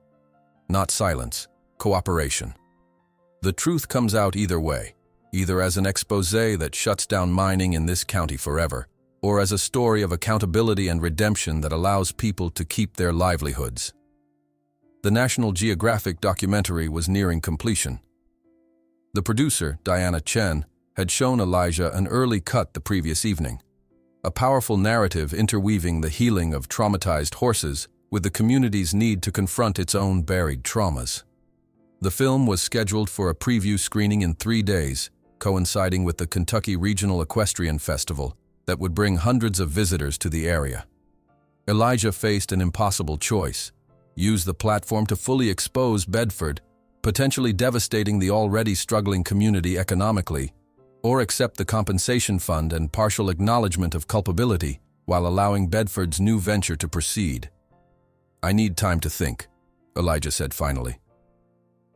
Not silence, cooperation. The truth comes out either way, either as an exposé that shuts down mining in this county forever, or as a story of accountability and redemption that allows people to keep their livelihoods. The National Geographic documentary was nearing completion. The producer, Diana Chen, had shown Elijah an early cut the previous evening, a powerful narrative interweaving the healing of traumatized horses with the community's need to confront its own buried traumas. The film was scheduled for a preview screening in 3 days, coinciding with the Kentucky Regional Equestrian Festival that would bring hundreds of visitors to the area. Elijah faced an impossible choice: use the platform to fully expose Bedford, potentially devastating the already struggling community economically, or accept the compensation fund and partial acknowledgement of culpability while allowing Bedford's new venture to proceed. I need time to think, Elijah said finally.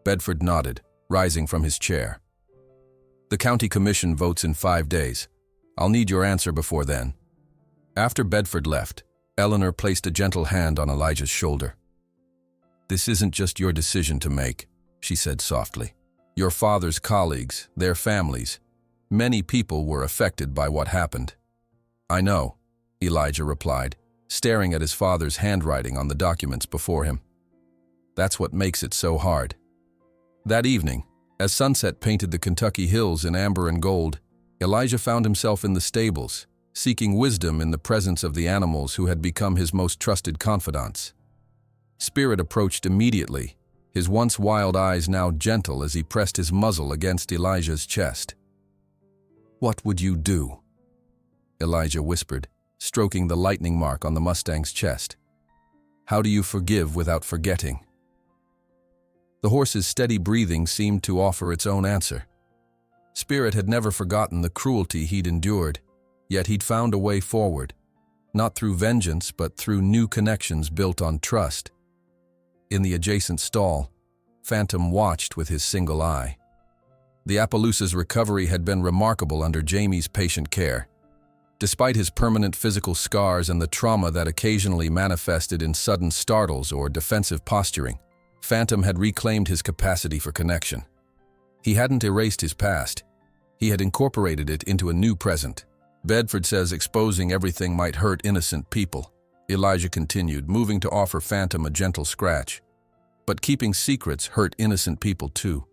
Bedford nodded, rising from his chair. The county commission votes in 5 days. I'll need your answer before then. After Bedford left, Eleanor placed a gentle hand on Elijah's shoulder. This isn't just your decision to make, she said softly. Your father's colleagues, their families, many people were affected by what happened. I know, Elijah replied, staring at his father's handwriting on the documents before him. That's what makes it so hard. That evening, as sunset painted the Kentucky hills in amber and gold, Elijah found himself in the stables, seeking wisdom in the presence of the animals who had become his most trusted confidants. Spirit approached immediately, his once wild eyes now gentle as he pressed his muzzle against Elijah's chest. What would you do? Elijah whispered, stroking the lightning mark on the Mustang's chest. How do you forgive without forgetting? The horse's steady breathing seemed to offer its own answer. Spirit had never forgotten the cruelty he'd endured, yet he'd found a way forward, not through vengeance but through new connections built on trust. In the adjacent stall, Phantom watched with his single eye. The Appaloosa's recovery had been remarkable under Jamie's patient care. Despite his permanent physical scars and the trauma that occasionally manifested in sudden startles or defensive posturing, Phantom had reclaimed his capacity for connection. He hadn't erased his past. He had incorporated it into a new present. Bedford says exposing everything might hurt innocent people, Elijah continued, moving to offer Phantom a gentle scratch. But keeping secrets hurt innocent people too.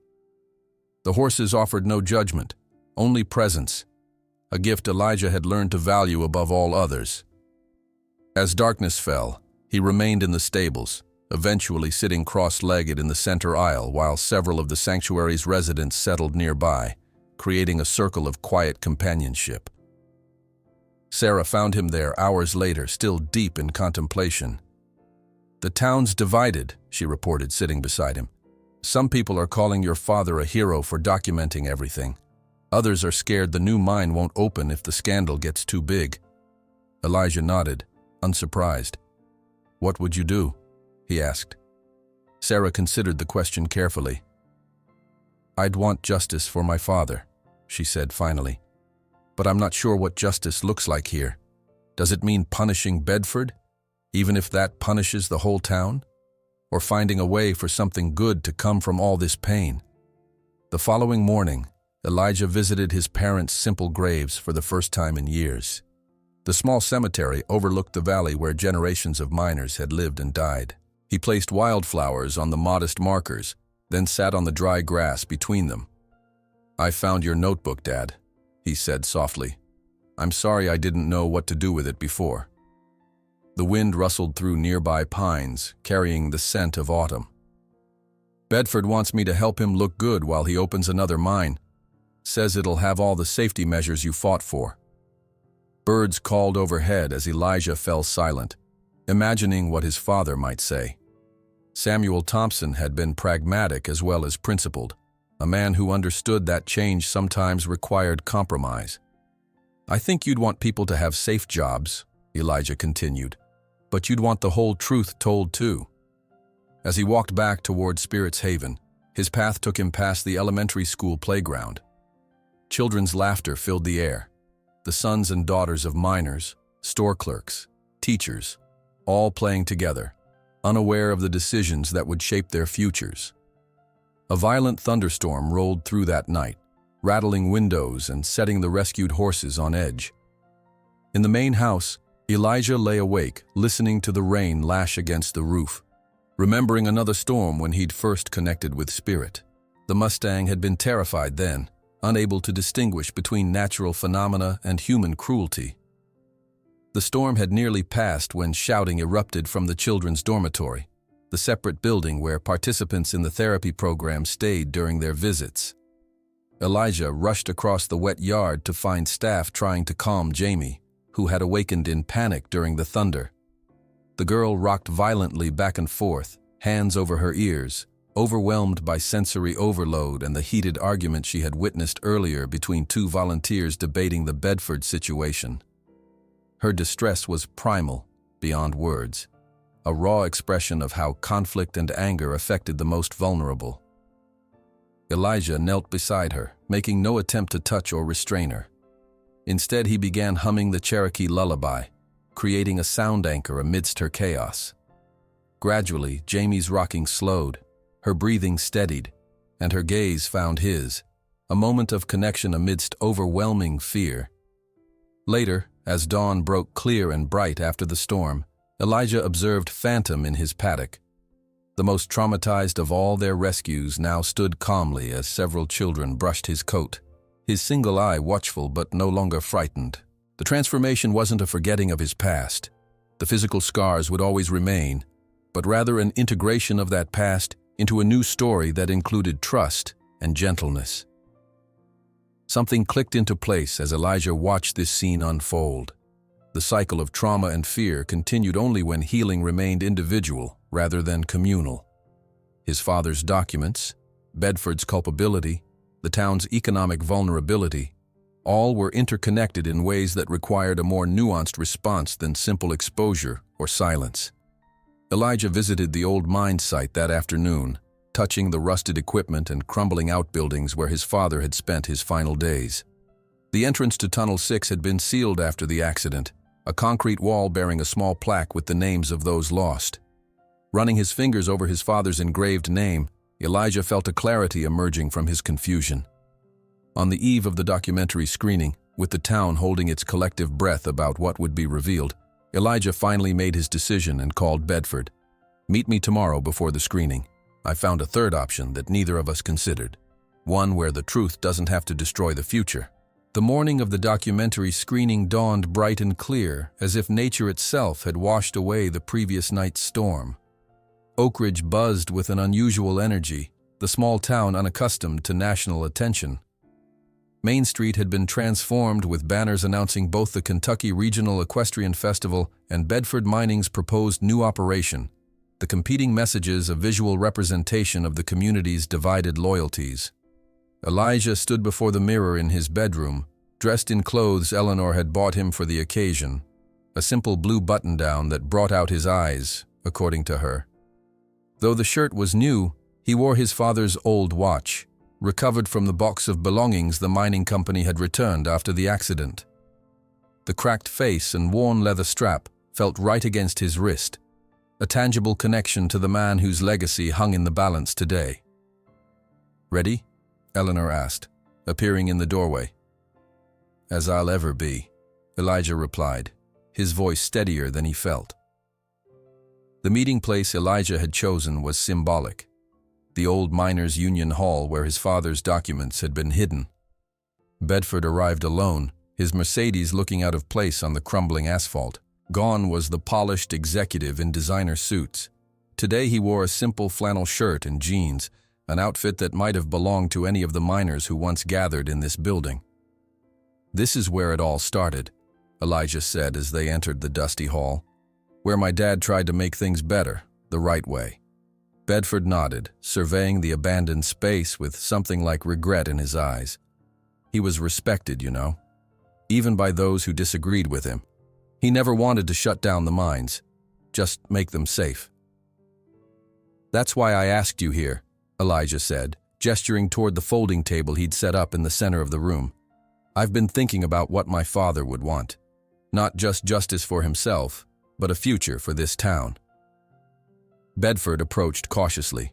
The horses offered no judgment, only presence, a gift Elijah had learned to value above all others. As darkness fell, he remained in the stables, eventually sitting cross-legged in the center aisle while several of the sanctuary's residents settled nearby, creating a circle of quiet companionship. Sarah found him there hours later, still deep in contemplation. "The town's divided," she reported, sitting beside him. "Some people are calling your father a hero for documenting everything. Others are scared the new mine won't open if the scandal gets too big." Elijah nodded, unsurprised. "What would you do?" he asked. Sarah considered the question carefully. "I'd want justice for my father," she said finally. "But I'm not sure what justice looks like here. Does it mean punishing Bedford, even if that punishes the whole town? Or finding a way for something good to come from all this pain?" The following morning, Elijah visited his parents' simple graves for the first time in years. The small cemetery overlooked the valley where generations of miners had lived and died. He placed wildflowers on the modest markers, then sat on the dry grass between them. "I found your notebook, Dad," he said softly. "I'm sorry I didn't know what to do with it before." The wind rustled through nearby pines, carrying the scent of autumn. "Bedford wants me to help him look good while he opens another mine. Says it'll have all the safety measures you fought for." Birds called overhead as Elijah fell silent, imagining what his father might say. Samuel Thompson had been pragmatic as well as principled, a man who understood that change sometimes required compromise. "I think you'd want people to have safe jobs," Elijah continued, "but you'd want the whole truth told too." As he walked back toward Spirit's Haven, his path took him past the elementary school playground. Children's laughter filled the air. The sons and daughters of miners, store clerks, teachers, all playing together, unaware of the decisions that would shape their futures. A violent thunderstorm rolled through that night, rattling windows and setting the rescued horses on edge. In the main house, Elijah lay awake, listening to the rain lash against the roof, remembering another storm when he'd first connected with Spirit. The Mustang had been terrified then, unable to distinguish between natural phenomena and human cruelty. The storm had nearly passed when shouting erupted from the children's dormitory, the separate building where participants in the therapy program stayed during their visits. Elijah rushed across the wet yard to find staff trying to calm Jamie, who had awakened in panic during the thunder. The girl rocked violently back and forth, hands over her ears, overwhelmed by sensory overload and the heated argument she had witnessed earlier between two volunteers debating the Bedford situation. Her distress was primal, beyond words, a raw expression of how conflict and anger affected the most vulnerable. Elijah knelt beside her, making no attempt to touch or restrain her. Instead, he began humming the Cherokee lullaby, creating a sound anchor amidst her chaos. Gradually, Jamie's rocking slowed, her breathing steadied, and her gaze found his, a moment of connection amidst overwhelming fear. Later, as dawn broke clear and bright after the storm, Elijah observed Phantom in his paddock. The most traumatized of all their rescues now stood calmly as several children brushed his coat, his single eye watchful but no longer frightened. The transformation wasn't a forgetting of his past. The physical scars would always remain, but rather an integration of that past into a new story that included trust and gentleness. Something clicked into place as Elijah watched this scene unfold. The cycle of trauma and fear continued only when healing remained individual rather than communal. His father's documents, Bedford's culpability, the town's economic vulnerability, all were interconnected in ways that required a more nuanced response than simple exposure or silence. Elijah visited the old mine site that afternoon, touching the rusted equipment and crumbling outbuildings where his father had spent his final days. The entrance to Tunnel 6 had been sealed after the accident, a concrete wall bearing a small plaque with the names of those lost. Running his fingers over his father's engraved name, Elijah felt a clarity emerging from his confusion. On the eve of the documentary screening, with the town holding its collective breath about what would be revealed, Elijah finally made his decision and called Bedford. "Meet me tomorrow before the screening. I found a third option that neither of us considered. One where the truth doesn't have to destroy the future." The morning of the documentary screening dawned bright and clear, as if nature itself had washed away the previous night's storm. Oak Ridge buzzed with an unusual energy, the small town unaccustomed to national attention. Main Street had been transformed with banners announcing both the Kentucky Regional Equestrian Festival and Bedford Mining's proposed new operation, the competing messages a visual representation of the community's divided loyalties. Elijah stood before the mirror in his bedroom, dressed in clothes Eleanor had bought him for the occasion, a simple blue button-down that brought out his eyes, according to her. Though the shirt was new, he wore his father's old watch, recovered from the box of belongings the mining company had returned after the accident. The cracked face and worn leather strap felt right against his wrist, a tangible connection to the man whose legacy hung in the balance today. "Ready?" Eleanor asked, appearing in the doorway. "As I'll ever be," Elijah replied, his voice steadier than he felt. The meeting place Elijah had chosen was symbolic, the old miners' union hall where his father's documents had been hidden. Bedford arrived alone, his Mercedes looking out of place on the crumbling asphalt. Gone was the polished executive in designer suits. Today he wore a simple flannel shirt and jeans, an outfit that might have belonged to any of the miners who once gathered in this building. "This is where it all started," Elijah said as they entered the dusty hall. "Where my dad tried to make things better, the right way." Bedford nodded, surveying the abandoned space with something like regret in his eyes. He was respected, even by those who disagreed with him. He never wanted to shut down the mines, just make them safe. "That's why I asked you here," Elijah said, gesturing toward the folding table he'd set up in the center of the room. "I've been thinking about what my father would want. Not just justice for himself, but a future for this town." Bedford approached cautiously.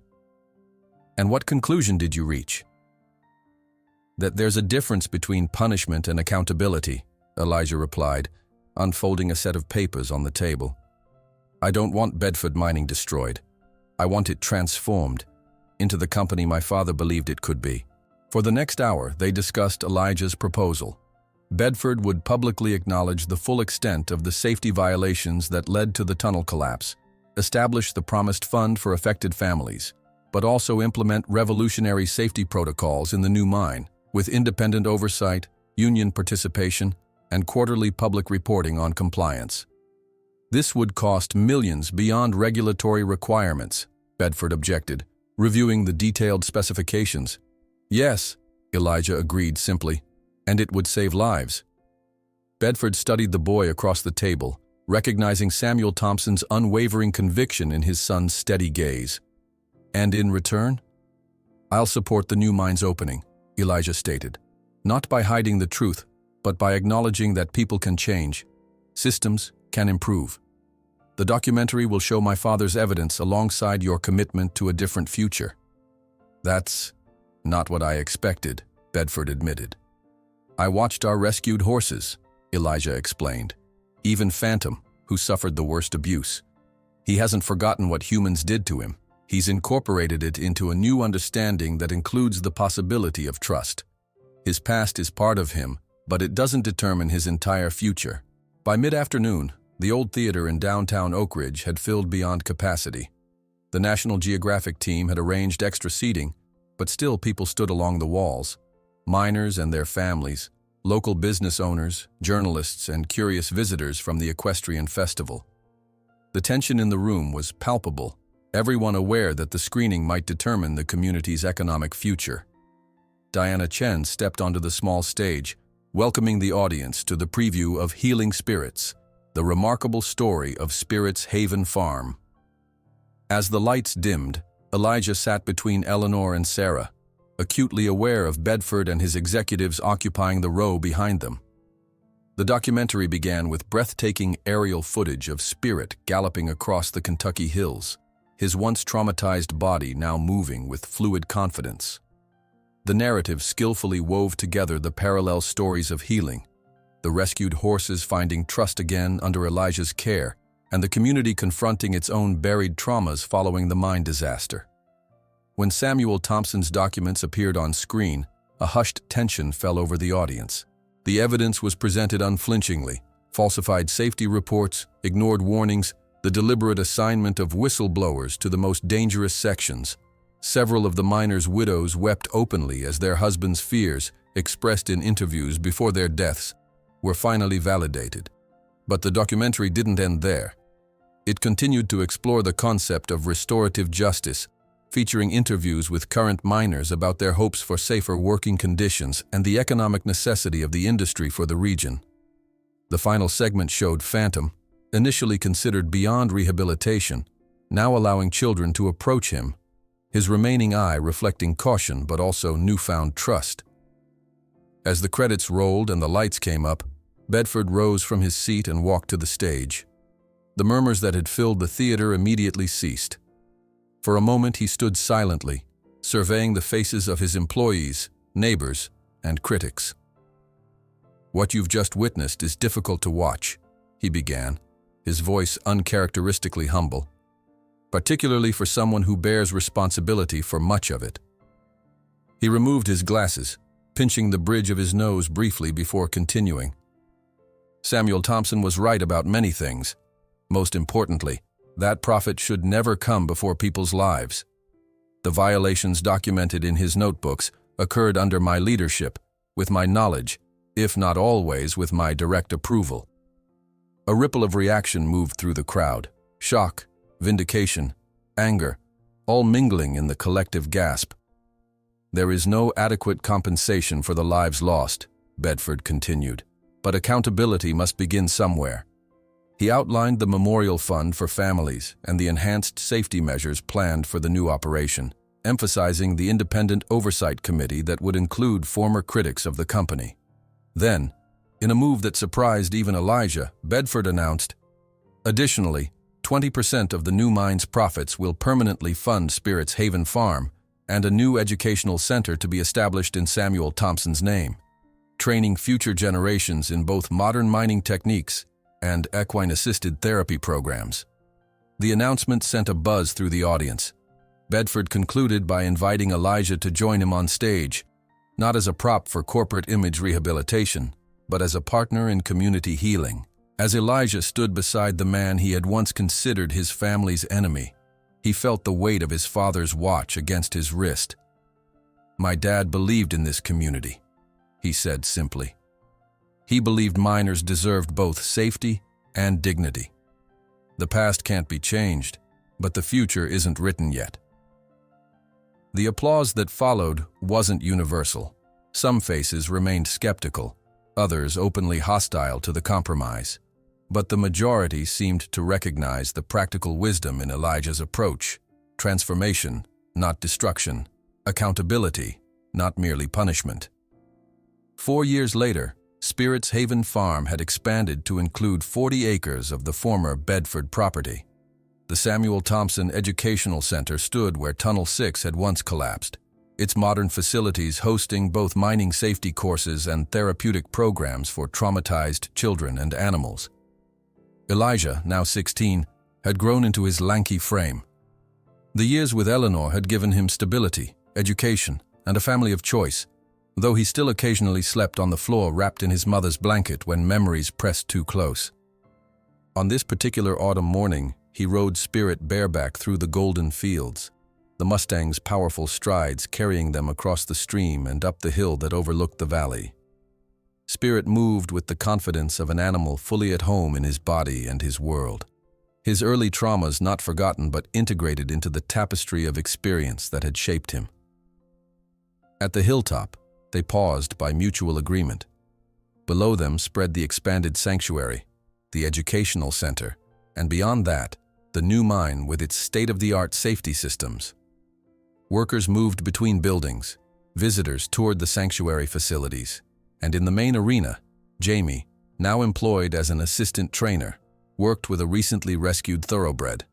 "And what conclusion did you reach?" "That there's a difference between punishment and accountability," Elijah replied, unfolding a set of papers on the table. "I don't want Bedford Mining destroyed. I want it transformed into the company my father believed it could be." For the next hour, they discussed Elijah's proposal. Bedford would publicly acknowledge the full extent of the safety violations that led to the tunnel collapse, establish the promised fund for affected families, but also implement revolutionary safety protocols in the new mine, with independent oversight, union participation, and quarterly public reporting on compliance. "This would cost millions beyond regulatory requirements," Bedford objected, reviewing the detailed specifications. "Yes," Elijah agreed simply, "and it would save lives." Bedford studied the boy across the table, recognizing Samuel Thompson's unwavering conviction in his son's steady gaze. "And in return?" "I'll support the new mine's opening," Elijah stated, "not by hiding the truth, but by acknowledging that people can change, systems can improve. The documentary will show my father's evidence alongside your commitment to a different future." "That's not what I expected," Bedford admitted. "I watched our rescued horses," Elijah explained. "Even Phantom, who suffered the worst abuse. He hasn't forgotten what humans did to him. He's incorporated it into a new understanding that includes the possibility of trust. His past is part of him, but it doesn't determine his entire future." By mid-afternoon, the old theater in downtown Oak Ridge had filled beyond capacity. The National Geographic team had arranged extra seating, but still people stood along the walls. Miners and their families, local business owners, journalists, and curious visitors from the equestrian festival. The tension in the room was palpable, everyone aware that the screening might determine the community's economic future. Diana Chen stepped onto the small stage, welcoming the audience to the preview of Healing Spirits, the remarkable story of Spirits Haven Farm. As the lights dimmed, Elijah sat between Eleanor and Sarah, acutely aware of Bedford and his executives occupying the row behind them. The documentary began with breathtaking aerial footage of Spirit galloping across the Kentucky hills, his once traumatized body now moving with fluid confidence. The narrative skillfully wove together the parallel stories of healing, the rescued horses finding trust again under Elijah's care, and the community confronting its own buried traumas following the mine disaster. When Samuel Thompson's documents appeared on screen, a hushed tension fell over the audience. The evidence was presented unflinchingly: falsified safety reports, ignored warnings, the deliberate assignment of whistleblowers to the most dangerous sections. Several of the miners' widows wept openly as their husbands' fears, expressed in interviews before their deaths, were finally validated. But the documentary didn't end there. It continued to explore the concept of restorative justice, featuring interviews with current miners about their hopes for safer working conditions and the economic necessity of the industry for the region. The final segment showed Phantom, initially considered beyond rehabilitation, now allowing children to approach him, his remaining eye reflecting caution but also newfound trust. As the credits rolled and the lights came up, Bedford rose from his seat and walked to the stage. The murmurs that had filled the theater immediately ceased. For a moment he stood silently, surveying the faces of his employees, neighbors, and critics. "What you've just witnessed is difficult to watch," he began, his voice uncharacteristically humble, "particularly for someone who bears responsibility for much of it." He removed his glasses, pinching the bridge of his nose briefly before continuing. "Samuel Thompson was right about many things. Most importantly, that profit should never come before people's lives. The violations documented in his notebooks occurred under my leadership, with my knowledge, if not always with my direct approval." A ripple of reaction moved through the crowd. Shock, vindication, anger, all mingling in the collective gasp. "There is no adequate compensation for the lives lost," Bedford continued, "but accountability must begin somewhere." He outlined the memorial fund for families and the enhanced safety measures planned for the new operation, emphasizing the independent oversight committee that would include former critics of the company. Then, in a move that surprised even Elijah, Bedford announced, "Additionally, 20% of the new mine's profits will permanently fund Spirit's Haven Farm and a new educational center to be established in Samuel Thompson's name, training future generations in both modern mining techniques and equine-assisted therapy programs." The announcement sent a buzz through the audience. Bedford concluded by inviting Elijah to join him on stage, not as a prop for corporate image rehabilitation, but as a partner in community healing. As Elijah stood beside the man he had once considered his family's enemy, he felt the weight of his father's watch against his wrist. "My dad believed in this community," he said simply. He believed miners deserved both safety and dignity. The past can't be changed, but the future isn't written yet. The applause that followed wasn't universal. Some faces remained skeptical, others openly hostile to the compromise. But the majority seemed to recognize the practical wisdom in Elijah's approach: transformation, not destruction; accountability, not merely punishment. 4 years later, Spirit's Haven Farm had expanded to include 40 acres of the former Bedford property. The Samuel Thompson Educational Center stood where Tunnel 6 had once collapsed, its modern facilities hosting both mining safety courses and therapeutic programs for traumatized children and animals. Elijah, now 16, had grown into his lanky frame. The years with Eleanor had given him stability, education, and a family of choice, though he still occasionally slept on the floor wrapped in his mother's blanket when memories pressed too close. On this particular autumn morning, he rode Spirit bareback through the golden fields, the Mustang's powerful strides carrying them across the stream and up the hill that overlooked the valley. Spirit moved with the confidence of an animal fully at home in his body and his world. His early traumas not forgotten but integrated into the tapestry of experience that had shaped him. At the hilltop, they paused by mutual agreement. Below them spread the expanded sanctuary, the educational center, and beyond that, the new mine with its state-of-the-art safety systems. Workers moved between buildings, visitors toured the sanctuary facilities, and in the main arena, Jamie, now employed as an assistant trainer, worked with a recently rescued thoroughbred.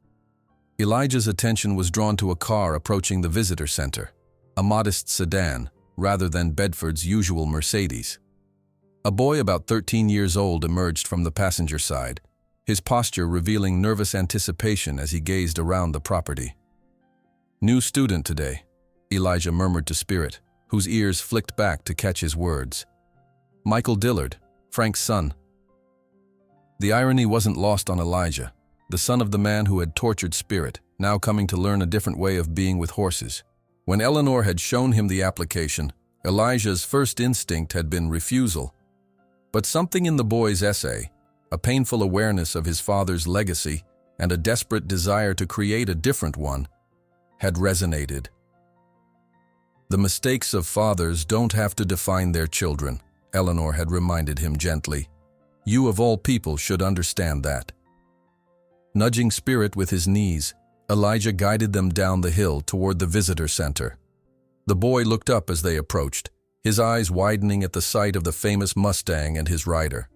Elijah's attention was drawn to a car approaching the visitor center, a modest sedan, rather than Bedford's usual Mercedes. A boy about 13 years old emerged from the passenger side, his posture revealing nervous anticipation as he gazed around the property. "New student today," Elijah murmured to Spirit, whose ears flicked back to catch his words. "Michael Dillard, Frank's son." The irony wasn't lost on Elijah. the son of the man who had tortured Spirit, now coming to learn a different way of being with horses. When Eleanor had shown him the application, Elijah's first instinct had been refusal. But something in the boy's essay, a painful awareness of his father's legacy and a desperate desire to create a different one, had resonated. The mistakes of fathers don't have to define their children, Eleanor had reminded him gently. You of all people should understand that. Nudging Spirit with his knees, Elijah guided them down the hill toward the visitor center. The boy looked up as they approached, his eyes widening at the sight of the famous Mustang and his rider.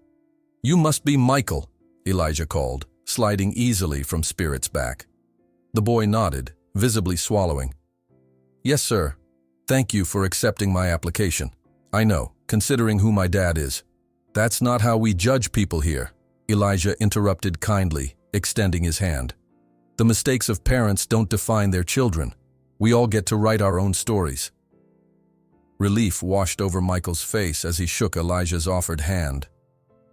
You must be Michael, Elijah called, sliding easily from Spirit's back. The boy nodded, visibly swallowing. Yes, sir. Thank you for accepting my application. I know, considering who my dad is. That's not how we judge people here, Elijah interrupted kindly, extending his hand. The mistakes of parents don't define their children. We all get to write our own stories. Relief washed over Michael's face as he shook Elijah's offered hand.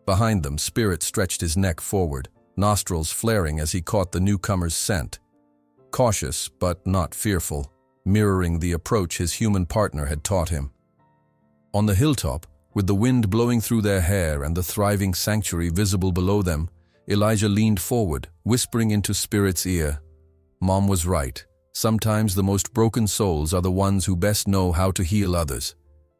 Behind them, Spirit stretched his neck forward, nostrils flaring as he caught the newcomer's scent. Cautious, but not fearful, mirroring the approach his human partner had taught him. On the hilltop, with the wind blowing through their hair and the thriving sanctuary visible below them, Elijah leaned forward, whispering into Spirit's ear. Mom was right. Sometimes the most broken souls are the ones who best know how to heal others.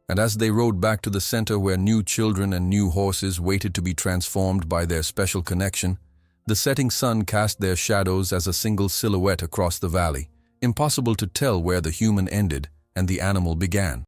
And as they rode back to the center where new children and new horses waited to be transformed by their special connection, the setting sun cast their shadows as a single silhouette across the valley, impossible to tell where the human ended and the animal began.